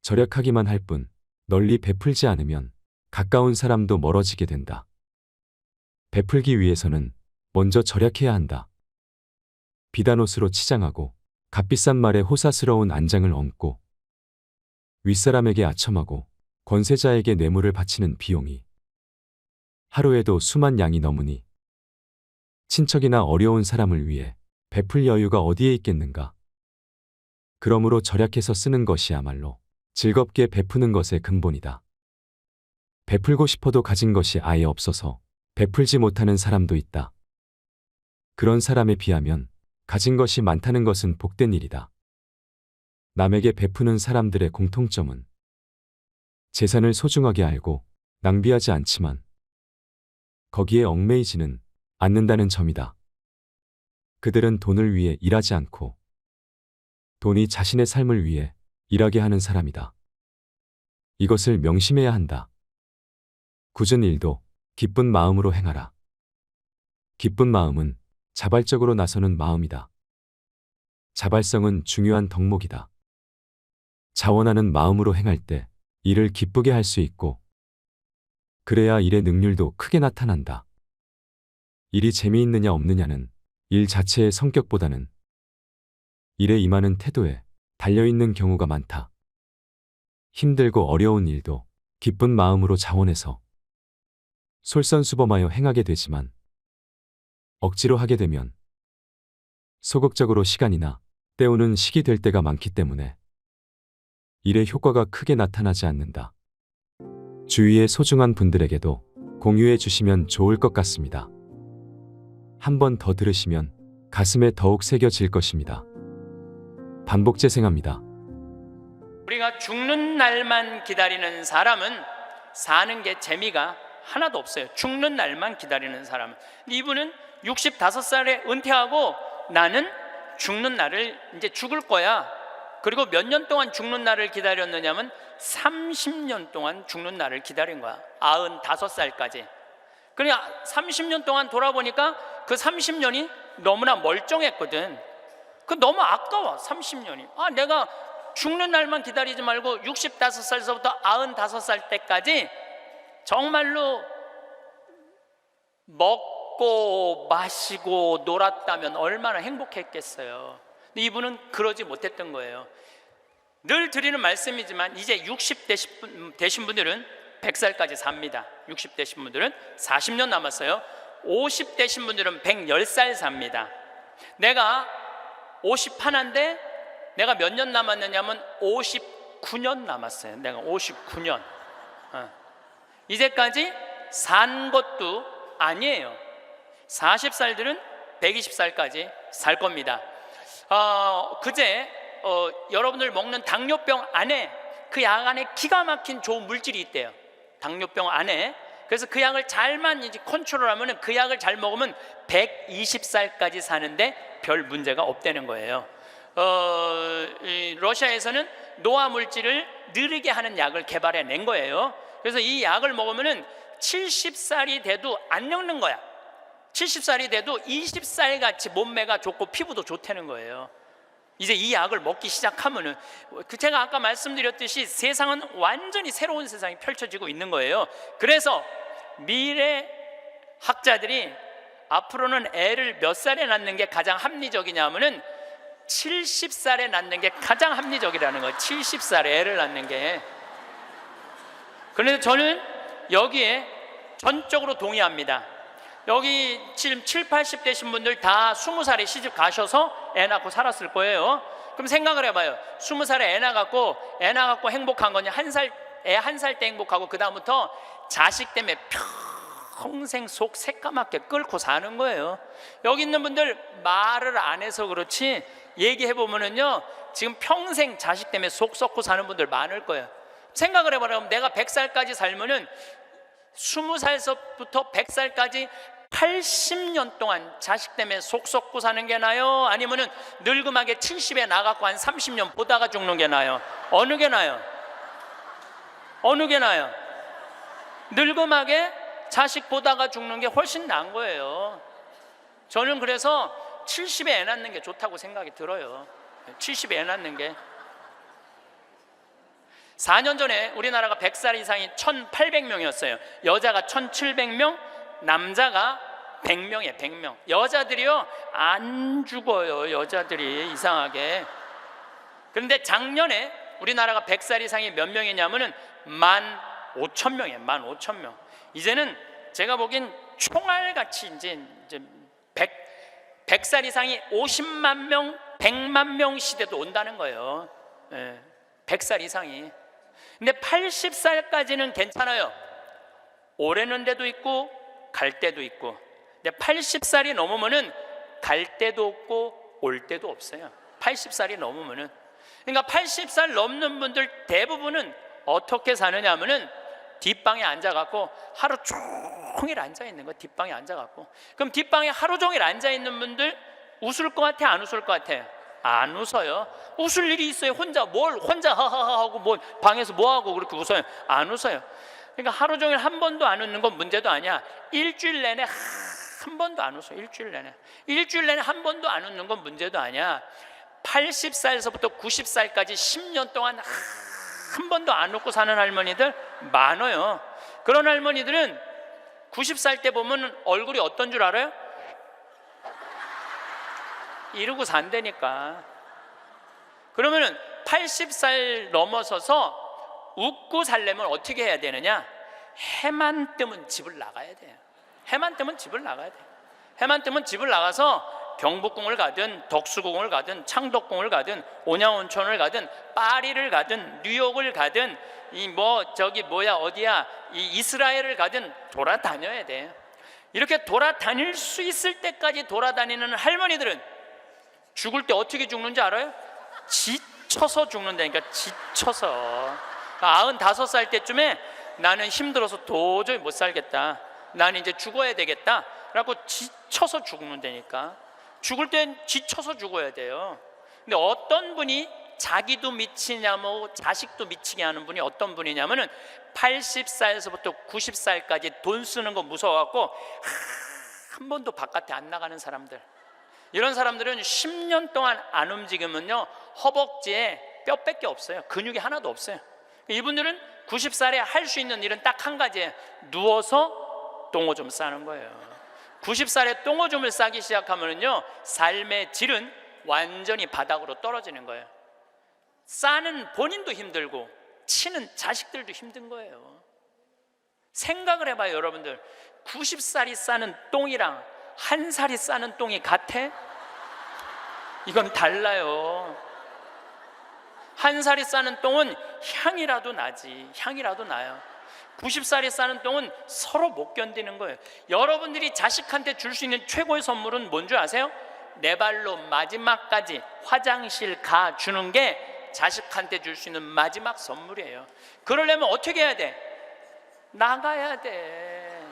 절약하기만 할 뿐 널리 베풀지 않으면 가까운 사람도 멀어지게 된다. 베풀기 위해서는 먼저 절약해야 한다. 비단 옷으로 치장하고 값비싼 말에 호사스러운 안장을 얹고 윗사람에게 아첨하고 권세자에게 뇌물을 바치는 비용이 하루에도 수만 양이 넘으니 친척이나 어려운 사람을 위해 베풀 여유가 어디에 있겠는가? 그러므로 절약해서 쓰는 것이야말로 즐겁게 베푸는 것의 근본이다. 베풀고 싶어도 가진 것이 아예 없어서 베풀지 못하는 사람도 있다. 그런 사람에 비하면 가진 것이 많다는 것은 복된 일이다. 남에게 베푸는 사람들의 공통점은 재산을 소중하게 알고 낭비하지 않지만 거기에 얽매이지는 않는다는 점이다. 그들은 돈을 위해 일하지 않고 돈이 자신의 삶을 위해 일하게 하는 사람이다. 이것을 명심해야 한다. 굳은 일도 기쁜 마음으로 행하라. 기쁜 마음은 자발적으로 나서는 마음이다. 자발성은 중요한 덕목이다. 자원하는 마음으로 행할 때 일을 기쁘게 할 수 있고 그래야 일의 능률도 크게 나타난다. 일이 재미있느냐 없느냐는 일 자체의 성격보다는 일에 임하는 태도에 달려있는 경우가 많다. 힘들고 어려운 일도 기쁜 마음으로 자원해서 솔선수범하여 행하게 되지만 억지로 하게 되면 소극적으로 시간이나 때우는 식이 될 때가 많기 때문에 일의 효과가 크게 나타나지 않는다. 주위의 소중한 분들에게도 공유해 주시면 좋을 것 같습니다. 한 번 더 들으시면 가슴에 더욱 새겨질 것입니다. 반복 재생합니다. 우리가 죽는 날만 기다리는 사람은 사는 게 재미가 하나도 없어요. 죽는 날만 기다리는 사람은. 이분은 65살에 은퇴하고 나는 죽는 날을 이제 죽을 거야. 그리고 몇 년 동안 죽는 날을 기다렸느냐면 30년 동안 죽는 날을 기다린 거야. 95살까지. 그러니까 30년 동안 돌아보니까 그 30년이 너무나 멀쩡했거든. 그 너무 아까워. 30년이. 내가 죽는 날만 기다리지 말고 65살서부터 95살 때까지 정말로 먹고 마시고 놀았다면 얼마나 행복했겠어요. 근데 이분은 그러지 못했던 거예요. 늘 드리는 말씀이지만 이제 60 되신 분들은 100살까지 삽니다. 60 되신 분들은 40년 남았어요. 50 되신 분들은 110살 삽니다. 내가 51인데 내가 몇 년 남았느냐면 59년 남았어요. 내가 59년. 이제까지 산 것도 아니에요. 40살들은 120살까지 살 겁니다. 그제 여러분들 먹는 당뇨병 안에 그 약 안에 기가 막힌 좋은 물질이 있대요. 당뇨병 안에. 그래서 그 약을 잘만 이제 컨트롤하면 그 약을 잘 먹으면 120살까지 사는데 별 문제가 없다는 거예요. 러시아에서는 노화 물질을 느리게 하는 약을 개발해 낸 거예요. 그래서 이 약을 먹으면은 70살이 돼도 안 늙는 거야. 70살이 돼도 20살 같이 몸매가 좋고 피부도 좋다는 거예요. 이제 이 약을 먹기 시작하면은 제가 아까 말씀드렸듯이 세상은 완전히 새로운 세상이 펼쳐지고 있는 거예요. 그래서 미래 학자들이 앞으로는 애를 몇 살에 낳는 게 가장 합리적이냐면은 70살에 낳는 게 가장 합리적이라는 거예요. 70살에 애를 낳는 게. 그래서 저는 여기에 전적으로 동의합니다. 여기 지금 7, 80 되신 분들 다 20살에 시집 가셔서 애 낳고 살았을 거예요. 그럼 생각을 해봐요. 20살에 애 낳고 행복한 거냐? 애 한 살 때 행복하고 그 다음부터 자식 때문에 평생 속 새까맣게 끓고 사는 거예요. 여기 있는 분들 말을 안 해서 그렇지 얘기해보면은요, 지금 평생 자식 때문에 속 썩고 사는 분들 많을 거예요. 생각을 해봐요. 내가 100살까지 살면은 20살부터 100살까지 80년 동안 자식 때문에 속 썩고 사는 게 나요? 아니면은 늙음하게 70에 나가고 한 30년 보다가 죽는 게 나요? 어느 게 나요? 어느 게 나요? 늙음하게 자식 보다가 죽는 게 훨씬 나은 거예요. 저는 그래서 70에 애 낳는 게 좋다고 생각이 들어요. 70에 애 낳는 게. 4년 전에 우리나라가 100살 이상이 1,800명이었어요. 여자가 1,700명, 남자가 100명이에요. 100명. 여자들이요 안 죽어요. 여자들이 이상하게. 그런데 작년에 우리나라가 100살 이상이 몇 명이냐면은 15,000명이에요. 15,000명. 이제는 제가 보기엔 총알같이 이제 100살 이상이 50만 명, 100만 명 시대도 온다는 거예요. 100살 이상이. 근데 80살까지는 괜찮아요. 오래는 데도 있고 갈 때도 있고. 근데 80살이 넘으면은 갈 데도 없고 올 데도 없어요. 80살이 넘으면은. 그러니까 80살 넘는 분들 대부분은 어떻게 사느냐 하면은 뒷방에 앉아갖고 하루 종일 앉아있는 거야. 뒷방에 앉아갖고. 그럼 뒷방에 하루 종일 앉아있는 분들 웃을 것 같아? 안 웃을 것 같아? 안 웃어요. 웃을 일이 있어요? 혼자 하하하 하고 뭐 방에서 뭐 하고 그렇게 웃어요? 안 웃어요. 그러니까 하루 종일 한 번도 안 웃는 건 문제도 아니야. 일주일 내내 한 번도 안 웃어. 일주일 내내 한 번도 안 웃는 건 문제도 아니야. 80살에서부터 90살까지 10년 동안 한 번도 안 웃고 사는 할머니들 많아요. 그런 할머니들은 90살 때 보면 얼굴이 어떤 줄 알아요? 이러고 산다니까. 그러면은 80살 넘어서서 웃고 살려면 어떻게 해야 되느냐? 해만 뜨면 집을 나가야 돼요. 해만 뜨면 집을 나가야 돼요. 해만 뜨면 집을 나가서 경복궁을 가든 덕수궁을 가든 창덕궁을 가든 온양온천을 가든 파리를 가든 뉴욕을 가든 어디야 이 이스라엘을 가든 돌아다녀야 돼. 이렇게 돌아다닐 수 있을 때까지 돌아다니는 할머니들은 죽을 때 어떻게 죽는지 알아요? 지쳐서 죽는다니까. 지쳐서. 95살 때쯤에 나는 힘들어서 도저히 못 살겠다, 나는 이제 죽어야 되겠다 라고 지쳐서 죽는다니까. 죽을 땐 지쳐서 죽어야 돼요. 근데 어떤 분이 자기도 미치냐면 자식도 미치게 하는 분이 어떤 분이냐면은 80살에서부터 90살까지 돈 쓰는 거 무서워갖고 한 번도 바깥에 안 나가는 사람들. 이런 사람들은 10년 동안 안 움직이면요 허벅지에 뼈밖에 없어요. 근육이 하나도 없어요. 이분들은 90살에 할 수 있는 일은 딱 한 가지예요. 누워서 똥오줌 싸는 거예요. 90살에 똥오줌을 싸기 시작하면요 삶의 질은 완전히 바닥으로 떨어지는 거예요. 싸는 본인도 힘들고 치는 자식들도 힘든 거예요. 생각을 해봐요. 여러분들 90살이 싸는 똥이랑 1살이 싸는 똥이 같아? 이건 달라요. 1살이 싸는 똥은 향이라도 나지. 향이라도 나요. 90살이 싸는 똥은 서로 못 견디는 거예요. 여러분들이 자식한테 줄 수 있는 최고의 선물은 뭔 줄 아세요? 내 발로 마지막까지 화장실 가 주는 게 자식한테 줄 수 있는 마지막 선물이에요. 그러려면 어떻게 해야 돼? 나가야 돼.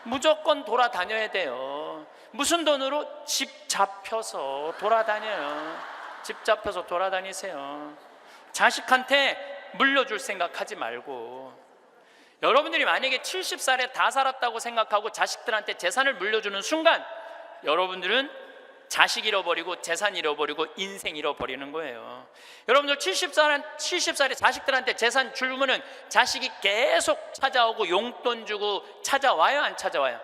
무조건 돌아다녀야 돼요. 무슨 돈으로? 집 잡혀서 돌아다녀요. 집 잡혀서 돌아다니세요. 자식한테 물려줄 생각하지 말고. 여러분들이 만약에 70살에 다 살았다고 생각하고 자식들한테 재산을 물려주는 순간 여러분들은 자식 잃어버리고 재산 잃어버리고 인생 잃어버리는 거예요. 여러분들 70살에 자식들한테 재산 주면은 자식이 계속 찾아오고 용돈 주고 찾아와요, 안 찾아와요?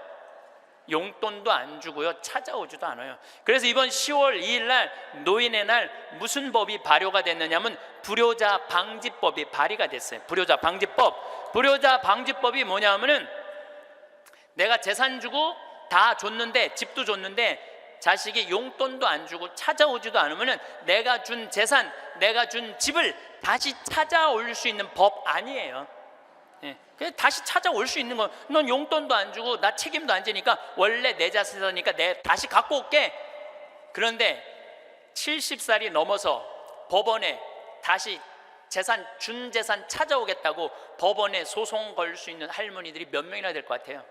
용돈도 안 주고요, 찾아오지도 않아요. 그래서 이번 10월 2일 날 노인의 날 무슨 법이 발효가 됐느냐면 불효자 방지법이 발의가 됐어요. 불효자 방지법. 불효자 방지법이 뭐냐면은 내가 재산 주고 다 줬는데, 집도 줬는데 자식이 용돈도 안 주고 찾아오지도 않으면은 내가 준 재산, 내가 준 집을 다시 찾아올 수 있는 법 아니에요. 그냥 다시 찾아올 수 있는 건, 넌 용돈도 안 주고 나 책임도 안 지니까 원래 내 자산이니까 내 다시 갖고 올게. 그런데 70살이 넘어서 법원에 다시 준 재산 찾아오겠다고 법원에 소송 걸 수 있는 할머니들이 몇 명이나 될 것 같아요?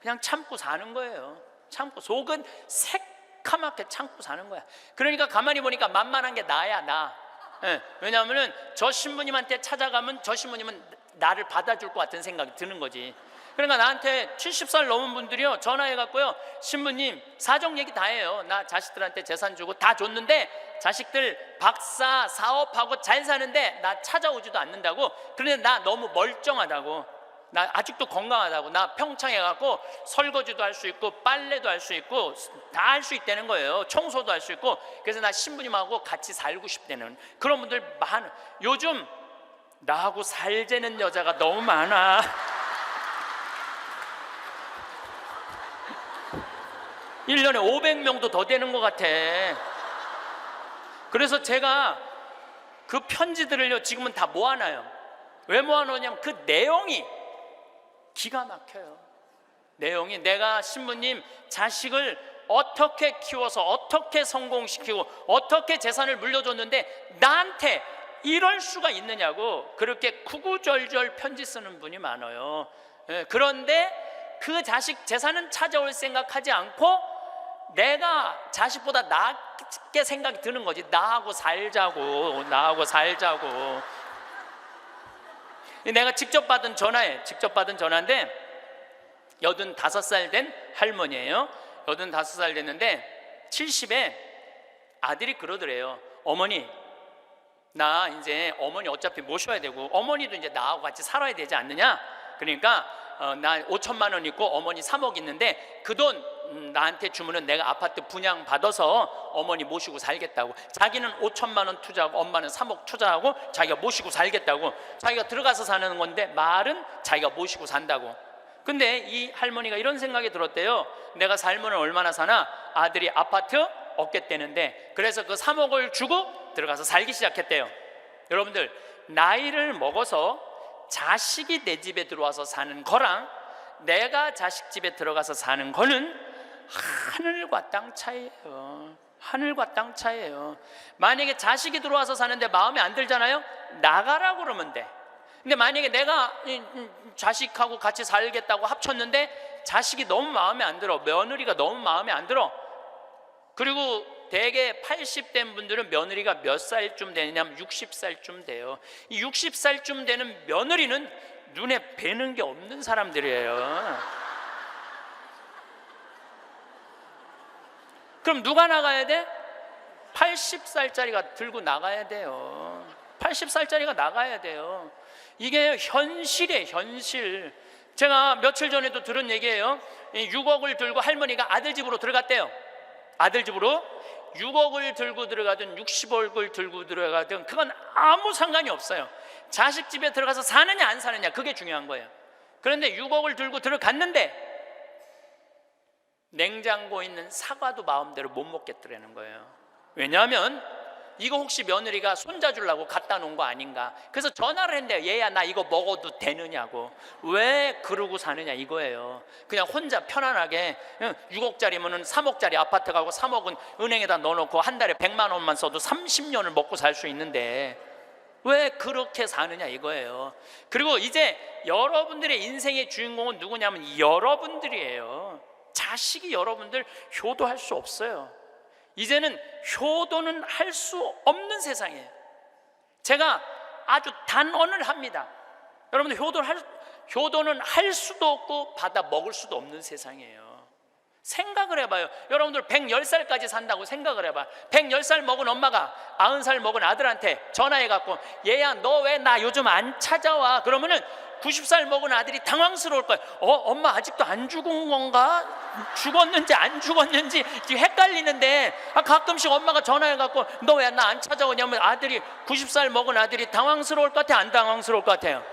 그냥 참고 사는 거예요. 참고, 속은 새카맣게 참고 사는 거야. 그러니까 가만히 보니까 만만한 게 나야, 나. 왜냐하면 저 신부님한테 찾아가면 저 신부님은 나를 받아줄 것 같은 생각이 드는 거지. 그러니까 나한테 70살 넘은 분들이요 전화해갖고요, 신부님 사정 얘기 다 해요. 나 자식들한테 재산 주고 다 줬는데 자식들 박사 사업하고 잘 사는데 나 찾아오지도 않는다고. 그런데 나 너무 멀쩡하다고, 나 아직도 건강하다고, 나 평창해갖고 설거지도 할 수 있고 빨래도 할 수 있고 다 할 수 있다는 거예요. 청소도 할 수 있고. 그래서 나 신부님하고 같이 살고 싶다는 그런 분들 많아. 요즘 나하고 살자는 여자가 너무 많아. 1년에 500명도 더 되는 것 같아. 그래서 제가 그 편지들을요 지금은 다 모아놔요. 왜 모아놓냐면 그 내용이 기가 막혀요. 내용이 내가 신부님 자식을 어떻게 키워서 어떻게 성공시키고 어떻게 재산을 물려줬는데 나한테 이럴 수가 있느냐고 그렇게 구구절절 편지 쓰는 분이 많아요. 그런데 그 자식 재산은 찾아올 생각하지 않고 내가 자식보다 낫게 생각이 드는 거지. 나하고 살자고. 내가 직접 받은 전화인데 85살 된 할머니예요. 85살 됐는데 70에 아들이 그러더래요. 어머니, 나 이제 어머니 어차피 모셔야 되고 어머니도 이제 나하고 같이 살아야 되지 않느냐. 그러니까 나 5천만 원 있고 어머니 3억 있는데 그 돈 나한테 주면은 내가 아파트 분양 받아서 어머니 모시고 살겠다고. 자기는 5천만 원 투자하고 엄마는 3억 투자하고 자기가 모시고 살겠다고. 자기가 들어가서 사는 건데 말은 자기가 모시고 산다고. 근데 이 할머니가 이런 생각이 들었대요. 내가 살면 얼마나 사나? 아들이 아파트 얻겠다는데 그래서 그 3억을 주고 들어가서 살기 시작했대요. 여러분들, 나이를 먹어서 자식이 내 집에 들어와서 사는 거랑 내가 자식 집에 들어가서 사는 거는 하늘과 땅 차이예요. 하늘과 땅 차이예요. 만약에 자식이 들어와서 사는데 마음에 안 들잖아요? 나가라고 그러면 돼. 근데 만약에 내가 자식하고 같이 살겠다고 합쳤는데 자식이 너무 마음에 안 들어, 며느리가 너무 마음에 안 들어. 그리고 대개 80된 분들은 며느리가 몇 살쯤 되냐면 60살쯤 돼요. 이 60살쯤 되는 며느리는 눈에 뵈는 게 없는 사람들이에요. 그럼 누가 나가야 돼? 80살짜리가 들고 나가야 돼요. 80살짜리가 나가야 돼요. 이게 현실이에요, 현실. 제가 며칠 전에도 들은 얘기예요. 6억을 들고 할머니가 아들 집으로 들어갔대요. 아들 집으로 6억을 들고 들어가든 60억을 들고 들어가든 그건 아무 상관이 없어요. 자식 집에 들어가서 사느냐 안 사느냐 그게 중요한 거예요. 그런데 6억을 들고 들어갔는데 냉장고에 있는 사과도 마음대로 못 먹겠더라는 거예요. 왜냐하면 이거 혹시 며느리가 손자 주려고 갖다 놓은 거 아닌가. 그래서 전화를 했는데요. 얘야, 나 이거 먹어도 되느냐고. 왜 그러고 사느냐 이거예요. 그냥 혼자 편안하게 6억짜리면 3억짜리 아파트 가고 3억은 은행에다 넣어놓고 한 달에 100만 원만 써도 30년을 먹고 살 수 있는데 왜 그렇게 사느냐 이거예요. 그리고 이제 여러분들의 인생의 주인공은 누구냐면 여러분들이에요. 자식이 여러분들 효도할 수 없어요. 이제는 효도는 할 수 없는 세상이에요. 제가 아주 단언을 합니다. 여러분들 효도는 할 수도 없고 받아 먹을 수도 없는 세상이에요. 생각을 해봐요. 여러분들 110살까지 산다고 생각을 해봐. 110살 먹은 엄마가 90살 먹은 아들한테 전화해갖고 얘야, 너 왜 나 요즘 안 찾아와? 그러면은 90살 먹은 아들이 당황스러울 거예요. 엄마 아직도 안 죽은 건가? 죽었는지 안 죽었는지 지금 헷갈리는데 가끔씩 엄마가 전화해갖고 너 왜 나 안 찾아오냐면 아들이 90살 먹은 아들이 당황스러울 것 같아? 안 당황스러울 것 같아요?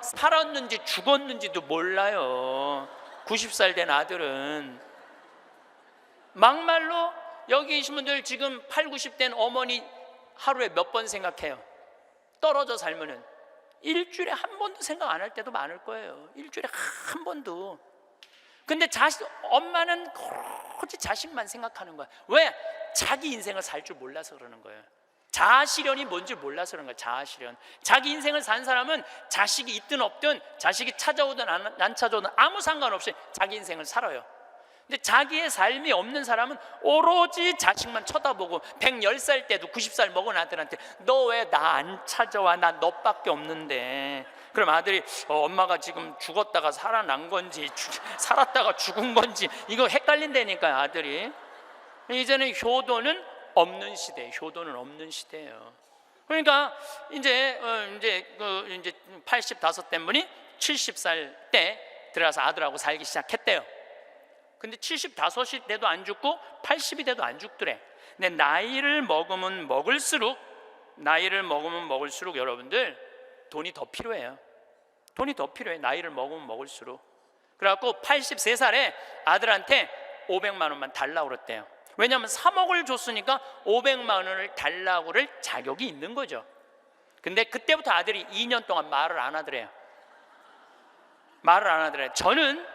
살았는지 죽었는지도 몰라요. 90살 된 아들은. 막말로 여기 계신 분들 지금 8, 90된 어머니 하루에 몇 번 생각해요? 떨어져 살면은 일주일에 한 번도 생각 안 할 때도 많을 거예요. 일주일에 한 번도. 근데 엄마는 오로지 자식만 생각하는 거야. 왜? 자기 인생을 살 줄 몰라서 그러는 거예요. 자아실현이 뭔지 몰라서 그런 거예요. 자아실현. 자기 인생을 산 사람은 자식이 있든 없든 자식이 찾아오든 안 찾아오든 아무 상관없이 자기 인생을 살아요. 근데 자기의 삶이 없는 사람은 오로지 자식만 쳐다보고 110살 때도 90살 먹은 아들한테 너 왜 나 안 찾아와? 나 너밖에 없는데. 그럼 아들이 엄마가 지금 죽었다가 살아난 건지 살았다가 죽은 건지 이거 헷갈린다니까요, 아들이. 이제는 효도는 없는 시대, 효도는 없는 시대예요. 그러니까 이제 85된 분이 70살 때 들어가서 아들하고 살기 시작했대요. 근데 75이 돼도 안 죽고 80이 돼도 안 죽더래. 근데 나이를 먹으면 먹을수록 여러분들 돈이 더 필요해요. 돈이 더 필요해. 나이를 먹으면 먹을수록. 그래갖고 83살에 아들한테 500만 원만 달라고 그랬대요. 왜냐하면 3억을 줬으니까 500만 원을 달라고 그럴 자격이 있는 거죠. 근데 그때부터 아들이 2년 동안 말을 안 하더래요. 말을 안 하더래요. 저는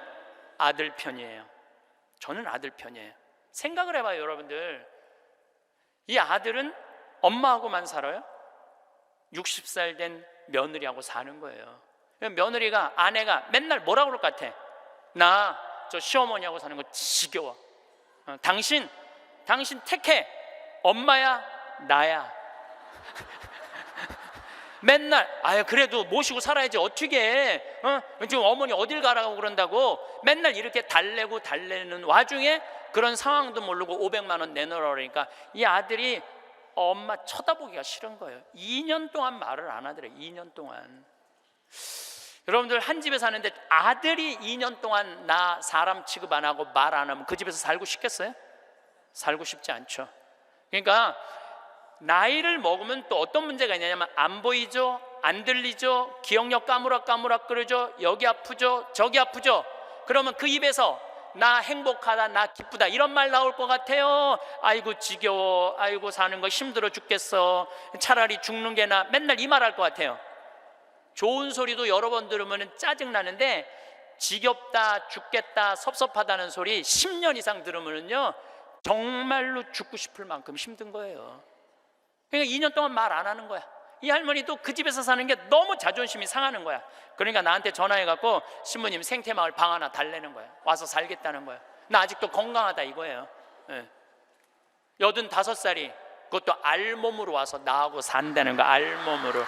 아들 편이에요. 저는 아들 편이에요. 생각을 해봐요, 여러분들. 이 아들은 엄마하고만 살아요? 60살 된 며느리하고 사는 거예요. 며느리가, 아내가 맨날 뭐라고 그럴 것 같아? 나 저 시어머니하고 사는 거 지겨워. 당신 택해. 엄마야 나야. 맨날 아유 그래도 모시고 살아야지 어떻게 해? 지금 어머니 어딜 가라고 그런다고 맨날 이렇게 달래는 와중에 그런 상황도 모르고 500만 원 내놓으라 그러니까 이 아들이 엄마 쳐다보기가 싫은 거예요. 2년 동안 말을 안 하더래. 2년 동안. 여러분들 한 집에 사는데 아들이 2년 동안 나 사람 취급 안 하고 말 안 하면 그 집에서 살고 싶겠어요? 살고 싶지 않죠. 그러니까 나이를 먹으면 또 어떤 문제가 있냐면 안 보이죠, 안 들리죠, 기억력 까무락까무락 그러죠, 여기 아프죠, 저기 아프죠. 그러면 그 입에서 나 행복하다, 나 기쁘다 이런 말 나올 것 같아요. 아이고 지겨워, 아이고 사는 거 힘들어 죽겠어, 차라리 죽는 게 나, 맨날 이 말 할 것 같아요. 좋은 소리도 여러 번 들으면 짜증나는데 지겹다, 죽겠다, 섭섭하다는 소리 10년 이상 들으면요 정말로 죽고 싶을 만큼 힘든 거예요. 그러니까 2년 동안 말 안 하는 거야. 이 할머니도 그 집에서 사는 게 너무 자존심이 상하는 거야. 그러니까 나한테 전화해갖고 신부님 생태마을 방 하나 달래는 거야. 와서 살겠다는 거야. 나 아직도 건강하다 이거예요. 85살이 그것도 알몸으로 와서 나하고 산다는 거야. 알몸으로.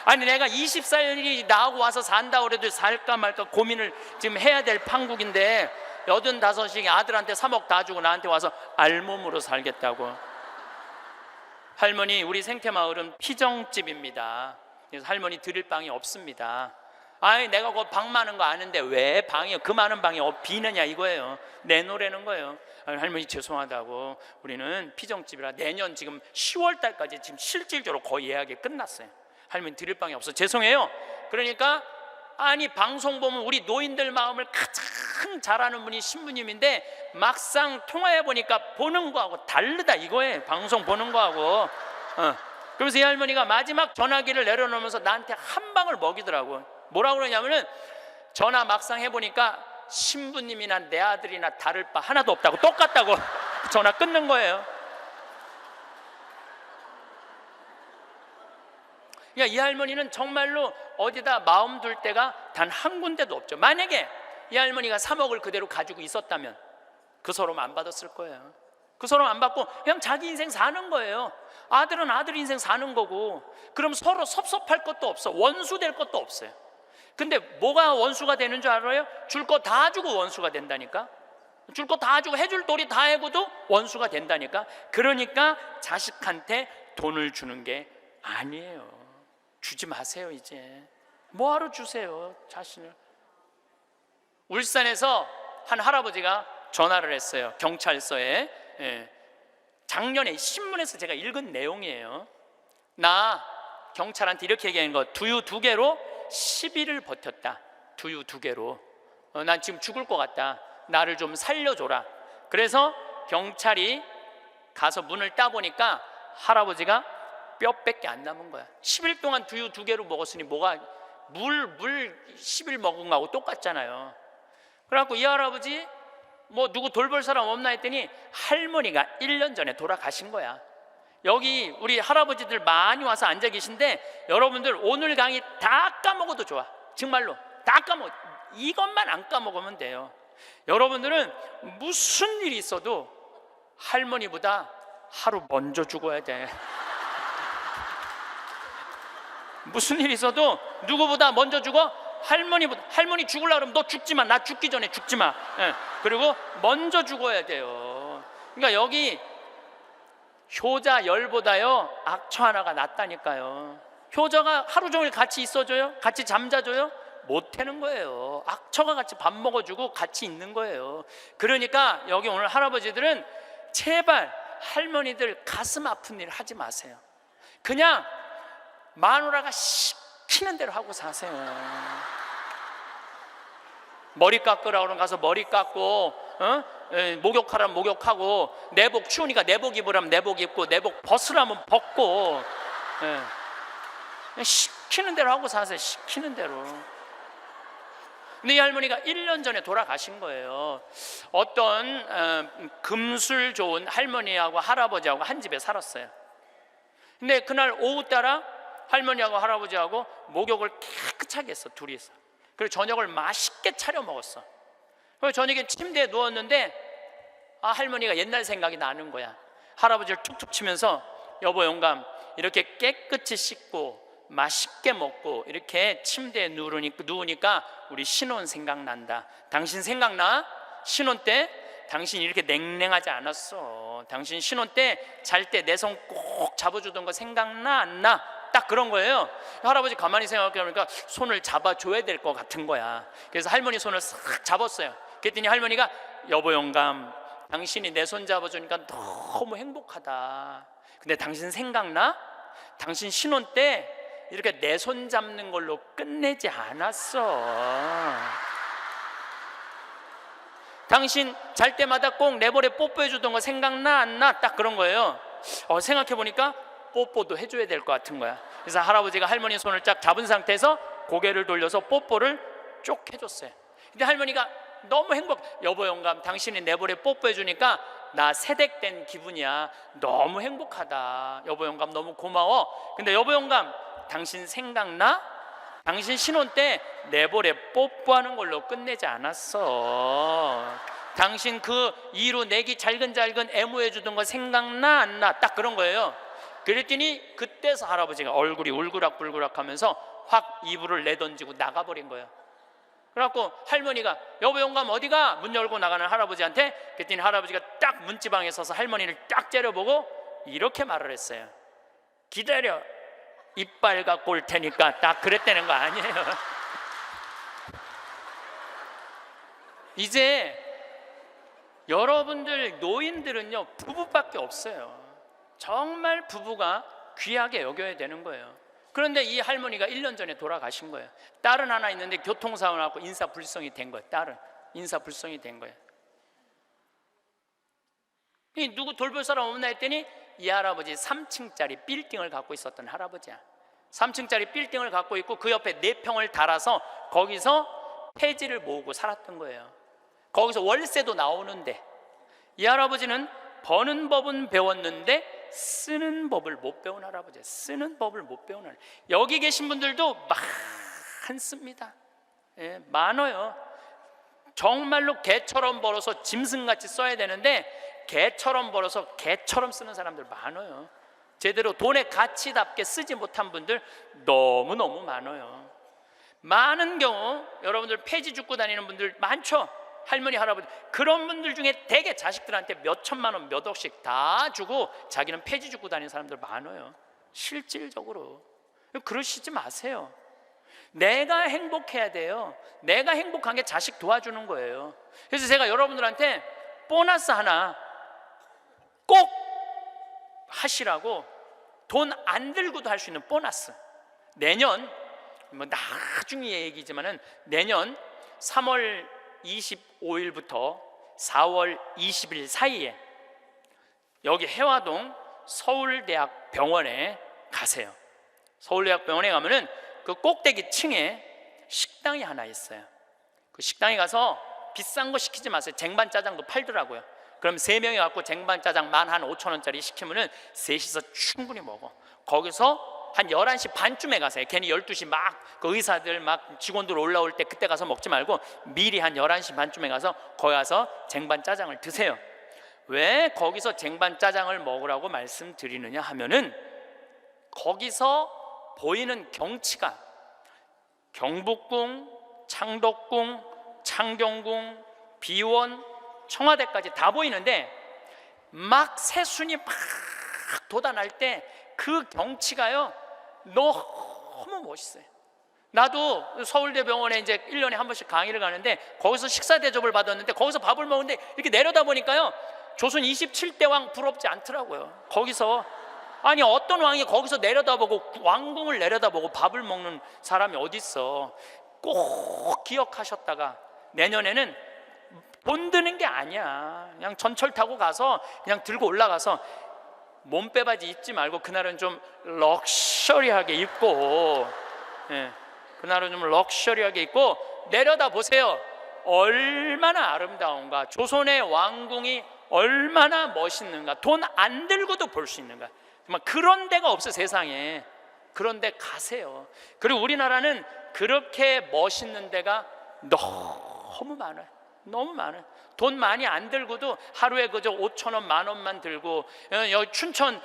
아니 내가 20살이 나하고 와서 산다고 그래도 살까 말까 고민을 지금 해야 될 판국인데 85이 아들한테 3억 다 주고 나한테 와서 알몸으로 살겠다고. 할머니 우리 생태마을은 피정집입니다. 그래서 할머니 드릴 방이 없습니다. 아니 내가 그 방 많은 거 아는데 왜 방이 그 많은 방이 비느냐 이거예요. 내놓으라는 거예요. 할머니 죄송하다고 우리는 피정집이라 내년 지금 10월 달까지 지금 실질적으로 거의 예약이 끝났어요. 할머니 드릴 방이 없어 죄송해요. 그러니까 아니 방송 보면 우리 노인들 마음을 가장 잘하는 분이 신부님인데 막상 통화해 보니까 보는 거하고 다르다 이거예요. 방송 보는 거하고. 그러면서 이 할머니가 마지막 전화기를 내려놓으면서 나한테 한 방을 먹이더라고. 뭐라고 그러냐면은 전화 막상 해보니까 신부님이나 내 아들이나 다를 바 하나도 없다고, 똑같다고 전화 끊는 거예요. 그러니까 이 할머니는 정말로 어디다 마음 둘 데가 단 한 군데도 없죠. 만약에 이 할머니가 3억을 그대로 가지고 있었다면 그 서름 안 받았을 거예요. 그 서름 안 받고 그냥 자기 인생 사는 거예요. 아들은 아들 인생 사는 거고. 그럼 서로 섭섭할 것도 없어. 원수 될 것도 없어요. 근데 뭐가 원수가 되는 줄 알아요? 줄 거 다 주고 원수가 된다니까. 줄 거 다 주고 해줄 도리 다 해고도 원수가 된다니까. 그러니까 자식한테 돈을 주는 게 아니에요. 주지 마세요. 이제 뭐하러 주세요 자신을. 울산에서 한 할아버지가 전화를 했어요. 경찰서에. 작년에 신문에서 제가 읽은 내용이에요. 나 경찰한테 이렇게 얘기한 거, 두유 2개로 10일을 버텼다. 두유 2개로. 난 지금 죽을 것 같다. 나를 좀 살려줘라. 그래서 경찰이 가서 문을 따보니까 할아버지가 뼈밖에 안 남은 거야. 10일 동안 두유 2개로 먹었으니 뭐가 물 10일 먹은 거하고 똑같잖아요. 그래갖고 이 할아버지 뭐 누구 돌볼 사람 없나 했더니 할머니가 1년 전에 돌아가신 거야. 여기 우리 할아버지들 많이 와서 앉아 계신데 여러분들 오늘 강의 다 까먹어도 좋아. 정말로 다 까먹어. 이것만 안 까먹으면 돼요. 여러분들은 무슨 일이 있어도 할머니보다 하루 먼저 죽어야 돼. 무슨 일이 있어도 누구보다 먼저 죽어? 할머니 죽으려고 그러면 너 죽지 마. 나 죽기 전에 죽지 마. 그리고 먼저 죽어야 돼요. 그러니까 여기 효자 열보다요 악처 하나가 낫다니까요. 효자가 하루 종일 같이 있어줘요? 같이 잠자줘요? 못하는 거예요. 악처가 같이 밥 먹어주고 같이 있는 거예요. 그러니까 여기 오늘 할아버지들은 제발 할머니들 가슴 아픈 일 하지 마세요. 그냥 마누라가 시키는 대로 하고 사세요. 머리 깎으라 그러면 가서 머리 깎고, 목욕하라면 목욕하고, 내복 추우니까 내복 입으라면 내복 입고, 내복 벗으라면 벗고, 시키는 대로 하고 사세요. 시키는 대로. 근데 이 할머니가 1년 전에 돌아가신 거예요. 어떤 금술 좋은 할머니하고 할아버지하고 한 집에 살았어요. 근데 그날 오후 따라 할머니하고 할아버지하고 목욕을 깨끗하게 했어, 둘이서. 그리고 저녁을 맛있게 차려 먹었어. 그래서 저녁에 침대에 누웠는데 할머니가 옛날 생각이 나는 거야. 할아버지를 툭툭 치면서 여보 영감, 이렇게 깨끗이 씻고 맛있게 먹고 이렇게 침대에 누우니까 우리 신혼 생각난다. 당신 생각나? 신혼 때 당신 이렇게 냉랭하지 않았어. 당신 신혼 때 잘 때 내 손 꼭 잡아주던 거 생각나 안 나? 딱 그런 거예요. 할아버지 가만히 생각해보니까 손을 잡아줘야 될 것 같은 거야. 그래서 할머니 손을 싹 잡았어요. 그랬더니 할머니가 여보 영감, 당신이 내 손 잡아주니까 너무 행복하다. 근데 당신 생각나? 당신 신혼 때 이렇게 내 손 잡는 걸로 끝내지 않았어. 당신 잘 때마다 꼭 내버려 뽀뽀해 주던 거 생각나 안 나? 딱 그런 거예요. 생각해 보니까 뽀뽀도 해줘야 될 것 같은 거야. 그래서 할아버지가 할머니 손을 쫙 잡은 상태에서 고개를 돌려서 뽀뽀를 쭉 해줬어요. 근데 할머니가 너무 여보 영감, 당신이 내버려 뽀뽀해 주니까 나 새댁된 기분이야. 너무 행복하다. 여보 영감 너무 고마워. 근데 여보 영감, 당신 생각나? 당신 신혼 때 내볼에 뽀뽀하는 걸로 끝내지 않았어. 당신 그 이로 내기 잘근잘근 애무해 주던 거 생각나 안 나? 딱 그런 거예요. 그랬더니 그때서 할아버지가 얼굴이 울그락불그락 하면서 확 이불을 내던지고 나가버린 거예요. 그래갖고 할머니가 여보 영감 어디가? 문 열고 나가는 할아버지한테. 그랬더니 할아버지가 딱 문지방에 서서 할머니를 딱 째려보고 이렇게 말을 했어요. 기다려, 이빨 갖고 올 테니까. 딱 그랬다는 거 아니에요. 이제 여러분들 노인들은요 부부밖에 없어요. 정말 부부가 귀하게 여겨야 되는 거예요. 그런데 이 할머니가 1년 전에 돌아가신 거예요. 딸은 하나 있는데 교통사고 나고 인사불성이 된 거예요. 딸은 인사불성이 된 거예요. 누구 돌볼 사람 없나 했더니 이 할아버지 3층짜리 빌딩을 갖고 있었던 할아버지야. 3층짜리 빌딩을 갖고 있고 그 옆에 4평을 달아서 거기서 폐지를 모으고 살았던 거예요. 거기서 월세도 나오는데 이 할아버지는 버는 법은 배웠는데 쓰는 법을 못 배운 할아버지예요. 쓰는 법을 못 배운 할아버지. 여기 계신 분들도 많습니다. 많아요. 정말로 개처럼 벌어서 짐승같이 써야 되는데 개처럼 벌어서 개처럼 쓰는 사람들 많아요. 제대로 돈의 가치답게 쓰지 못한 분들 너무너무 많아요. 많은 경우 여러분들 폐지 줍고 다니는 분들 많죠. 할머니 할아버지 그런 분들 중에 대개 자식들한테 몇 천만 원 몇 억씩 다 주고 자기는 폐지 줍고 다니는 사람들 많아요. 실질적으로 그러시지 마세요. 내가 행복해야 돼요. 내가 행복한 게 자식 도와주는 거예요. 그래서 제가 여러분들한테 보너스 하나 꼭 하시라고, 돈 안 들고도 할 수 있는 보너스. 내년 나중에 얘기지만은 내년 3월 25일부터 4월 20일 사이에 여기 해화동 서울대학 병원에 가세요. 서울대학 병원에 가면은 그 꼭대기 층에 식당이 하나 있어요. 그 식당에 가서 비싼 거 시키지 마세요. 쟁반짜장도 팔더라고요. 그럼 3명이 갖고 쟁반짜장 15,000원짜리 시키면은 셋이서 충분히 먹어. 거기서 한 11시 반쯤에 가세요. 괜히 12시 막 그 의사들 막 직원들 올라올 때 그때 가서 먹지 말고 미리 한 11시 반쯤에 가서 거기 가서 쟁반짜장을 드세요. 왜 거기서 쟁반짜장을 먹으라고 말씀드리느냐 하면은 거기서 보이는 경치가 경복궁, 창덕궁, 창경궁, 비원, 청와대까지 다 보이는데 막 새순이 막 돋아날 때 그 경치가요 너무 멋있어요. 나도 서울대 병원에 이제 1년에 한 번씩 강의를 가는데 거기서 식사 대접을 받았는데 거기서 밥을 먹는데 이렇게 내려다 보니까요 조선 27대 왕 부럽지 않더라고요. 거기서 아니 어떤 왕이 거기서 내려다보고 왕궁을 내려다보고 밥을 먹는 사람이 어디 있어. 꼭 기억하셨다가 내년에는 돈 드는 게 아니야. 그냥 전철 타고 가서 그냥 들고 올라가서 몸빼바지 입지 말고 그날은 좀 럭셔리하게 입고, 예, 그날은 좀 럭셔리하게 입고 내려다 보세요. 얼마나 아름다운가. 조선의 왕궁이 얼마나 멋있는가. 돈 안 들고도 볼 수 있는가. 정말 그런 데가 없어 세상에. 그런 데 가세요. 그리고 우리나라는 그렇게 멋있는 데가 너무 많아요. 너무 많아요. 돈 많이 안 들고도 하루에 그저 5,000원, 10,000원만 들고, 여기 춘천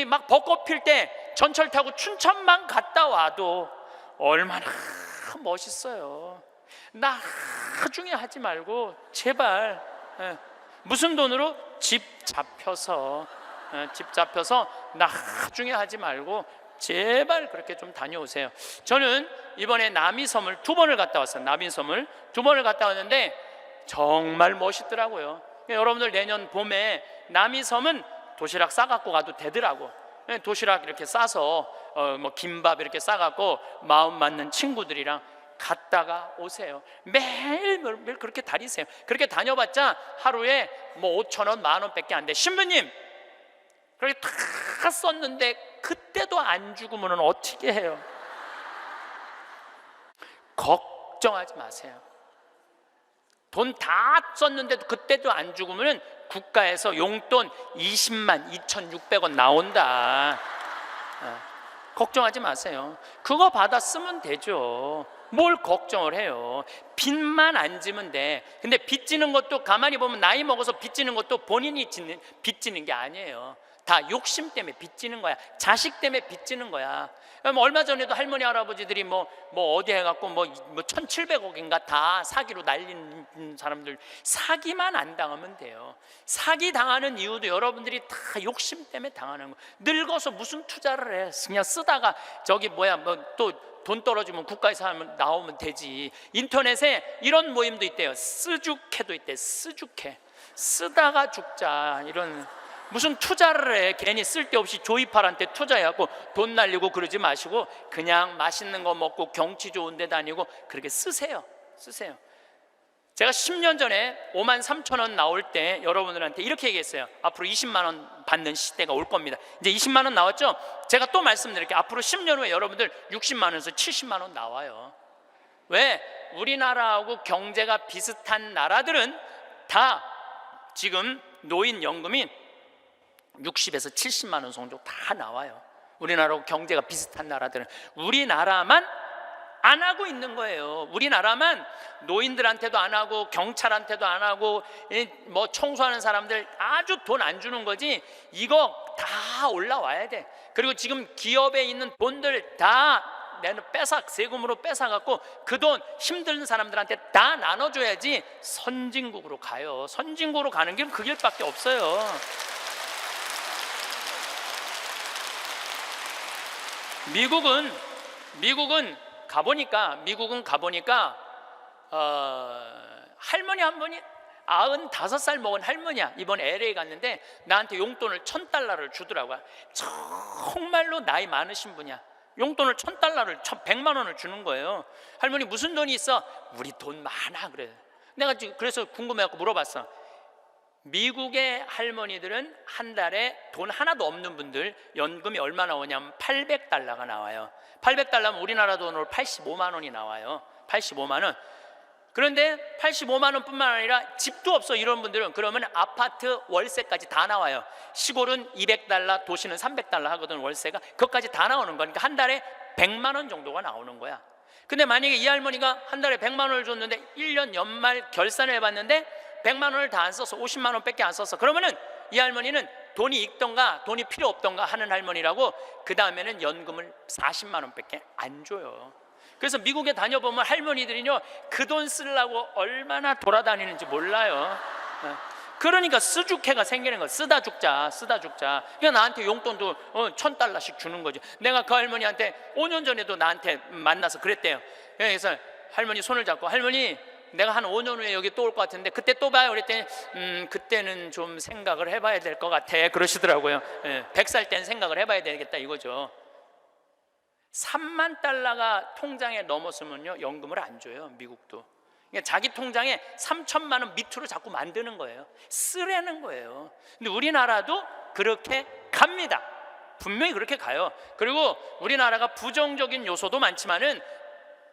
막 벚꽃 필 때 전철 타고 춘천만 갔다 와도 얼마나 멋있어요. 나중에 하지 말고 제발, 무슨 돈으로? 집 잡혀서 나중에 하지 말고 제발 그렇게 좀 다녀오세요. 저는 이번에 남이섬을 2번을 갔다 왔어요. 남이섬을 2번을 갔다 왔는데 정말 멋있더라고요. 여러분들 내년 봄에 남이섬은 도시락 싸갖고 가도 되더라고. 도시락 이렇게 싸서 뭐 김밥 이렇게 싸갖고 마음 맞는 친구들이랑 갔다가 오세요. 매일 그렇게 다니세요. 그렇게 다녀봤자 하루에 뭐 5,000원, 10,000원밖에 안 돼. 신부님, 그렇게 다 썼는데 그때도 안 죽으면 어떻게 해요? 걱정하지 마세요. 돈 다 썼는데도 그때도 안 죽으면 국가에서 용돈 20만 2,600원 나온다. 걱정하지 마세요. 그거 받아 쓰면 되죠. 뭘 걱정을 해요. 빚만 안 지면 돼. 근데 빚지는 것도 가만히 보면 나이 먹어서 빚지는 것도 본인이 빚지는 게 아니에요. 다 욕심 때문에 빚지는 거야. 자식 때문에 빚지는 거야. 얼마 전에도 할머니 할아버지들이 뭐 어디 해갖고 뭐 1,700억인가 다 사기로 날린 사람들, 사기만 안 당하면 돼요. 사기 당하는 이유도 여러분들이 다 욕심 때문에 당하는 거. 늙어서 무슨 투자를 해? 그냥 쓰다가 저기 뭐 또 돈 떨어지면 국가에서 하면 나오면 되지. 인터넷에 이런 모임도 있대요. 쓰죽해도 있대. 쓰죽해. 쓰다가 죽자. 이런. 무슨 투자를 해. 괜히 쓸데없이 조이팔한테 투자해갖고 돈 날리고 그러지 마시고 그냥 맛있는 거 먹고 경치 좋은 데 다니고 그렇게 쓰세요. 제가 10년 전에 53,000원 나올 때 여러분들한테 이렇게 얘기했어요. 앞으로 20만 원 받는 시대가 올 겁니다. 이제 20만 원 나왔죠? 제가 또 말씀드릴게요. 앞으로 10년 후에 여러분들 60만 원에서 70만 원 나와요. 왜? 우리나라하고 경제가 비슷한 나라들은 다 지금 노인연금이 60에서 70만 원 정도 다 나와요. 우리나라하고 경제가 비슷한 나라들은. 우리나라만 안 하고 있는 거예요. 우리나라만 노인들한테도 안 하고 경찰한테도 안 하고 뭐 청소하는 사람들 아주 돈 안 주는 거지. 이거 다 올라와야 돼. 그리고 지금 기업에 있는 돈들 다 세금으로 뺏어갖고 그 돈 힘든 사람들한테 다 나눠줘야지 선진국으로 가요. 선진국으로 가는 길 그 길밖에 없어요. 미국은 가보니까 할머니 한 분이 95살 먹은 할머니야. 이번 LA 갔는데 나한테 용돈을 $1,000를 주더라고요. 정말로 나이 많으신 분이야. 용돈을 $1,000를 100만 원을 주는 거예요. 할머니 무슨 돈이 있어? 우리 돈 많아. 그래. 내가 그래서 궁금해갖고 물어봤어. 미국의 할머니들은 한 달에 돈 하나도 없는 분들 연금이 얼마 나오냐면 $800가 나와요. $800면 우리나라 돈으로 85만 원이 나와요. 85만 원. 그런데 85만 원뿐만 아니라 집도 없어 이런 분들은 그러면 아파트 월세까지 다 나와요. 시골은 $200, 도시는 $300 하거든 월세가. 그것까지 다 나오는 거니까 한 달에 100만 원 정도가 나오는 거야. 근데 만약에 이 할머니가 한 달에 100만 원을 줬는데 1년 연말 결산을 해봤는데 100만 원을 다 안 써서 50만 원밖에 안 썼어. 그러면은 이 할머니는 돈이 있던가 돈이 필요 없던가 하는 할머니라고. 그 다음에는 연금을 40만 원밖에 안 줘요. 그래서 미국에 다녀보면 할머니들이요 그 돈 쓰려고 얼마나 돌아다니는지 몰라요. 그러니까 쓰죽해가 생기는 거야. 쓰다 죽자. 그러니까 나한테 용돈도 $1,000씩 주는 거지. 내가 그 할머니한테 5년 전에도 나한테 만나서 그랬대요. 그래서 할머니 손을 잡고 할머니 내가 한 5년 후에 여기 또 올 것 같은데 그때 또 봐요. 그랬더니 그때는 좀 생각을 해봐야 될 것 같아 그러시더라고요. 100살 땐 생각을 해봐야 되겠다 이거죠. $30,000가 통장에 넘었으면요 연금을 안 줘요. 미국도. 그러니까 자기 통장에 3천만 원 밑으로 자꾸 만드는 거예요. 쓰라는 거예요. 근데 우리나라도 그렇게 갑니다. 분명히 그렇게 가요. 그리고 우리나라가 부정적인 요소도 많지만은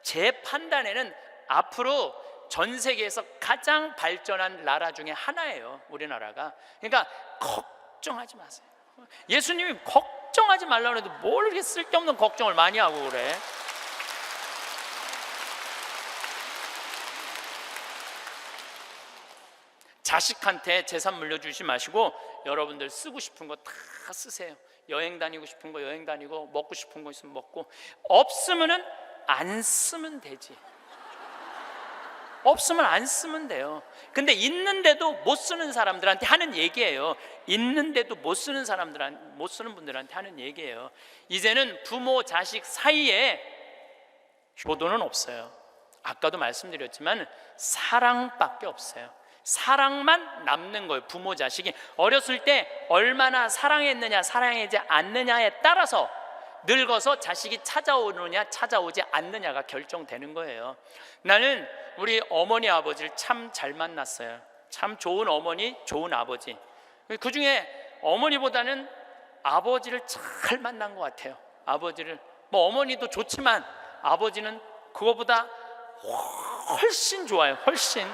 제 판단에는 앞으로 전 세계에서 가장 발전한 나라 중에 하나예요, 우리나라가. 그러니까 걱정하지 마세요. 예수님이 걱정하지 말라고 해도 뭘 이렇게 쓸데없는 걱정을 많이 하고 그래. 자식한테 재산 물려주지 마시고 여러분들 쓰고 싶은 거 다 쓰세요. 여행 다니고 싶은 거 여행 다니고, 먹고 싶은 거 있으면 먹고, 없으면은 안 쓰면 되지. 없으면 안 쓰면 돼요. 근데 있는데도 못 쓰는 사람들한테 하는 얘기예요. 있는데도 못 쓰는 사람들한테, 못 쓰는 분들한테 하는 얘기예요. 이제는 부모 자식 사이에 효도는 없어요. 아까도 말씀드렸지만 사랑밖에 없어요. 사랑만 남는 거예요. 부모 자식이 어렸을 때 얼마나 사랑했느냐 사랑하지 않느냐에 따라서 늙어서 자식이 찾아오느냐 찾아오지 않느냐가 결정되는 거예요. 나는 우리 어머니 아버지를 참 잘 만났어요. 참 좋은 어머니, 좋은 아버지. 그 중에 어머니보다는 아버지를 잘 만난 것 같아요. 아버지를, 뭐 어머니도 좋지만 아버지는 그거보다 훨씬 좋아요. 훨씬.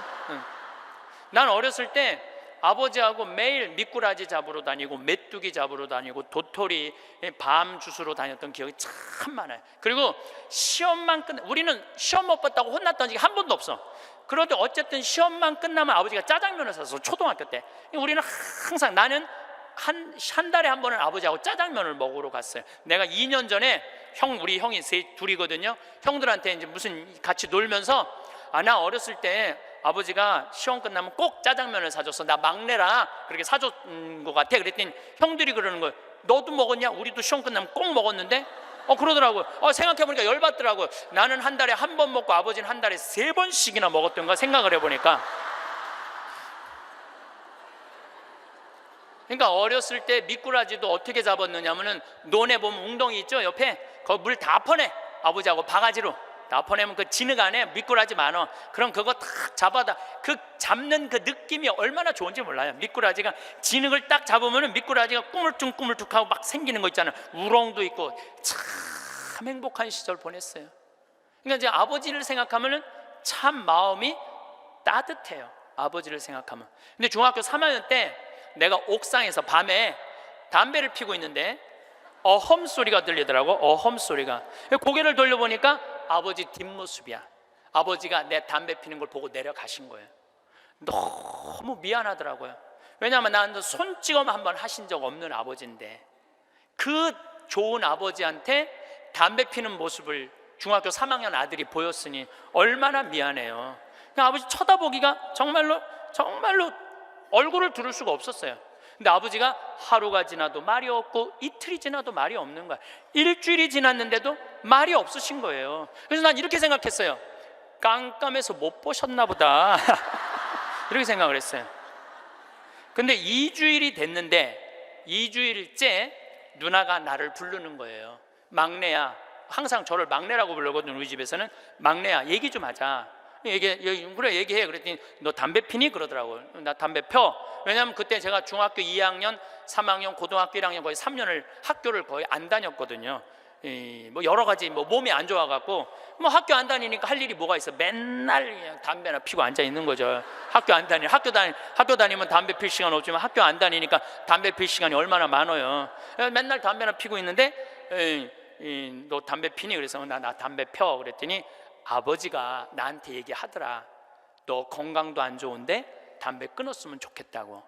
난 어렸을 때 아버지하고 매일 미꾸라지 잡으러 다니고 메뚜기 잡으러 다니고 도토리 밤 주스러 다녔던 기억이 참 많아요. 그리고 시험만 우리는 시험 못 봤다고 혼났던 적이 한 번도 없어. 그런데 어쨌든 시험만 끝나면 아버지가 짜장면을 사서, 초등학교 때 우리는 항상, 나는 한 달에 한 번은 아버지하고 짜장면을 먹으러 갔어요. 내가 2년 전에 우리 형이 둘이거든요. 형들한테 이제 무슨 같이 놀면서, 나 어렸을 때 아버지가 시험 끝나면 꼭 짜장면을 사줬어. 나 막내라 그렇게 사줬는 것 같아. 그랬더니 형들이 그러는 거예요. 너도 먹었냐? 우리도 시험 끝나면 꼭 먹었는데? 그러더라고요. 생각해보니까 열받더라고요. 나는 한 달에 한 번 먹고 아버지는 한 달에 3번씩이나 먹었던가 생각을 해보니까. 그러니까 어렸을 때 미꾸라지도 어떻게 잡았느냐면은, 논에 보면 웅덩이 있죠, 옆에. 거기 물 다 퍼내. 아버지하고 바가지로 다 퍼내면 그 진흙 안에 미꾸라지 많아. 그럼 그거 탁 잡아다, 그 잡는 그 느낌이 얼마나 좋은지 몰라요. 미꾸라지가 진흙을 딱 잡으면은 미꾸라지가 꾸물쭉꾸물쭉하고 막 생기는 거 있잖아요. 우렁도 있고. 참 행복한 시절 보냈어요. 그러니까 이제 아버지를 생각하면은 참 마음이 따뜻해요. 아버지를 생각하면. 근데 중학교 3학년 때 내가 옥상에서 밤에 담배를 피고 있는데 어험 소리가 들리더라고. 어험 소리가. 고개를 돌려보니까 아버지 뒷모습이야. 아버지가 내 담배 피는 걸 보고 내려가신 거예요. 너무 미안하더라고요. 왜냐하면 나는 손찌검 한번 하신 적 없는 아버지인데, 그 좋은 아버지한테 담배 피는 모습을 중학교 3학년 아들이 보였으니 얼마나 미안해요. 그냥 아버지 쳐다보기가 정말로 얼굴을 들을 수가 없었어요. 근데 아버지가 하루가 지나도 말이 없고 이틀이 지나도 말이 없는 거야. 일주일이 지났는데도 말이 없으신 거예요. 그래서 난 이렇게 생각했어요. 깜깜해서 못 보셨나 보다. 이렇게 생각을 했어요. 근데 2주일이 됐는데 2주일째 누나가 나를 부르는 거예요. 막내야. 항상 저를 막내라고 부르거든, 우리 집에서는. 막내야, 얘기 좀 하자. 그래, 얘기해. 그랬더니 너 담배 피니? 그러더라고요. 나 담배 펴. 왜냐하면 그때 제가 중학교 2학년, 3학년, 고등학교 1학년 거의 3년을 학교를 거의 안 다녔거든요. 뭐 여러 가지 몸이 안 좋아갖고 학교 안 다니니까 할 일이 뭐가 있어? 맨날 그냥 담배나 피고 앉아 있는 거죠. 학교 다니면 담배 필 시간 없지만 학교 안 다니니까 담배 필 시간이 얼마나 많아요. 맨날 담배나 피고 있는데 너 담배 피니? 그래서 나 담배 펴. 그랬더니 아버지가 나한테 얘기하더라. 너 건강도 안 좋은데 담배 끊었으면 좋겠다고.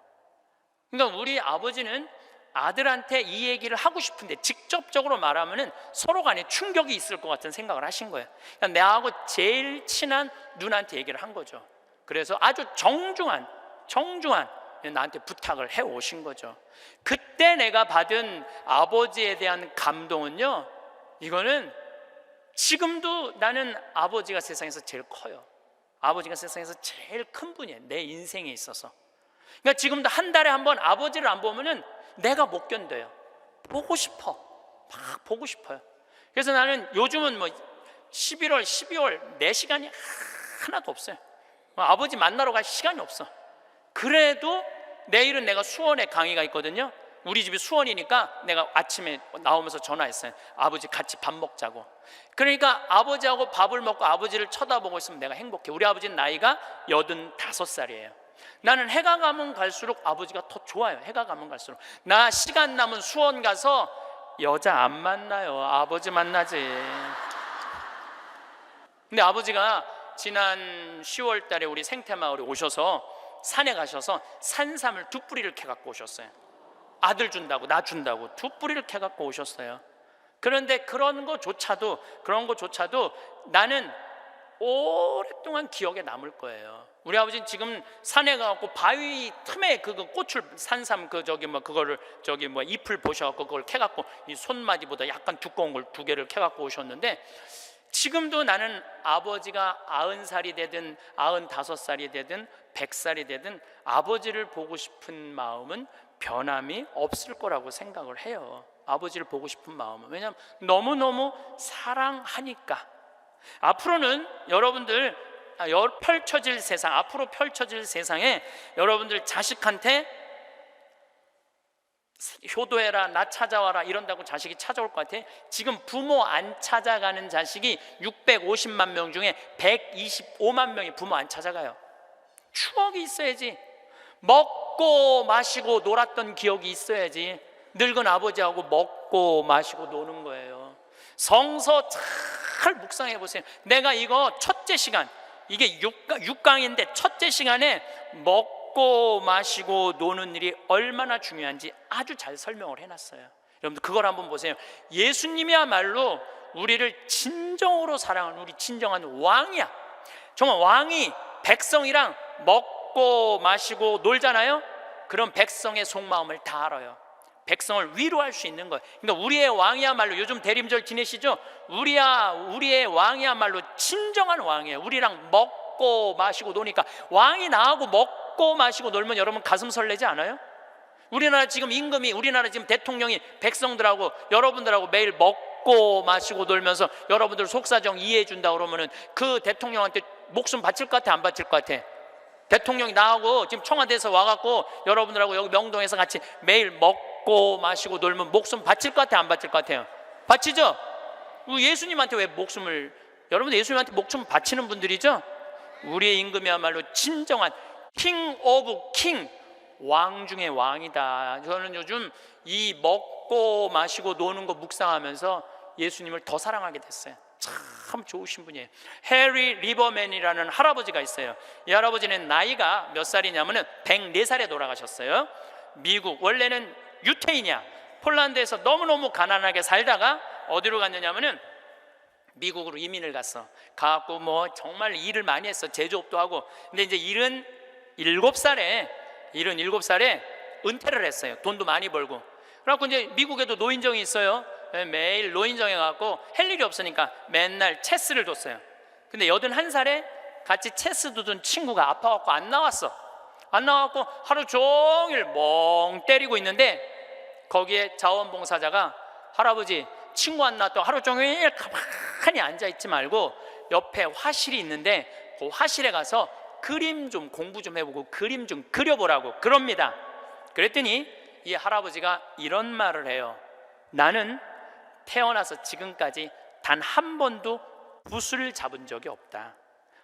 그러니까 우리 아버지는 아들한테 이 얘기를 하고 싶은데 직접적으로 말하면은 서로 간에 충격이 있을 것 같은 생각을 하신 거예요. 그러니까 나하고 제일 친한 누나한테 얘기를 한 거죠. 그래서 아주 정중한 나한테 부탁을 해 오신 거죠. 그때 내가 받은 아버지에 대한 감동은요, 이거는 지금도 나는 아버지가 세상에서 제일 커요. 아버지가 세상에서 제일 큰 분이에요, 내 인생에 있어서. 그러니까 지금도 한 달에 한 번 아버지를 안 보면은 내가 못 견뎌요. 보고 싶어. 막 보고 싶어요. 그래서 나는 요즘은 11월, 12월 내 시간이 하나도 없어요. 아버지 만나러 갈 시간이 없어. 그래도 내일은 내가 수원에 강의가 있거든요. 우리 집이 수원이니까 내가 아침에 나오면서 전화했어요. 아버지 같이 밥 먹자고. 그러니까 아버지하고 밥을 먹고 아버지를 쳐다보고 있으면 내가 행복해. 우리 아버지는 나이가 85살이에요 나는 해가 가면 갈수록 아버지가 더 좋아요. 해가 가면 갈수록. 나 시간 남은 수원 가서 여자 안 만나요. 아버지 만나지. 근데 아버지가 지난 10월 달에 우리 생태마을에 오셔서 산에 가셔서 산삼을 2뿌리를 캐갖고 오셨어요. 아들 준다고, 나 준다고 2뿌리를 캐갖고 오셨어요. 그런데 그런 거조차도 나는 오랫동안 기억에 남을 거예요. 우리 아버지는 지금 산에 가갖고 바위 틈에 그 꽃을 산삼 그거를 잎을 보셔갖고 그걸 캐갖고 이 손마디보다 약간 두꺼운 걸 2개를 캐갖고 오셨는데, 지금도 나는 아버지가 90살이 되든 95살이 되든 100살이 되든 아버지를 보고 싶은 마음은 변함이 없을 거라고 생각을 해요. 아버지를 보고 싶은 마음은. 왜냐하면 너무너무 사랑하니까. 앞으로는 여러분들 앞으로 펼쳐질 세상에 여러분들 자식한테 효도해라, 나 찾아와라 이런다고 자식이 찾아올 것 같아? 지금 부모 안 찾아가는 자식이 650만 명 중에 125만 명이 부모 안 찾아가요. 추억이 있어야지. 먹고 마시고 놀았던 기억이 있어야지. 늙은 아버지하고 먹고 마시고 노는 거예요. 성서 잘 묵상해 보세요. 내가 이거 첫째 시간, 이게 6강인데 첫째 시간에 먹고 마시고 노는 일이 얼마나 중요한지 아주 잘 설명을 해놨어요. 여러분들 그걸 한번 보세요. 예수님이야말로 우리를 진정으로 사랑하는 우리 진정한 왕이야. 정말 왕이 백성이랑 먹고 마시고 놀잖아요. 그럼 백성의 속마음을 다 알아요. 백성을 위로할 수 있는 거예요. 그러니까 우리의 왕이야말로, 요즘 대림절 지내시죠? 우리의 왕이야말로 진정한 왕이에요. 우리랑 먹고 마시고 노니까. 왕이 나하고 먹고 마시고 놀면 여러분 가슴 설레지 않아요? 우리나라 지금 우리나라 지금 대통령이 백성들하고 여러분들하고 매일 먹고 마시고 놀면서 여러분들 속사정 이해해 준다 그러면은 그 대통령한테 목숨 바칠 것 같아, 안 바칠 것 같아? 대통령이 나하고 지금 청와대에서 와갖고 여러분들하고 여기 명동에서 같이 매일 먹고 마시고 놀면 목숨 바칠 것 같아, 안 바칠 것 같아요? 바치죠? 예수님한테 왜 여러분 예수님한테 목숨 바치는 분들이죠? 우리의 임금이야말로 진정한 킹 오브 킹, 왕 중의 왕이다. 저는 요즘 이 먹고 마시고 노는 거 묵상하면서 예수님을 더 사랑하게 됐어요. 참 좋으신 분이에요. 해리 리버맨이라는 할아버지가 있어요. 이 할아버지는 나이가 몇 살이냐면은 104살에 돌아가셨어요. 미국, 원래는 유태인이야. 폴란드에서 너무너무 가난하게 살다가 어디로 갔느냐면은 미국으로 이민을 갔어. 가갖고 뭐 정말 일을 많이 했어. 제조업도 하고. 근데 이제 77살에 은퇴를 했어요. 돈도 많이 벌고. 그래갖고 이제 미국에도 노인정이 있어요. 매일 노인정에 가갖고 할 일이 없으니까 맨날 체스를 뒀어요. 근데 81살에 같이 체스 두던 친구가 아파갖고 안 나와갖고 하루 종일 멍 때리고 있는데, 거기에 자원봉사자가 할아버지 친구 안 나왔다고 하루 종일 가만히 앉아있지 말고 옆에 화실이 있는데 그 화실에 가서 그림 좀 공부 좀 해보고 그림 좀 그려보라고 그럽니다. 그랬더니 이 할아버지가 이런 말을 해요. 나는 태어나서 지금까지 단 한 번도 붓을 잡은 적이 없다.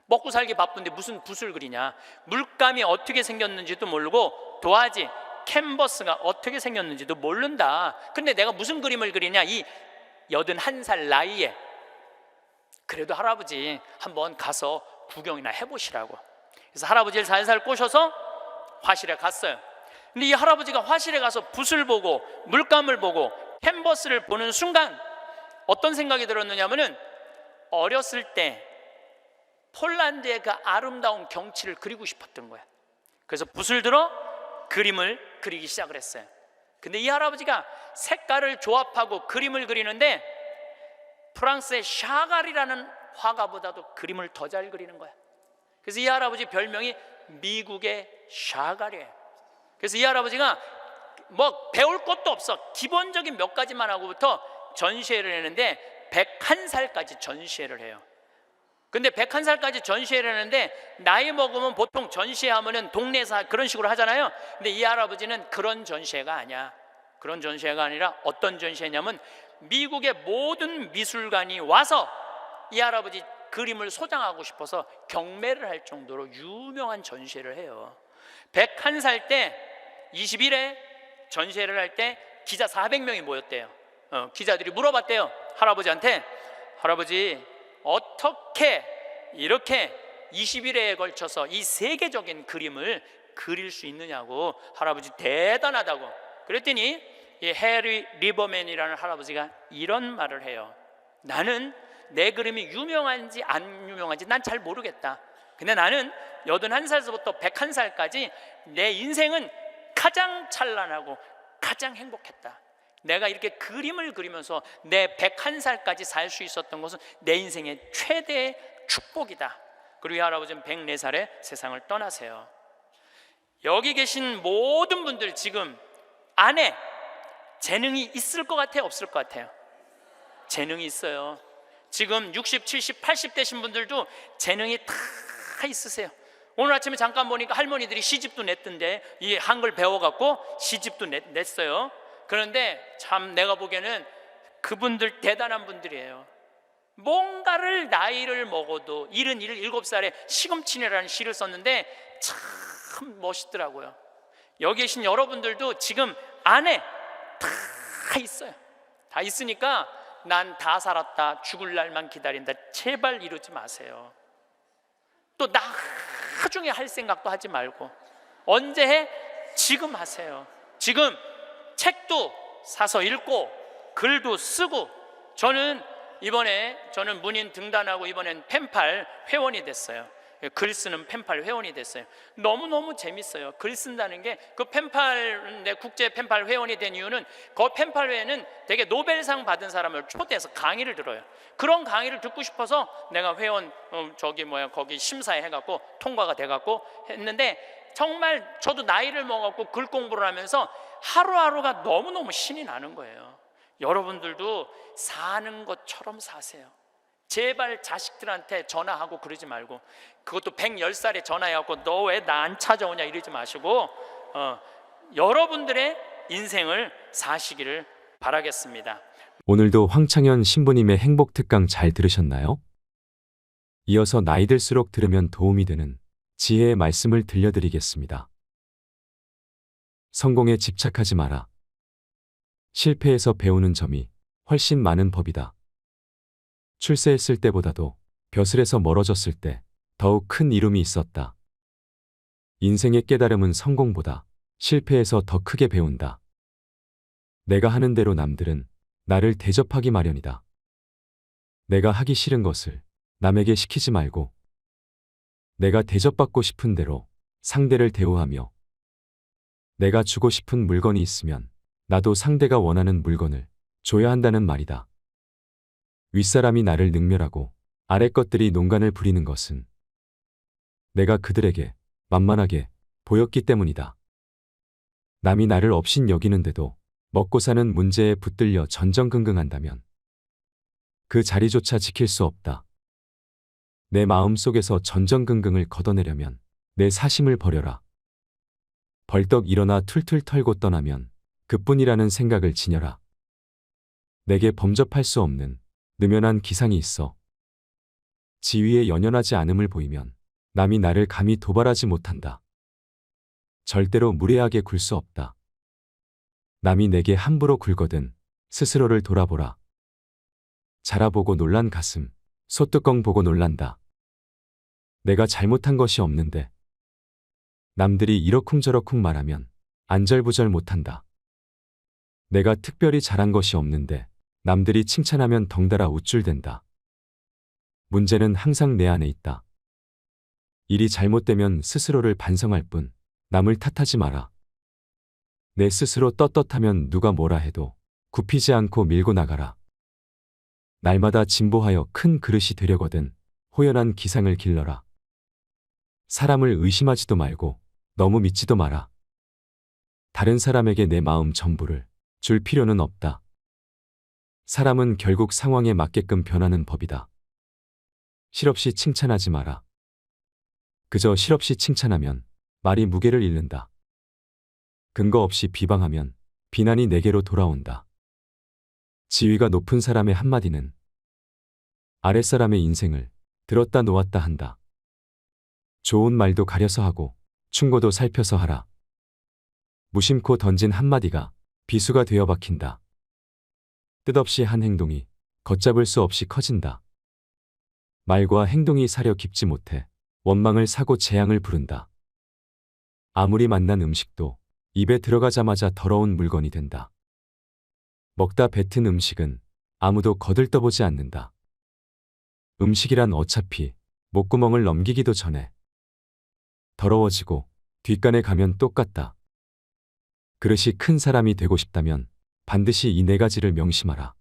먹고 살기 바쁜데 무슨 붓을 그리냐. 물감이 어떻게 생겼는지도 모르고 도화지, 캔버스가 어떻게 생겼는지도 모른다. 근데 내가 무슨 그림을 그리냐, 이 81살 나이에. 그래도 할아버지 한번 가서 구경이나 해보시라고. 그래서 할아버지를 살살 꼬셔서 화실에 갔어요. 근데 이 할아버지가 화실에 가서 붓을 보고 물감을 보고 캔버스를 보는 순간 어떤 생각이 들었느냐면은, 어렸을 때 폴란드의 그 아름다운 경치를 그리고 싶었던 거야. 그래서 붓을 들어 그림을 그리기 시작을 했어요. 근데 이 할아버지가 색깔을 조합하고 그림을 그리는데 프랑스의 샤갈이라는 화가보다도 그림을 더 잘 그리는 거야. 그래서 이 할아버지 별명이 미국의 샤갈이에요. 그래서 이 할아버지가 뭐 배울 것도 없어. 기본적인 몇 가지만 하고부터 전시회를 했는데 101살까지 전시회를 해요. 근데 101살까지 전시회를 하는데 나이 먹으면 보통 전시회하면은 동네에서 그런 식으로 하잖아요. 근데 이 할아버지는 그런 전시회가 아니야. 그런 전시회가 아니라 어떤 전시회냐면 미국의 모든 미술관이 와서 이 할아버지 그림을 소장하고 싶어서 경매를 할 정도로 유명한 전시회를 해요. 101살 때 20일에 전시회를 할 때 기자 400명이 모였대요. 기자들이 물어봤대요. 할아버지한테, 할아버지 어떻게 이렇게 20일에 걸쳐서 이 세계적인 그림을 그릴 수 있느냐고. 할아버지 대단하다고. 그랬더니 이 해리 리버맨이라는 할아버지가 이런 말을 해요. 나는 내 그림이 유명한지 안 유명한지 난 잘 모르겠다. 근데 나는 81살부터 101살까지 내 인생은 가장 찬란하고 가장 행복했다. 내가 이렇게 그림을 그리면서 내 101살까지 살 수 있었던 것은 내 인생의 최대의 축복이다. 그리고 이 할아버지는 104살에 세상을 떠나세요. 여기 계신 모든 분들 지금 안에 재능이 있을 것 같아요? 없을 것 같아요? 재능이 있어요. 지금 60, 70, 80 되신 분들도 재능이 다 있으세요. 오늘 아침에 잠깐 보니까 할머니들이 시집도 냈던데, 이 한글 배워갖고 시집도 냈어요. 그런데 참 내가 보기에는 그분들 대단한 분들이에요. 뭔가를 나이를 먹어도 77살에 시금치네라는 시를 썼는데 참 멋있더라고요. 여기 계신 여러분들도 지금 안에 다 있어요. 다 있으니까 난 다 살았다, 죽을 날만 기다린다, 제발 이러지 마세요. 또 나중에 할 생각도 하지 말고 언제 해? 지금 하세요. 지금 책도 사서 읽고 글도 쓰고. 저는 문인 등단하고 이번엔 펜팔 회원이 됐어요. 글 쓰는 펜팔 회원이 됐어요. 너무너무 재밌어요. 글 쓴다는 게. 그 펜팔, 내 국제 펜팔 회원이 된 이유는 그 펜팔 회에는 되게 노벨상 받은 사람을 초대해서 강의를 들어요. 그런 강의를 듣고 싶어서 내가 회원 거기 심사해 갖고 통과가 돼 갖고 했는데, 정말 저도 나이를 먹었고 글 공부를 하면서 하루하루가 너무너무 신이 나는 거예요. 여러분들도 사는 것처럼 사세요. 제발 자식들한테 전화하고 그러지 말고, 그것도 110살에 전화해갖고 너 왜 나 안 찾아오냐 이러지 마시고 여러분들의 인생을 사시기를 바라겠습니다. 오늘도 황창현 신부님의 행복 특강 잘 들으셨나요? 이어서 나이 들수록 들으면 도움이 되는 지혜의 말씀을 들려드리겠습니다. 성공에 집착하지 마라. 실패에서 배우는 점이 훨씬 많은 법이다. 출세했을 때보다도 벼슬에서 멀어졌을 때 더욱 큰 이룸이 있었다. 인생의 깨달음은 성공보다 실패에서 더 크게 배운다. 내가 하는 대로 남들은 나를 대접하기 마련이다. 내가 하기 싫은 것을 남에게 시키지 말고 내가 대접받고 싶은 대로 상대를 대우하며 내가 주고 싶은 물건이 있으면 나도 상대가 원하는 물건을 줘야 한다는 말이다. 윗사람이 나를 능멸하고 아래 것들이 농간을 부리는 것은 내가 그들에게 만만하게 보였기 때문이다. 남이 나를 업신 여기는데도 먹고 사는 문제에 붙들려 전전긍긍한다면 그 자리조차 지킬 수 없다. 내 마음 속에서 전전긍긍을 걷어내려면 내 사심을 버려라. 벌떡 일어나 툴툴 털고 떠나면 그뿐이라는 생각을 지녀라. 내게 범접할 수 없는 느면한 기상이 있어. 지위에 연연하지 않음을 보이면 남이 나를 감히 도발하지 못한다. 절대로 무례하게 굴 수 없다. 남이 내게 함부로 굴거든 스스로를 돌아보라. 자라보고 놀란 가슴, 소뚜껑 보고 놀란다. 내가 잘못한 것이 없는데 남들이 이러쿵저러쿵 말하면 안절부절 못한다. 내가 특별히 잘한 것이 없는데 남들이 칭찬하면 덩달아 우쭐댄다. 문제는 항상 내 안에 있다. 일이 잘못되면 스스로를 반성할 뿐 남을 탓하지 마라. 내 스스로 떳떳하면 누가 뭐라 해도 굽히지 않고 밀고 나가라. 날마다 진보하여 큰 그릇이 되려거든 호연한 기상을 길러라. 사람을 의심하지도 말고 너무 믿지도 마라. 다른 사람에게 내 마음 전부를 줄 필요는 없다. 사람은 결국 상황에 맞게끔 변하는 법이다. 실없이 칭찬하지 마라. 그저 실없이 칭찬하면 말이 무게를 잃는다. 근거 없이 비방하면 비난이 내게로 돌아온다. 지위가 높은 사람의 한마디는 아랫사람의 인생을 들었다 놓았다 한다. 좋은 말도 가려서 하고 충고도 살펴서 하라. 무심코 던진 한마디가 비수가 되어 박힌다. 뜻없이 한 행동이 걷잡을 수 없이 커진다. 말과 행동이 사려 깊지 못해 원망을 사고 재앙을 부른다. 아무리 맛난 음식도 입에 들어가자마자 더러운 물건이 된다. 먹다 뱉은 음식은 아무도 거들떠보지 않는다. 음식이란 어차피 목구멍을 넘기기도 전에 더러워지고 뒷간에 가면 똑같다. 그릇이 큰 사람이 되고 싶다면 반드시 이 네 가지를 명심하라.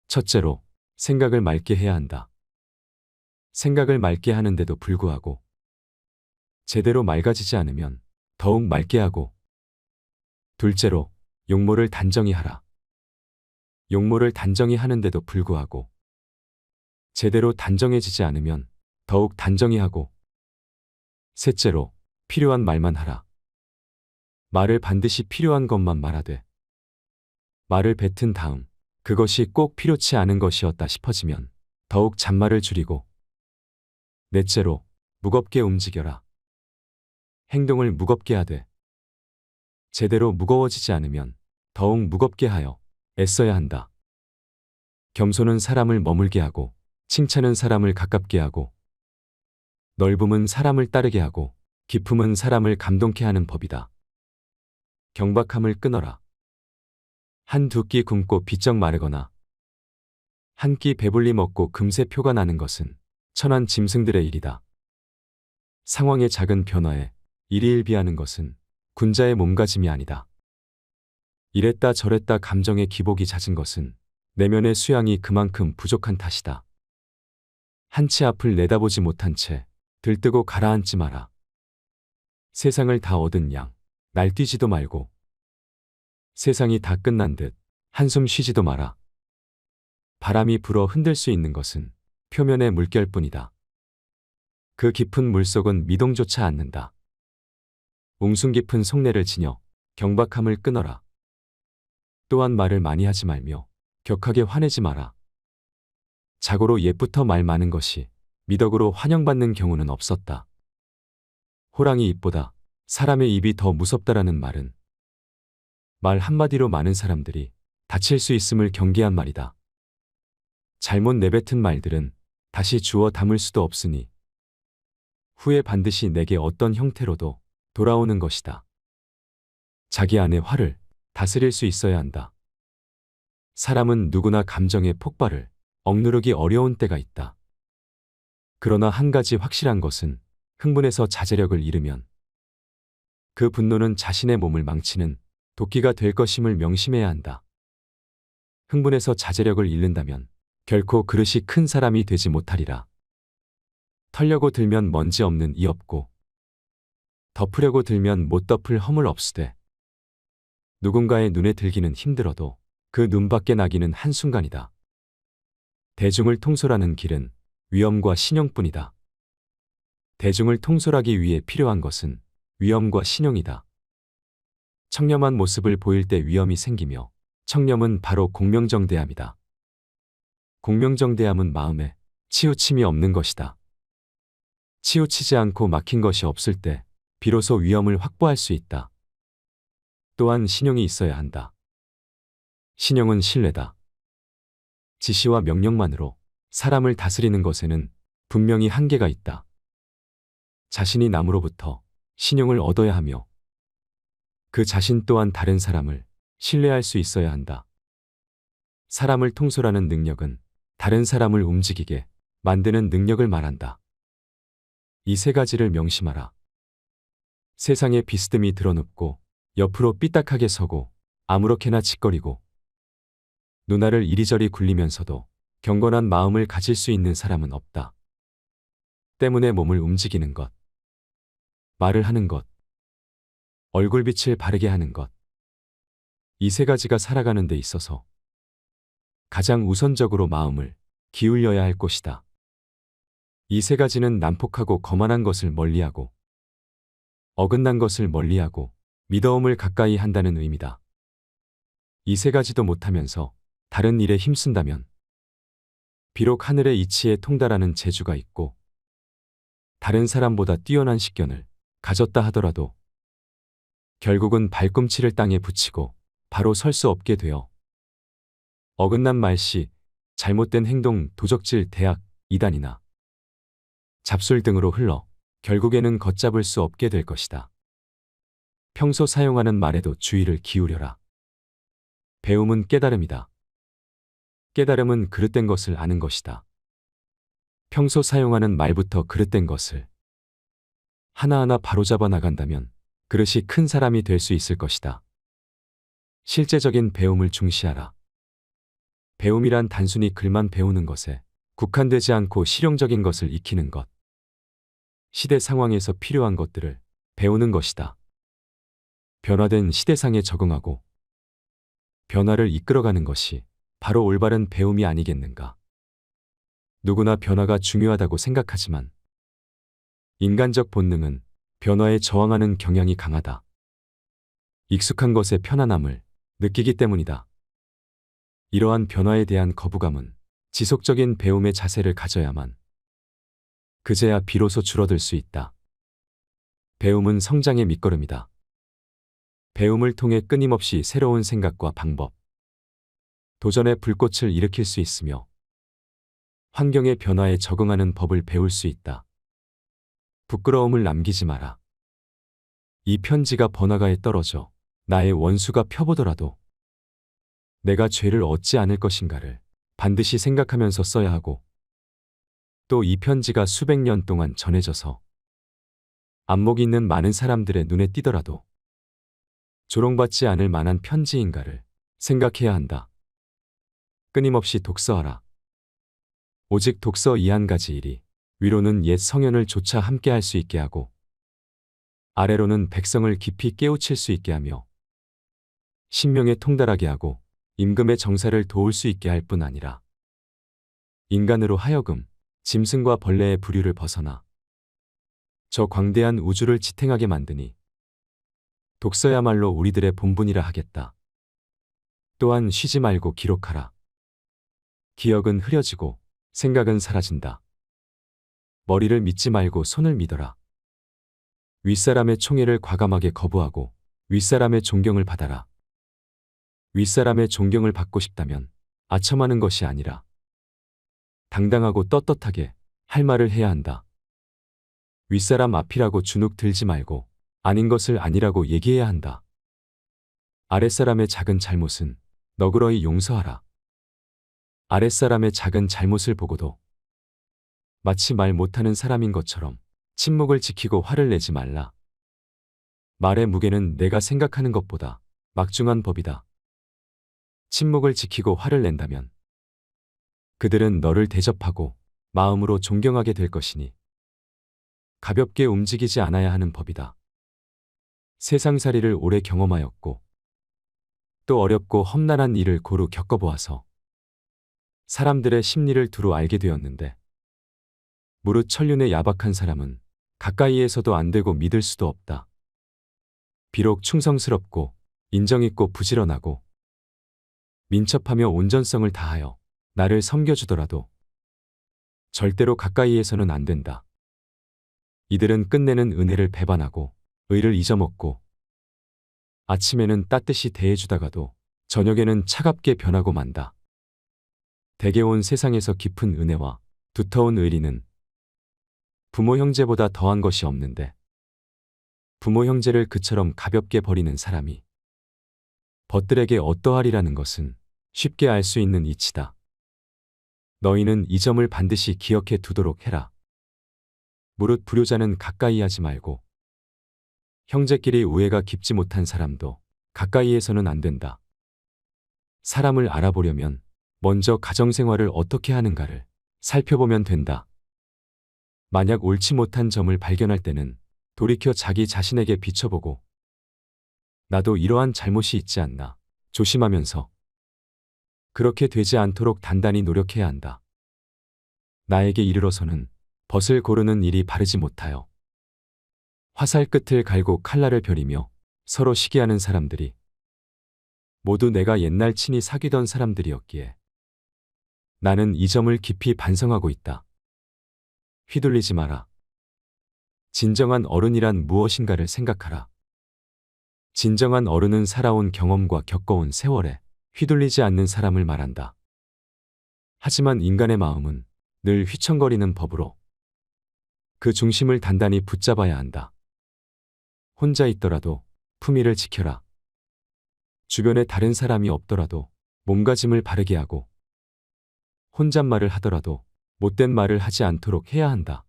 첫째로, 생각을 맑게 해야 한다. 생각을 맑게 하는데도 불구하고 제대로 맑아지지 않으면 더욱 맑게 하고, 둘째로, 용모를 단정히 하라. 용모를 단정히 하는데도 불구하고 제대로 단정해지지 않으면 더욱 단정히 하고, 셋째로, 필요한 말만 하라. 말을 반드시 필요한 것만 말하되 말을 뱉은 다음 그것이 꼭 필요치 않은 것이었다 싶어지면 더욱 잔말을 줄이고, 넷째로, 무겁게 움직여라. 행동을 무겁게 하되 제대로 무거워지지 않으면 더욱 무겁게 하여 애써야 한다. 겸손은 사람을 머물게 하고 칭찬은 사람을 가깝게 하고 넓음은 사람을 따르게 하고 깊음은 사람을 감동케 하는 법이다. 경박함을 끊어라. 한두 끼 굶고 비쩍 마르거나 한 끼 배불리 먹고 금세 표가 나는 것은 천한 짐승들의 일이다. 상황의 작은 변화에 일희일비하는 것은 군자의 몸가짐이 아니다. 이랬다 저랬다 감정의 기복이 잦은 것은 내면의 수양이 그만큼 부족한 탓이다. 한치 앞을 내다보지 못한 채 들뜨고 가라앉지 마라. 세상을 다 얻은 양 날뛰지도 말고 세상이 다 끝난 듯 한숨 쉬지도 마라. 바람이 불어 흔들 수 있는 것은 표면의 물결뿐이다. 그 깊은 물속은 미동조차 않는다. 웅숭 깊은 속내를 지녀 경박함을 끊어라. 또한 말을 많이 하지 말며 격하게 화내지 마라. 자고로 옛부터 말 많은 것이 미덕으로 환영받는 경우는 없었다. 호랑이 입보다 사람의 입이 더 무섭다라는 말은 말 한마디로 많은 사람들이 다칠 수 있음을 경계한 말이다. 잘못 내뱉은 말들은 다시 주워 담을 수도 없으니 후에 반드시 내게 어떤 형태로도 돌아오는 것이다. 자기 안의 화를 다스릴 수 있어야 한다. 사람은 누구나 감정의 폭발을 억누르기 어려운 때가 있다. 그러나 한 가지 확실한 것은 흥분해서 자제력을 잃으면 그 분노는 자신의 몸을 망치는 도끼가 될 것임을 명심해야 한다. 흥분해서 자제력을 잃는다면 결코 그릇이 큰 사람이 되지 못하리라. 털려고 들면 먼지 없는 이 없고 덮으려고 들면 못 덮을 허물 없으되 누군가의 눈에 들기는 힘들어도 그 눈 밖에 나기는 한순간이다. 대중을 통솔하는 길은 위엄과 신용뿐이다. 대중을 통솔하기 위해 필요한 것은 위엄과 신용이다. 청렴한 모습을 보일 때 위엄이 생기며 청렴은 바로 공명정대함이다. 공명정대함은 마음에 치우침이 없는 것이다. 치우치지 않고 막힌 것이 없을 때 비로소 위엄을 확보할 수 있다. 또한 신용이 있어야 한다. 신용은 신뢰다. 지시와 명령만으로 사람을 다스리는 것에는 분명히 한계가 있다. 자신이 남으로부터 신용을 얻어야 하며 그 자신 또한 다른 사람을 신뢰할 수 있어야 한다. 사람을 통솔하는 능력은 다른 사람을 움직이게 만드는 능력을 말한다. 이 세 가지를 명심하라. 세상에 비스듬히 드러눕고 옆으로 삐딱하게 서고 아무렇게나 짓거리고 누나를 이리저리 굴리면서도 경건한 마음을 가질 수 있는 사람은 없다. 때문에 몸을 움직이는 것, 말을 하는 것, 얼굴빛을 바르게 하는 것. 이 세 가지가 살아가는 데 있어서 가장 우선적으로 마음을 기울여야 할 것이다. 이 세 가지는 난폭하고 거만한 것을 멀리하고 어긋난 것을 멀리하고 미더움을 가까이 한다는 의미다. 이 세 가지도 못하면서 다른 일에 힘쓴다면 비록 하늘의 이치에 통달하는 재주가 있고 다른 사람보다 뛰어난 식견을 가졌다 하더라도 결국은 발꿈치를 땅에 붙이고 바로 설 수 없게 되어 어긋난 말씨, 잘못된 행동, 도적질, 대학, 이단이나 잡술 등으로 흘러 결국에는 걷잡을 수 없게 될 것이다. 평소 사용하는 말에도 주의를 기울여라. 배움은 깨달음이다. 깨달음은 그릇된 것을 아는 것이다. 평소 사용하는 말부터 그릇된 것을 하나하나 바로잡아 나간다면 그릇이 큰 사람이 될 수 있을 것이다. 실제적인 배움을 중시하라. 배움이란 단순히 글만 배우는 것에 국한되지 않고 실용적인 것을 익히는 것. 시대 상황에서 필요한 것들을 배우는 것이다. 변화된 시대상에 적응하고 변화를 이끌어가는 것이 바로 올바른 배움이 아니겠는가. 누구나 변화가 중요하다고 생각하지만 인간적 본능은 변화에 저항하는 경향이 강하다. 익숙한 것의 편안함을 느끼기 때문이다. 이러한 변화에 대한 거부감은 지속적인 배움의 자세를 가져야만 그제야 비로소 줄어들 수 있다. 배움은 성장의 밑거름이다. 배움을 통해 끊임없이 새로운 생각과 방법, 도전의 불꽃을 일으킬 수 있으며 환경의 변화에 적응하는 법을 배울 수 있다. 부끄러움을 남기지 마라. 이 편지가 번화가에 떨어져 나의 원수가 펴보더라도 내가 죄를 얻지 않을 것인가를 반드시 생각하면서 써야 하고 또 이 편지가 수백 년 동안 전해져서 안목이 있는 많은 사람들의 눈에 띄더라도 조롱받지 않을 만한 편지인가를 생각해야 한다. 끊임없이 독서하라. 오직 독서 이 한 가지 일이 위로는 옛 성현을 조차 함께 할 수 있게 하고 아래로는 백성을 깊이 깨우칠 수 있게 하며 신명에 통달하게 하고 임금의 정사를 도울 수 있게 할 뿐 아니라 인간으로 하여금 짐승과 벌레의 부류를 벗어나 저 광대한 우주를 지탱하게 만드니 독서야말로 우리들의 본분이라 하겠다. 또한 쉬지 말고 기록하라. 기억은 흐려지고 생각은 사라진다. 머리를 믿지 말고 손을 믿어라. 윗사람의 총애를 과감하게 거부하고 윗사람의 존경을 받아라. 윗사람의 존경을 받고 싶다면 아첨하는 것이 아니라 당당하고 떳떳하게 할 말을 해야 한다. 윗사람 앞이라고 주눅 들지 말고 아닌 것을 아니라고 얘기해야 한다. 아랫사람의 작은 잘못은 너그러이 용서하라. 아랫사람의 작은 잘못을 보고도 마치 말 못하는 사람인 것처럼 침묵을 지키고 화를 내지 말라. 말의 무게는 내가 생각하는 것보다 막중한 법이다. 침묵을 지키고 화를 낸다면 그들은 너를 대접하고 마음으로 존경하게 될 것이니 가볍게 움직이지 않아야 하는 법이다. 세상살이를 오래 경험하였고 또 어렵고 험난한 일을 고루 겪어보아서 사람들의 심리를 두루 알게 되었는데 무릇 천륜의 야박한 사람은 가까이에서도 안 되고 믿을 수도 없다. 비록 충성스럽고 인정있고 부지런하고 민첩하며 온전성을 다하여 나를 섬겨주더라도 절대로 가까이에서는 안 된다. 이들은 끝내는 은혜를 배반하고 의를 잊어먹고 아침에는 따뜻이 대해주다가도 저녁에는 차갑게 변하고 만다. 대개 온 세상에서 깊은 은혜와 두터운 의리는 부모 형제보다 더한 것이 없는데 부모 형제를 그처럼 가볍게 버리는 사람이 벗들에게 어떠하리라는 것은 쉽게 알 수 있는 이치다. 너희는 이 점을 반드시 기억해 두도록 해라. 무릇 불효자는 가까이 하지 말고 형제끼리 우애가 깊지 못한 사람도 가까이에서는 안 된다. 사람을 알아보려면 먼저 가정생활을 어떻게 하는가를 살펴보면 된다. 만약 옳지 못한 점을 발견할 때는 돌이켜 자기 자신에게 비춰보고 나도 이러한 잘못이 있지 않나 조심하면서 그렇게 되지 않도록 단단히 노력해야 한다. 나에게 이르러서는 벗을 고르는 일이 바르지 못하여 화살 끝을 갈고 칼날을 벼리며 서로 시기하는 사람들이 모두 내가 옛날 친히 사귀던 사람들이었기에 나는 이 점을 깊이 반성하고 있다. 휘둘리지 마라. 진정한 어른이란 무엇인가를 생각하라. 진정한 어른은 살아온 경험과 겪어온 세월에 휘둘리지 않는 사람을 말한다. 하지만 인간의 마음은 늘 휘청거리는 법으로 그 중심을 단단히 붙잡아야 한다. 혼자 있더라도 품위를 지켜라. 주변에 다른 사람이 없더라도 몸가짐을 바르게 하고 혼잣말을 하더라도 못된 말을 하지 않도록 해야 한다.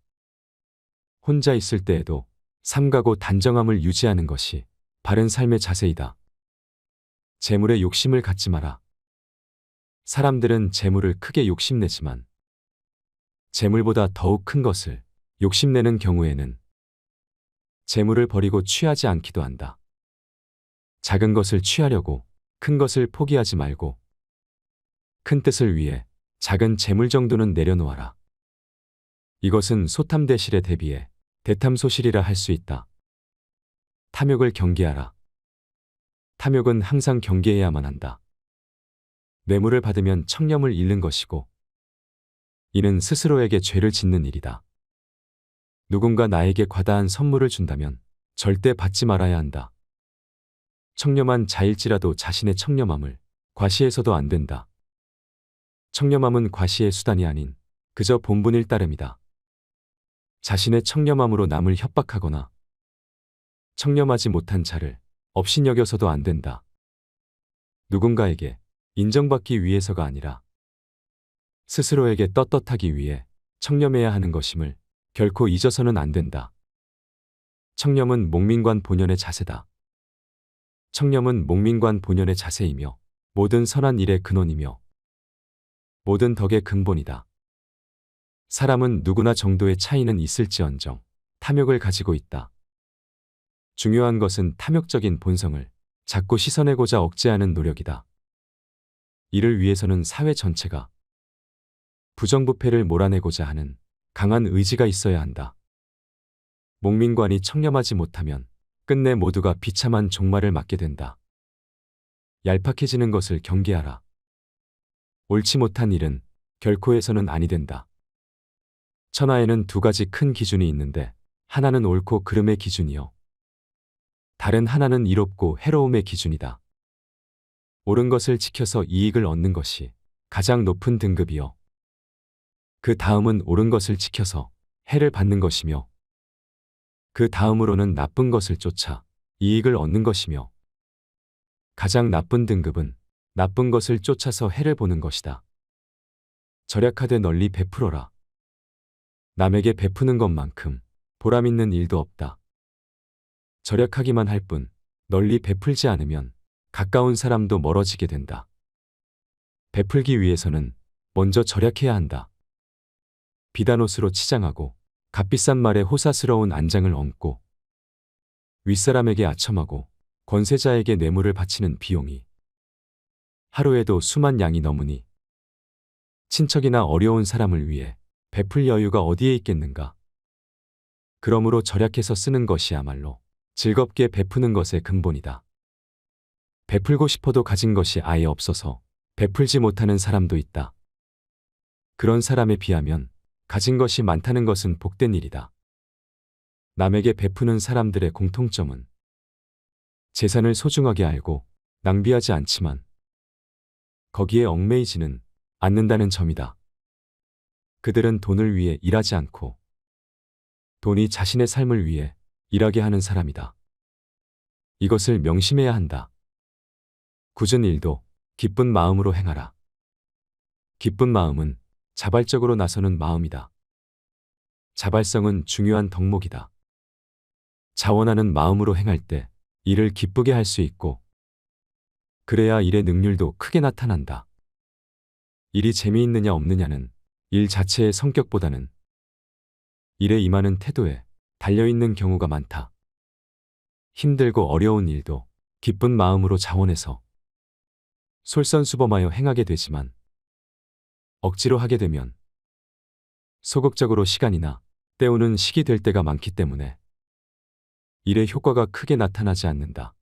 혼자 있을 때에도 삼가고 단정함을 유지하는 것이 바른 삶의 자세이다. 재물에 욕심을 갖지 마라. 사람들은 재물을 크게 욕심내지만 재물보다 더욱 큰 것을 욕심내는 경우에는 재물을 버리고 취하지 않기도 한다. 작은 것을 취하려고 큰 것을 포기하지 말고 큰 뜻을 위해 작은 재물 정도는 내려놓아라. 이것은 소탐대실에 대비해 대탐소실이라 할 수 있다. 탐욕을 경계하라. 탐욕은 항상 경계해야만 한다. 뇌물을 받으면 청렴을 잃는 것이고 이는 스스로에게 죄를 짓는 일이다. 누군가 나에게 과다한 선물을 준다면 절대 받지 말아야 한다. 청렴한 자일지라도 자신의 청렴함을 과시해서도 안 된다. 청렴함은 과시의 수단이 아닌 그저 본분일 따름이다. 자신의 청렴함으로 남을 협박하거나 청렴하지 못한 자를 업신여겨서도 안 된다. 누군가에게 인정받기 위해서가 아니라 스스로에게 떳떳하기 위해 청렴해야 하는 것임을 결코 잊어서는 안 된다. 청렴은 목민관 본연의 자세다. 청렴은 목민관 본연의 자세이며 모든 선한 일의 근원이며 모든 덕의 근본이다. 사람은 누구나 정도의 차이는 있을지언정 탐욕을 가지고 있다. 중요한 것은 탐욕적인 본성을 자꾸 씻어내고자 억제하는 노력이다. 이를 위해서는 사회 전체가 부정부패를 몰아내고자 하는 강한 의지가 있어야 한다. 목민관이 청렴하지 못하면 끝내 모두가 비참한 종말을 맞게 된다. 얄팍해지는 것을 경계하라. 옳지 못한 일은 결코 해서는 아니 된다. 천하에는 두 가지 큰 기준이 있는데 하나는 옳고 그름의 기준이요. 다른 하나는 이롭고 해로움의 기준이다. 옳은 것을 지켜서 이익을 얻는 것이 가장 높은 등급이요. 그 다음은 옳은 것을 지켜서 해를 받는 것이며 그 다음으로는 나쁜 것을 쫓아 이익을 얻는 것이며 가장 나쁜 등급은 나쁜 것을 쫓아서 해를 보는 것이다. 절약하되 널리 베풀어라. 남에게 베푸는 것만큼 보람 있는 일도 없다. 절약하기만 할 뿐 널리 베풀지 않으면 가까운 사람도 멀어지게 된다. 베풀기 위해서는 먼저 절약해야 한다. 비단 옷으로 치장하고 값비싼 말에 호사스러운 안장을 얹고 윗사람에게 아첨하고 권세자에게 뇌물을 바치는 비용이 하루에도 수만 양이 넘으니 친척이나 어려운 사람을 위해 베풀 여유가 어디에 있겠는가. 그러므로 절약해서 쓰는 것이야말로 즐겁게 베푸는 것의 근본이다. 베풀고 싶어도 가진 것이 아예 없어서 베풀지 못하는 사람도 있다. 그런 사람에 비하면 가진 것이 많다는 것은 복된 일이다. 남에게 베푸는 사람들의 공통점은 재산을 소중하게 알고 낭비하지 않지만 거기에 얽매이지는 않는다는 점이다. 그들은 돈을 위해 일하지 않고 돈이 자신의 삶을 위해 일하게 하는 사람이다. 이것을 명심해야 한다. 굳은 일도 기쁜 마음으로 행하라. 기쁜 마음은 자발적으로 나서는 마음이다. 자발성은 중요한 덕목이다. 자원하는 마음으로 행할 때 일을 기쁘게 할 수 있고 그래야 일의 능률도 크게 나타난다. 일이 재미있느냐 없느냐는 일 자체의 성격보다는 일에 임하는 태도에 달려있는 경우가 많다. 힘들고 어려운 일도 기쁜 마음으로 자원해서 솔선수범하여 행하게 되지만 억지로 하게 되면 소극적으로 시간이나 때우는 식이 될 때가 많기 때문에 일의 효과가 크게 나타나지 않는다.